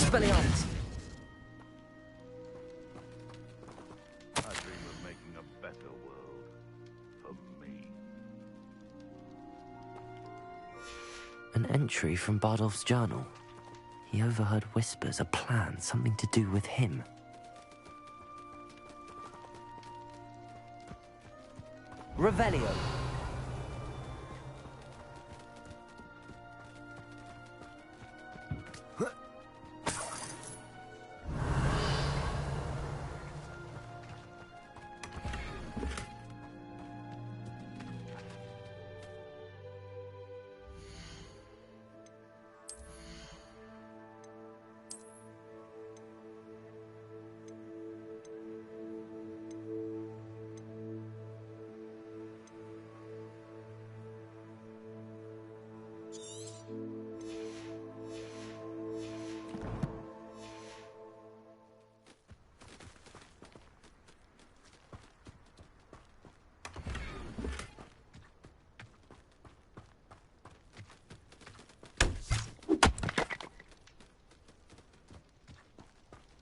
Expelliarmus! I dream of making a better world for me. An entry from Bardolph's journal. He overheard whispers, a plan, something to do with him. Revelio.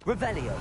Revelio.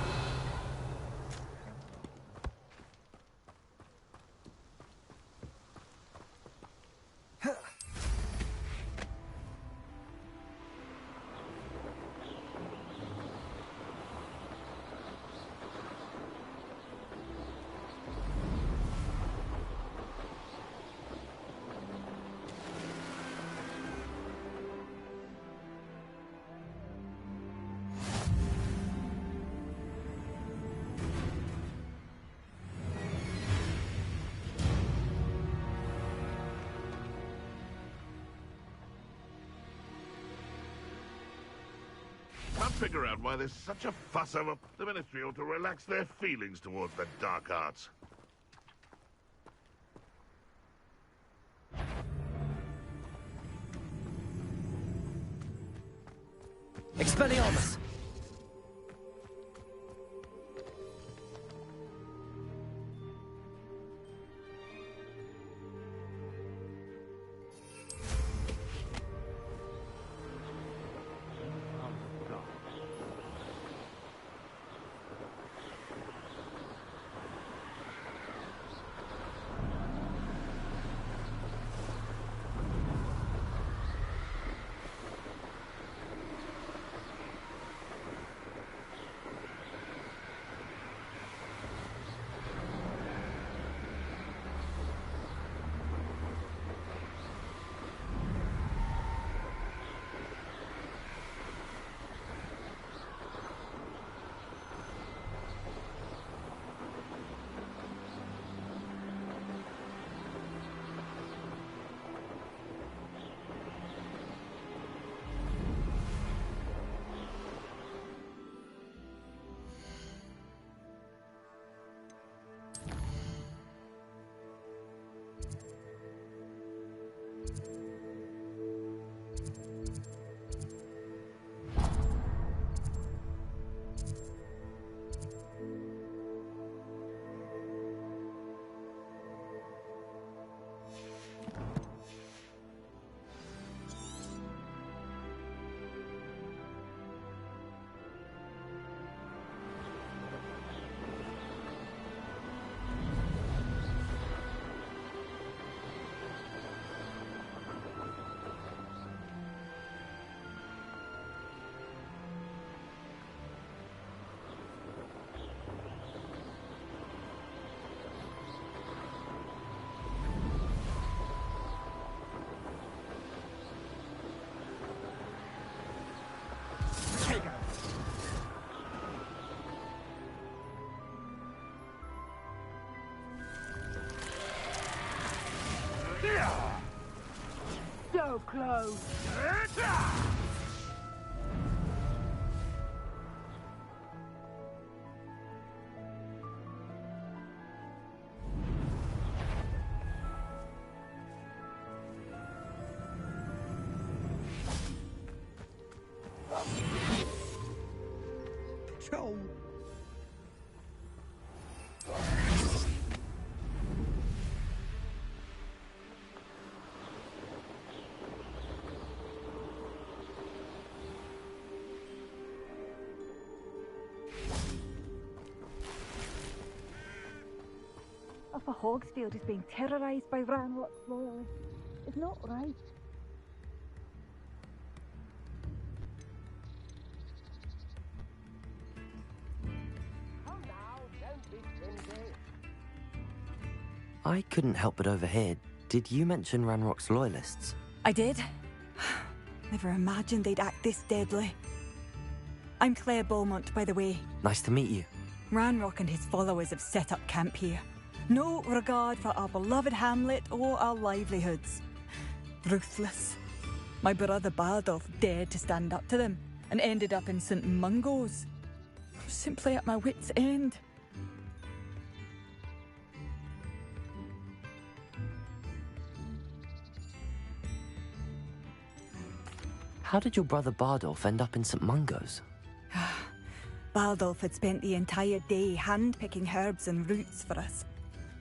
Can't figure out why there's such a fuss over... The Ministry ought to relax their feelings towards the dark arts. Expelliarmus! So close. So... half of Hogsfield is being terrorised by Ranrock's loyalists. It's not right. I couldn't help but overhear. Did you mention Ranrock's loyalists? I did. Never imagined they'd act this deadly. I'm Claire Beaumont, by the way. Nice to meet you. Ranrock and his followers have set up camp here. No regard for our beloved hamlet or our livelihoods. Ruthless. My brother Bardolph dared to stand up to them and ended up in St. Mungo's. Simply at my wit's end. How did your brother Bardolph end up in St. Mungo's? Bardolph had spent the entire day hand-picking herbs and roots for us.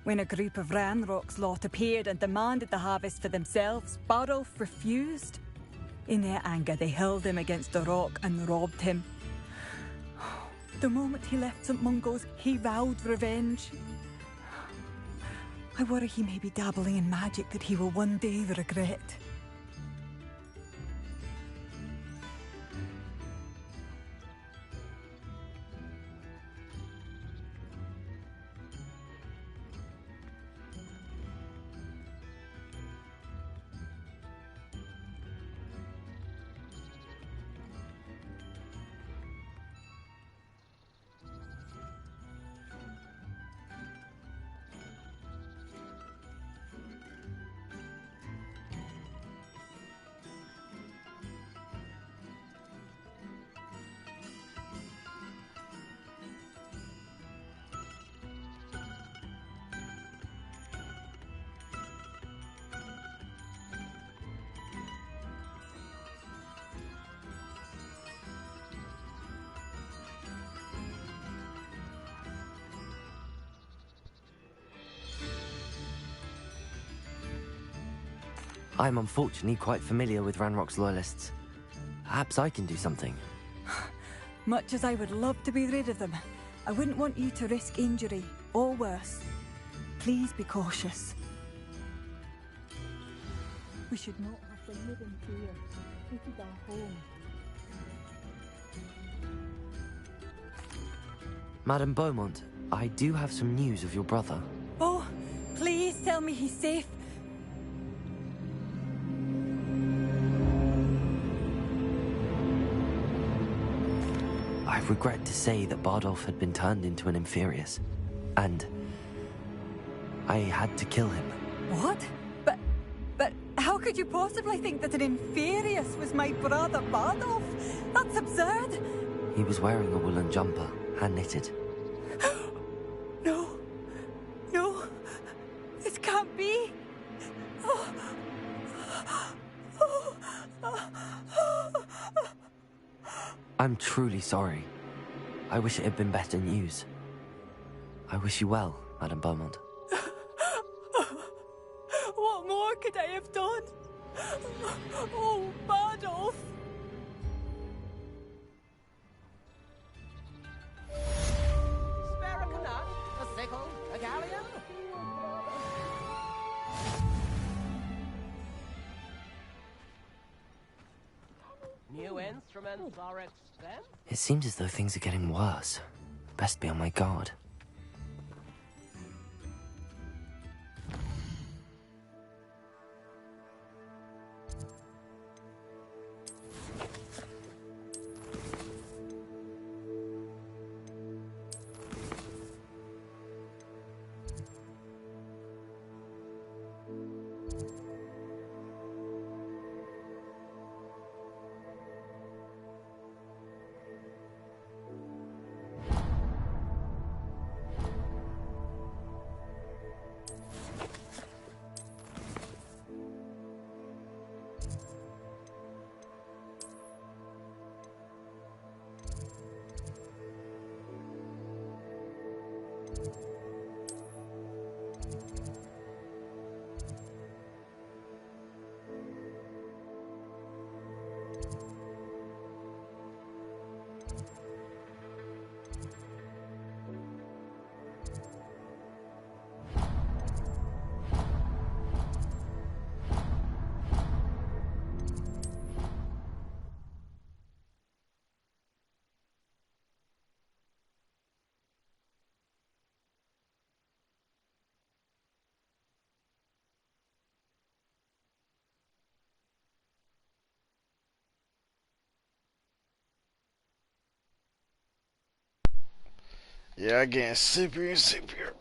When a group of Ranrock's lot appeared and demanded the harvest for themselves, Bardolph refused. In their anger, they hurled him against a rock and robbed him. The moment he left St. Mungo's, he vowed revenge. I worry he may be dabbling in magic that he will one day regret. I'm unfortunately quite familiar with Ranrock's loyalists. Perhaps I can do something. Much as I would love to be rid of them, I wouldn't want you to risk injury, or worse. Please be cautious. We should not have to live in fear. This is our home. Madame Beaumont, I do have some news of your brother. Oh, please tell me he's safe. I regret to say that Bardolph had been turned into an Inferius, and I had to kill him. What? But how could you possibly think that an Inferius was my brother Bardolph? That's absurd. He was wearing a woolen jumper, hand-knitted. No, this can't be. I'm truly sorry. I wish it had been better news. I wish you well, Madame Beaumont. What more could I have done? Oh, Bardolph! Spare a canut, a sickle, a galleon? New instruments are expensive. It seems as though things are getting worse. Best be on my guard. Yeah, getting sleepier and sleepier.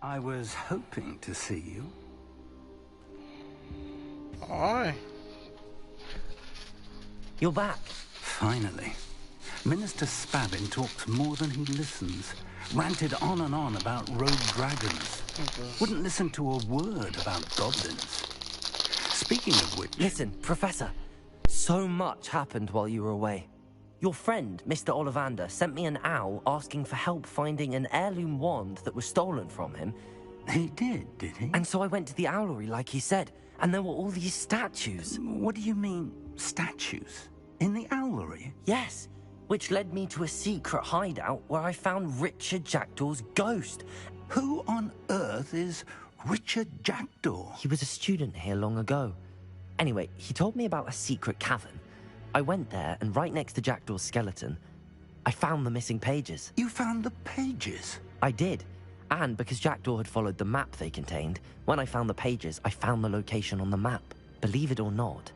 I was hoping to see you. Alright. You're back. Finally. Minister Spavin talks more than he listens. Ranted on and on about rogue dragons. Wouldn't listen to a word about goblins. Speaking of which... Listen, Professor. So much happened while you were away. Your friend, Mr. Ollivander, sent me an owl asking for help finding an heirloom wand that was stolen from him. He did he? And so I went to the owlery like he said, and there were all these statues. What do you mean, statues? In the owlery? Yes, which led me to a secret hideout where I found Richard Jackdaw's ghost. Who on earth is Richard Jackdaw? He was a student here long ago. Anyway, he told me about a secret cavern. I went there, and right next to Jackdaw's skeleton, I found the missing pages. You found the pages? I did. And because Jackdaw had followed the map they contained, when I found the pages, I found the location on the map. Believe it or not,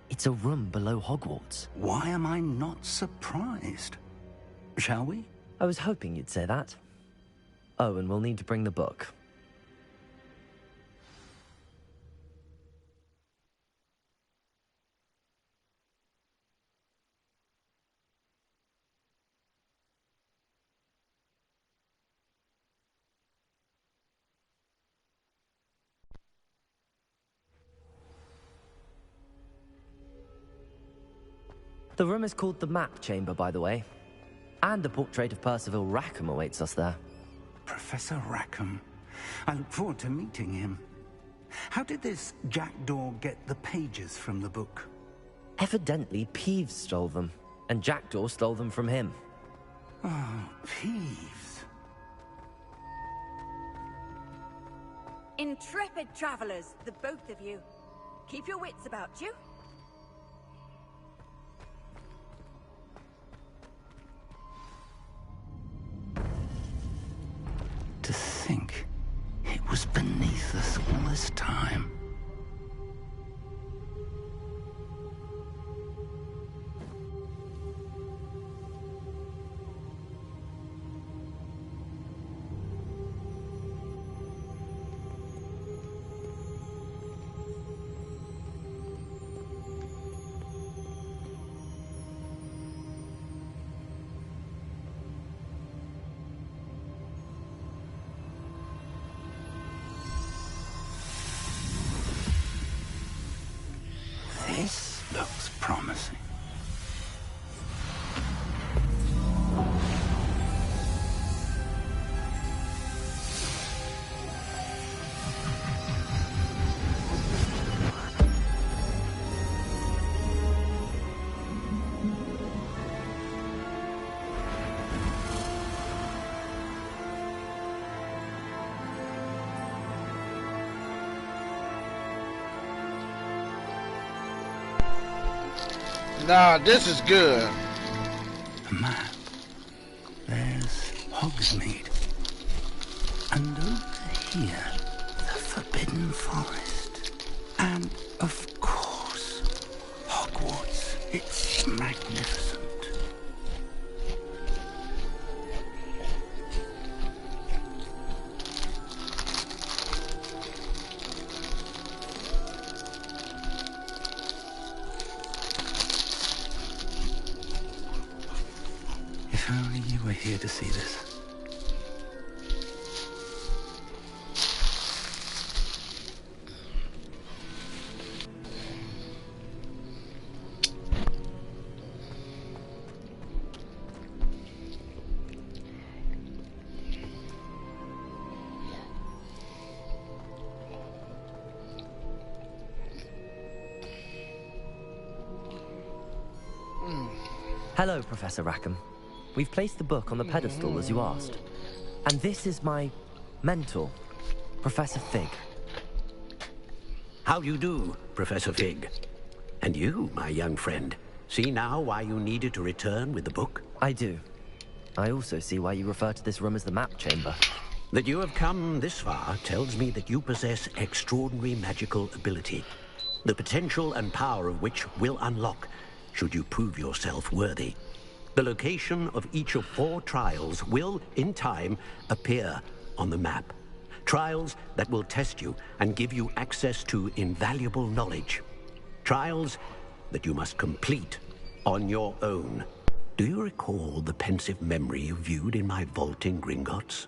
it's a room below Hogwarts. Why am I not surprised? Shall we? I was hoping you'd say that. Oh, and we'll need to bring the book. The room is called the Map Chamber, by the way. And a portrait of Percival Rackham awaits us there. Professor Rackham. I look forward to meeting him. How did this Jackdaw get the pages from the book? Evidently, Peeves stole them, and Jackdaw stole them from him. Oh, Peeves. Intrepid travelers, the both of you. Keep your wits about you. To think it was beneath us all this time. This looks promising. Nah, this is good. A map. There's Hogsmeade. And over here, the Forbidden Forest. And, of course, Hogwarts. It's magnificent. you were here to see this. Hello, Professor Rackham. We've placed the book on the pedestal as you asked. And this is my mentor, Professor Fig. How do you do, Professor Fig? And you, my young friend, see now why you needed to return with the book? I do. I also see why you refer to this room as the map chamber. That you have come this far tells me that you possess extraordinary magical ability, the potential and power of which will unlock should you prove yourself worthy. The location of each of 4 trials will, in time, appear on the map. Trials that will test you and give you access to invaluable knowledge. Trials that you must complete on your own. Do you recall the pensive memory you viewed in my vault in Gringotts?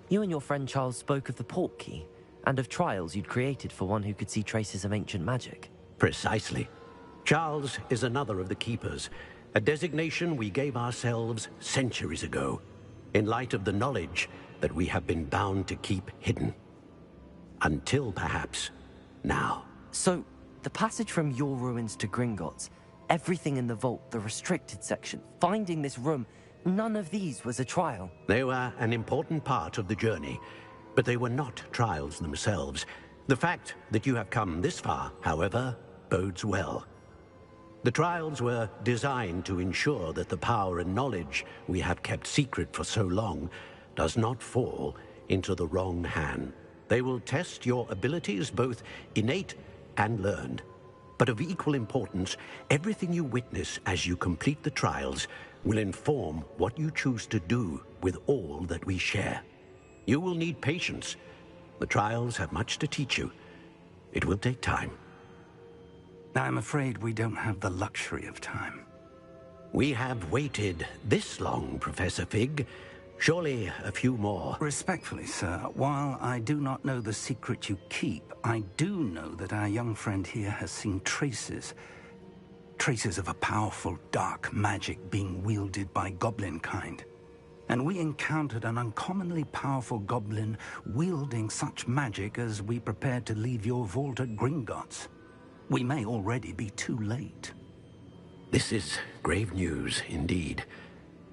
You and your friend Charles spoke of the port key, and of trials you'd created for one who could see traces of ancient magic. Precisely. Charles is another of the Keepers, a designation we gave ourselves centuries ago, in light of the knowledge that we have been bound to keep hidden. Until, perhaps, now. So, the passage from your ruins to Gringotts, everything in the vault, the restricted section, finding this room, none of these was a trial. They were an important part of the journey, but they were not trials themselves. The fact that you have come this far, however, bodes well. The trials were designed to ensure that the power and knowledge we have kept secret for so long does not fall into the wrong hand. They will test your abilities, both innate and learned. But of equal importance, everything you witness as you complete the trials will inform what you choose to do with all that we share. You will need patience. The trials have much to teach you. It will take time. I'm afraid we don't have the luxury of time. We have waited this long, Professor Fig. Surely a few more. Respectfully, sir, while I do not know the secret you keep, I do know that our young friend here has seen traces of a powerful dark magic being wielded by goblin kind. And we encountered an uncommonly powerful goblin wielding such magic as we prepared to leave your vault at Gringotts. We may already be too late. This is grave news indeed.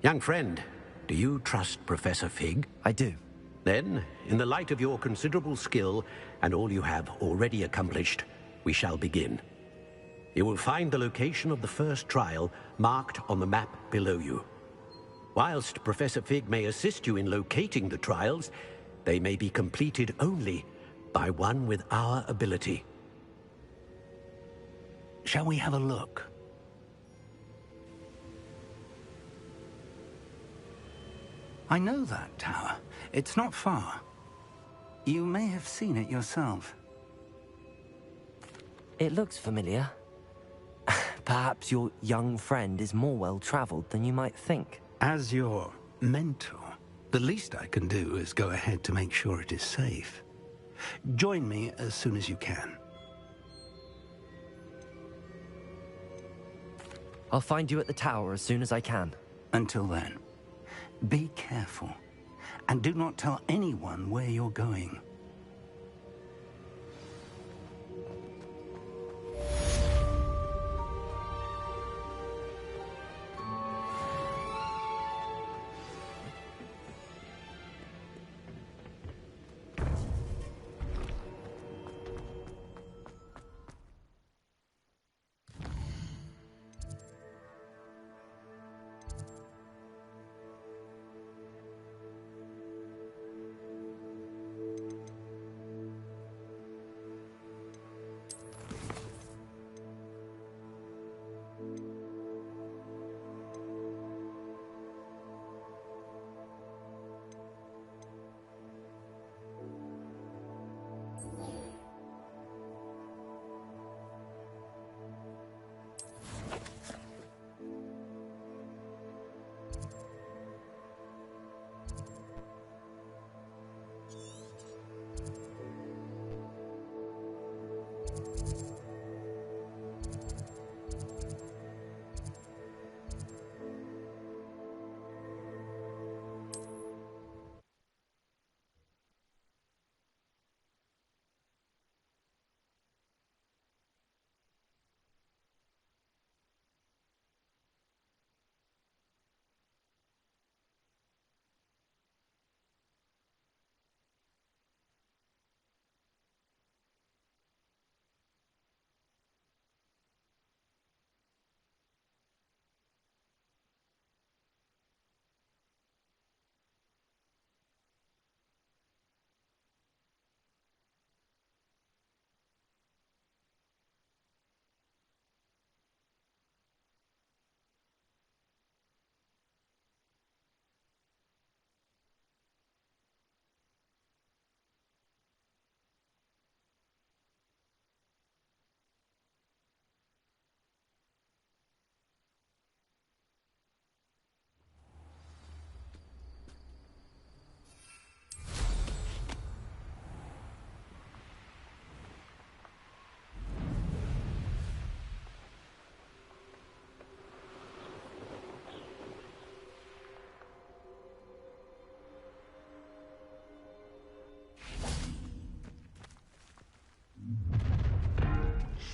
Young friend, do you trust Professor Fig? I do. Then, in the light of your considerable skill and all you have already accomplished, we shall begin. You will find the location of the first trial marked on the map below you. Whilst Professor Fig may assist you in locating the trials, they may be completed only by one with our ability. Shall we have a look? I know that tower. It's not far. You may have seen it yourself. It looks familiar. Perhaps your young friend is more well-traveled than you might think. As your mentor, the least I can do is go ahead to make sure it is safe. Join me as soon as you can. I'll find you at the tower as soon as I can. Until then, be careful, and do not tell anyone where you're going.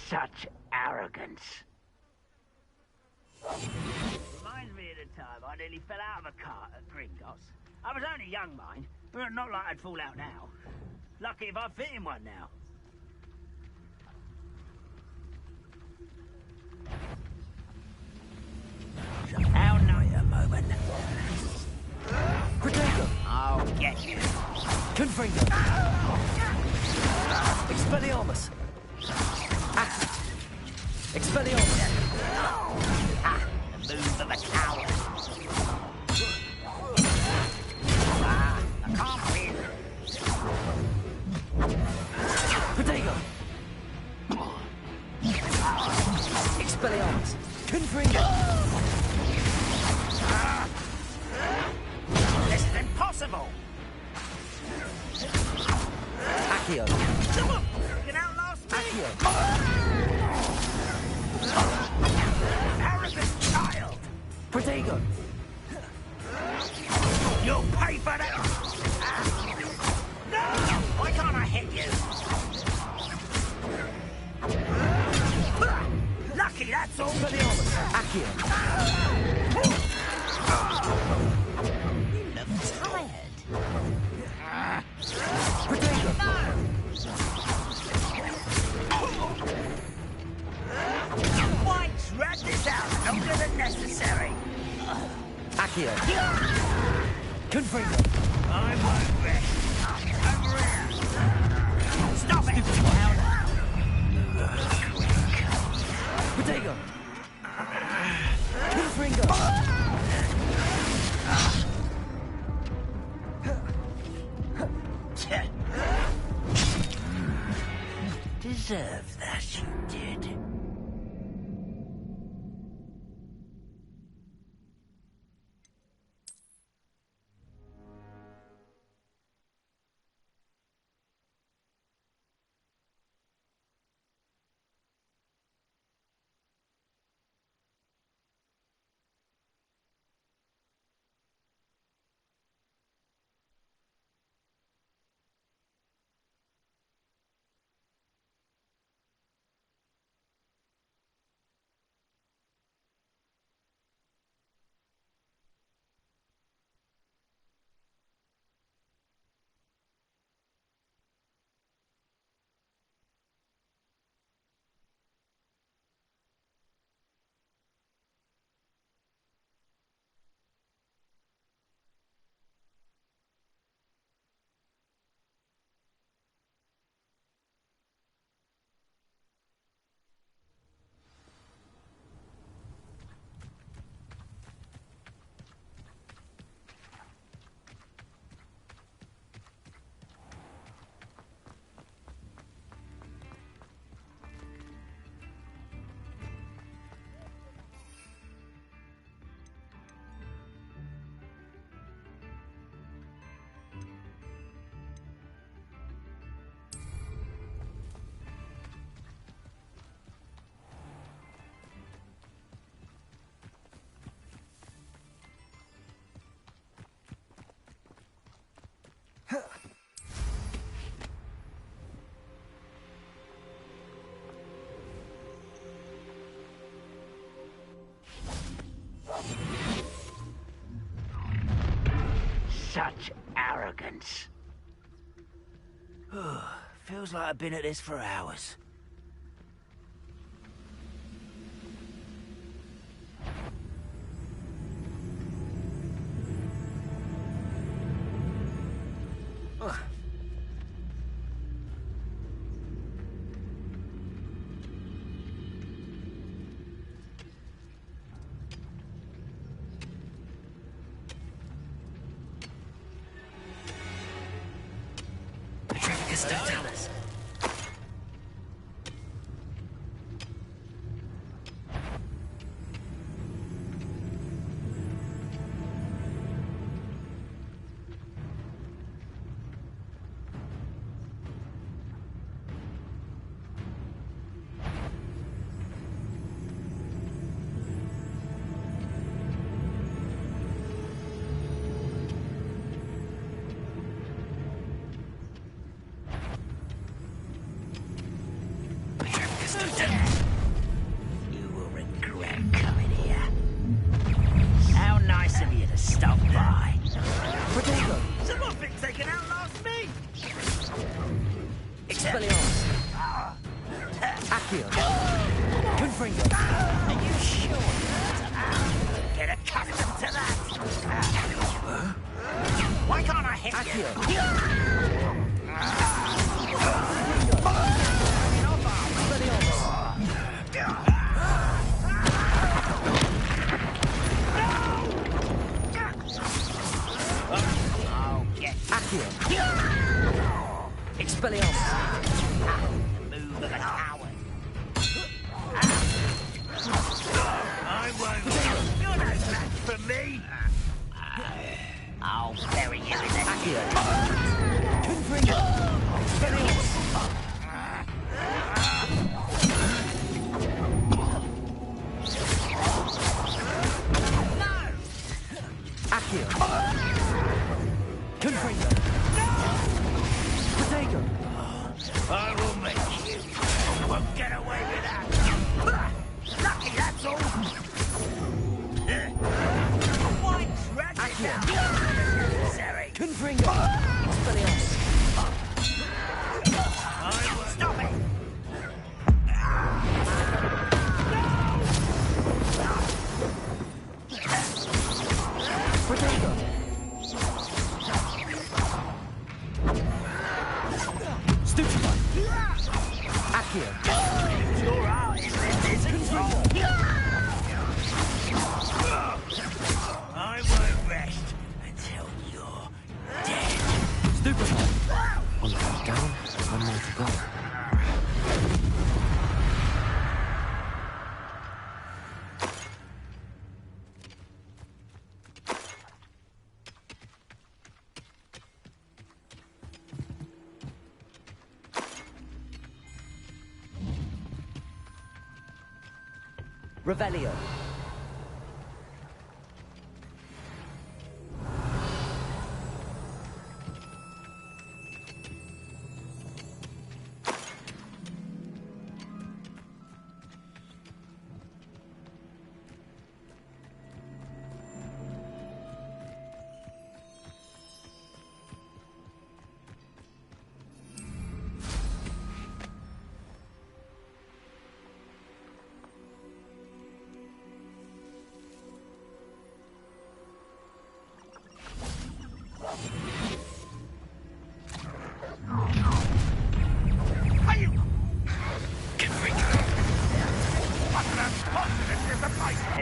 Such arrogance. Reminds me of the time I nearly fell out of a cart at Gringotts. I was only young, mind, but not like I'd fall out now. Lucky if I fit in one now. I'll know you a moment. Protego! I'll get you. Confringo! Expelliarmus! Expelliarmus! The move of a coward. I can't win. Protego! Expelliarmus! Confringo! This is impossible. Accio! You can outlast me. Accio! Arrogant child. Protego! You'll pay for that. No! Why can't I hit you? Lucky, that's all. Accio! You look tired. Protego! Why drag this out longer than necessary? Accio! Confringo! I won't rest. Over here. Stop it! Protego! Confringo! Deserve that, you did. Such arrogance. Feels like I've been at this for hours. Petrificus totalis. Expelliarmus! Move of a coward. I won't. You're no match for me. I'll bury you in the Confringo! Expelliarmus! Accio! Confringo! Protego! I will make you. Won't get away with that. Lucky, that's all. Why drag it down? Unnecessary. Confringo! Expelliarmus! I will stop it. Protego! Stupefy! Accio! Your art is this control. I won't rest until you're dead. Stupefy! One more down, one more to go. Revelio.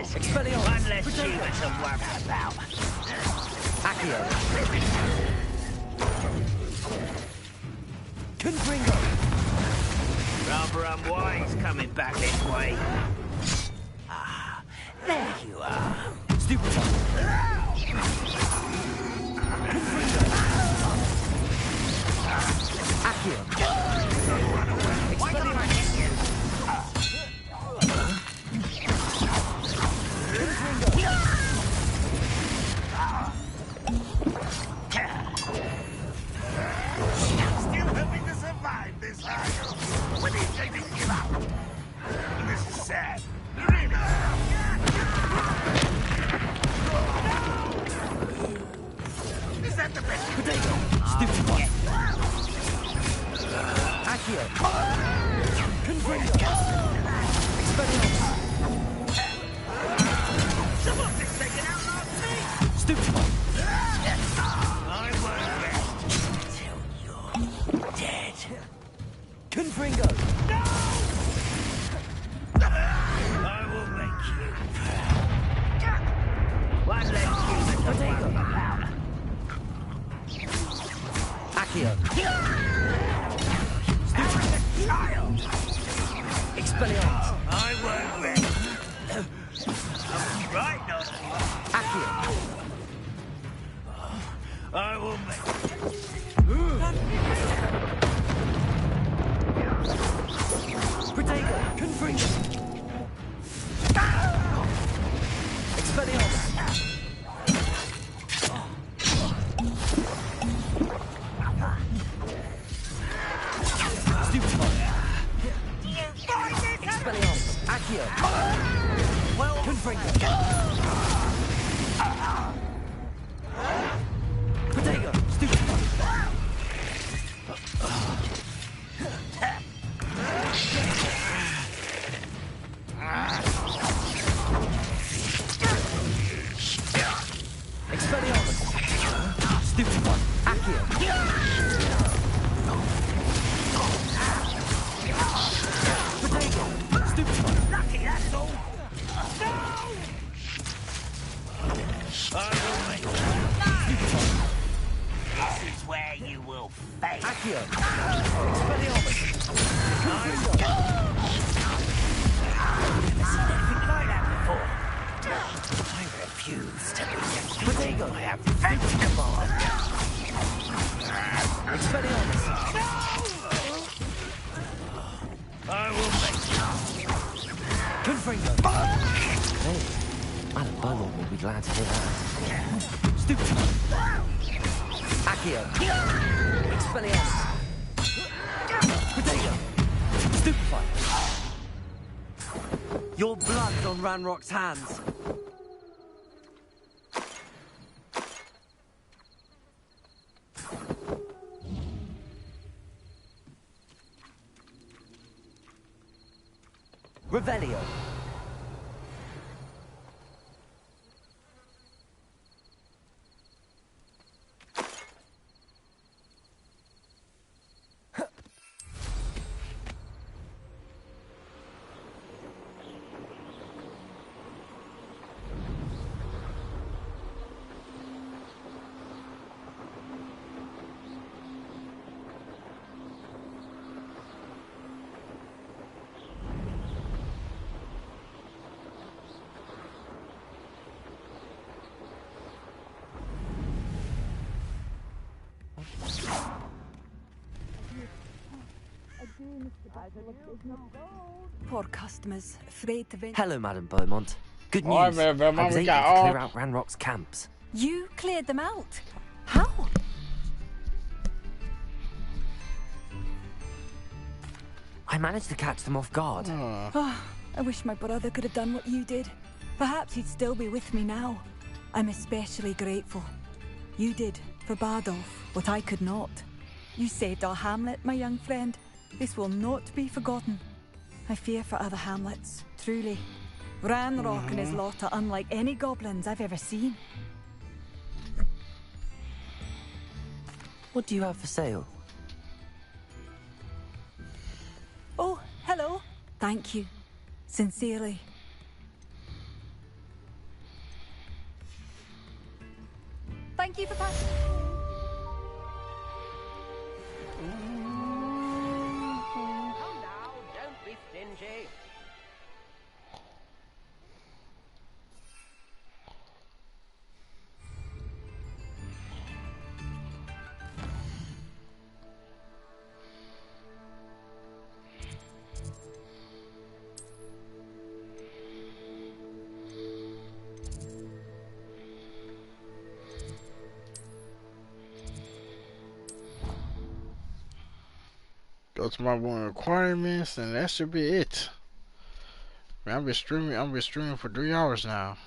Expelliarmus! One less human to worry about. Accio! Confringo! Rather unwise coming back this way. Ah, there you are. Stupefy! Accio! Expelliarmus! Still hoping to survive this, are you? When do you think you give up? This is sad. You really Is that the best? Potato! Stupefy! Accio! Confringo! Expelliarmus! Someone's been taken out last week! Stupefy! I won't rest until you're dead. Confringo! I will make you proud. One less human to worry about. Accio! Child! Expelliarmus! I won't rest. Right, not Accio! I will make Protego! Confringo! Expelliarmus! Stupefy! Expelliarmus! Accio! This is where you will fail. Accio. Expelliarmus. Never seen anything like that before. I refuse to be defeated by a vagabond. Expelliarmus. I will make Confringo. Hey, Madam Beaumont will be glad to hear that. Stupid. Accio. Expelliarmus. Potato. Stupefy. Your blood's on Ranrock's hands. Revelio. Poor customers, afraid to venture. Hello, Madam Beaumont. Good news. All right, man, I was we able got to all... clear out Ranrock's camps. You cleared them out? How? I managed to catch them off guard. Oh, I wish my brother could have done what you did. Perhaps he'd still be with me now. I'm especially grateful. You did, for Bardolph, what I could not. You saved our hamlet, my young friend. This will not be forgotten. I fear for other hamlets, truly. Ranrock and his lot are unlike any goblins I've ever seen. What do you have for sale? Oh, hello. Thank you. Sincerely. Thank you for passing. Come now, don't be stingy. Go to my one requirements, and that should be it. Man, I've been streaming for 3 hours now.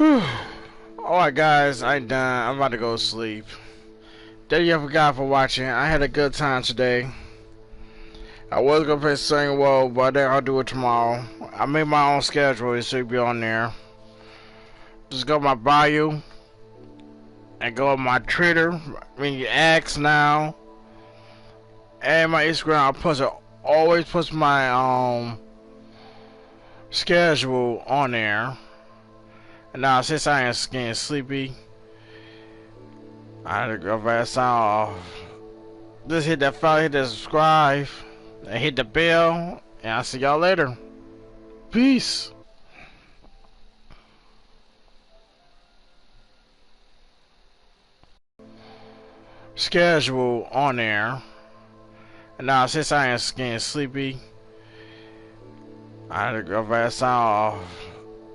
Alright guys, I'm done. I'm about to go to sleep. Thank you guys for watching. I had a good time today. I was gonna play Sing World, but I'll do it tomorrow. I made my own schedule, it should be on there. Just go to my bio and go on my Twitter, I mean X now, and my Instagram. Always puts my schedule on there. And now since I am getting sleepy, I had to go fast off. Just hit that follow, hit that subscribe, and hit the bell, and I'll see y'all later. Peace. Schedule on there. And now since I am getting sleepy, I had to go fast off.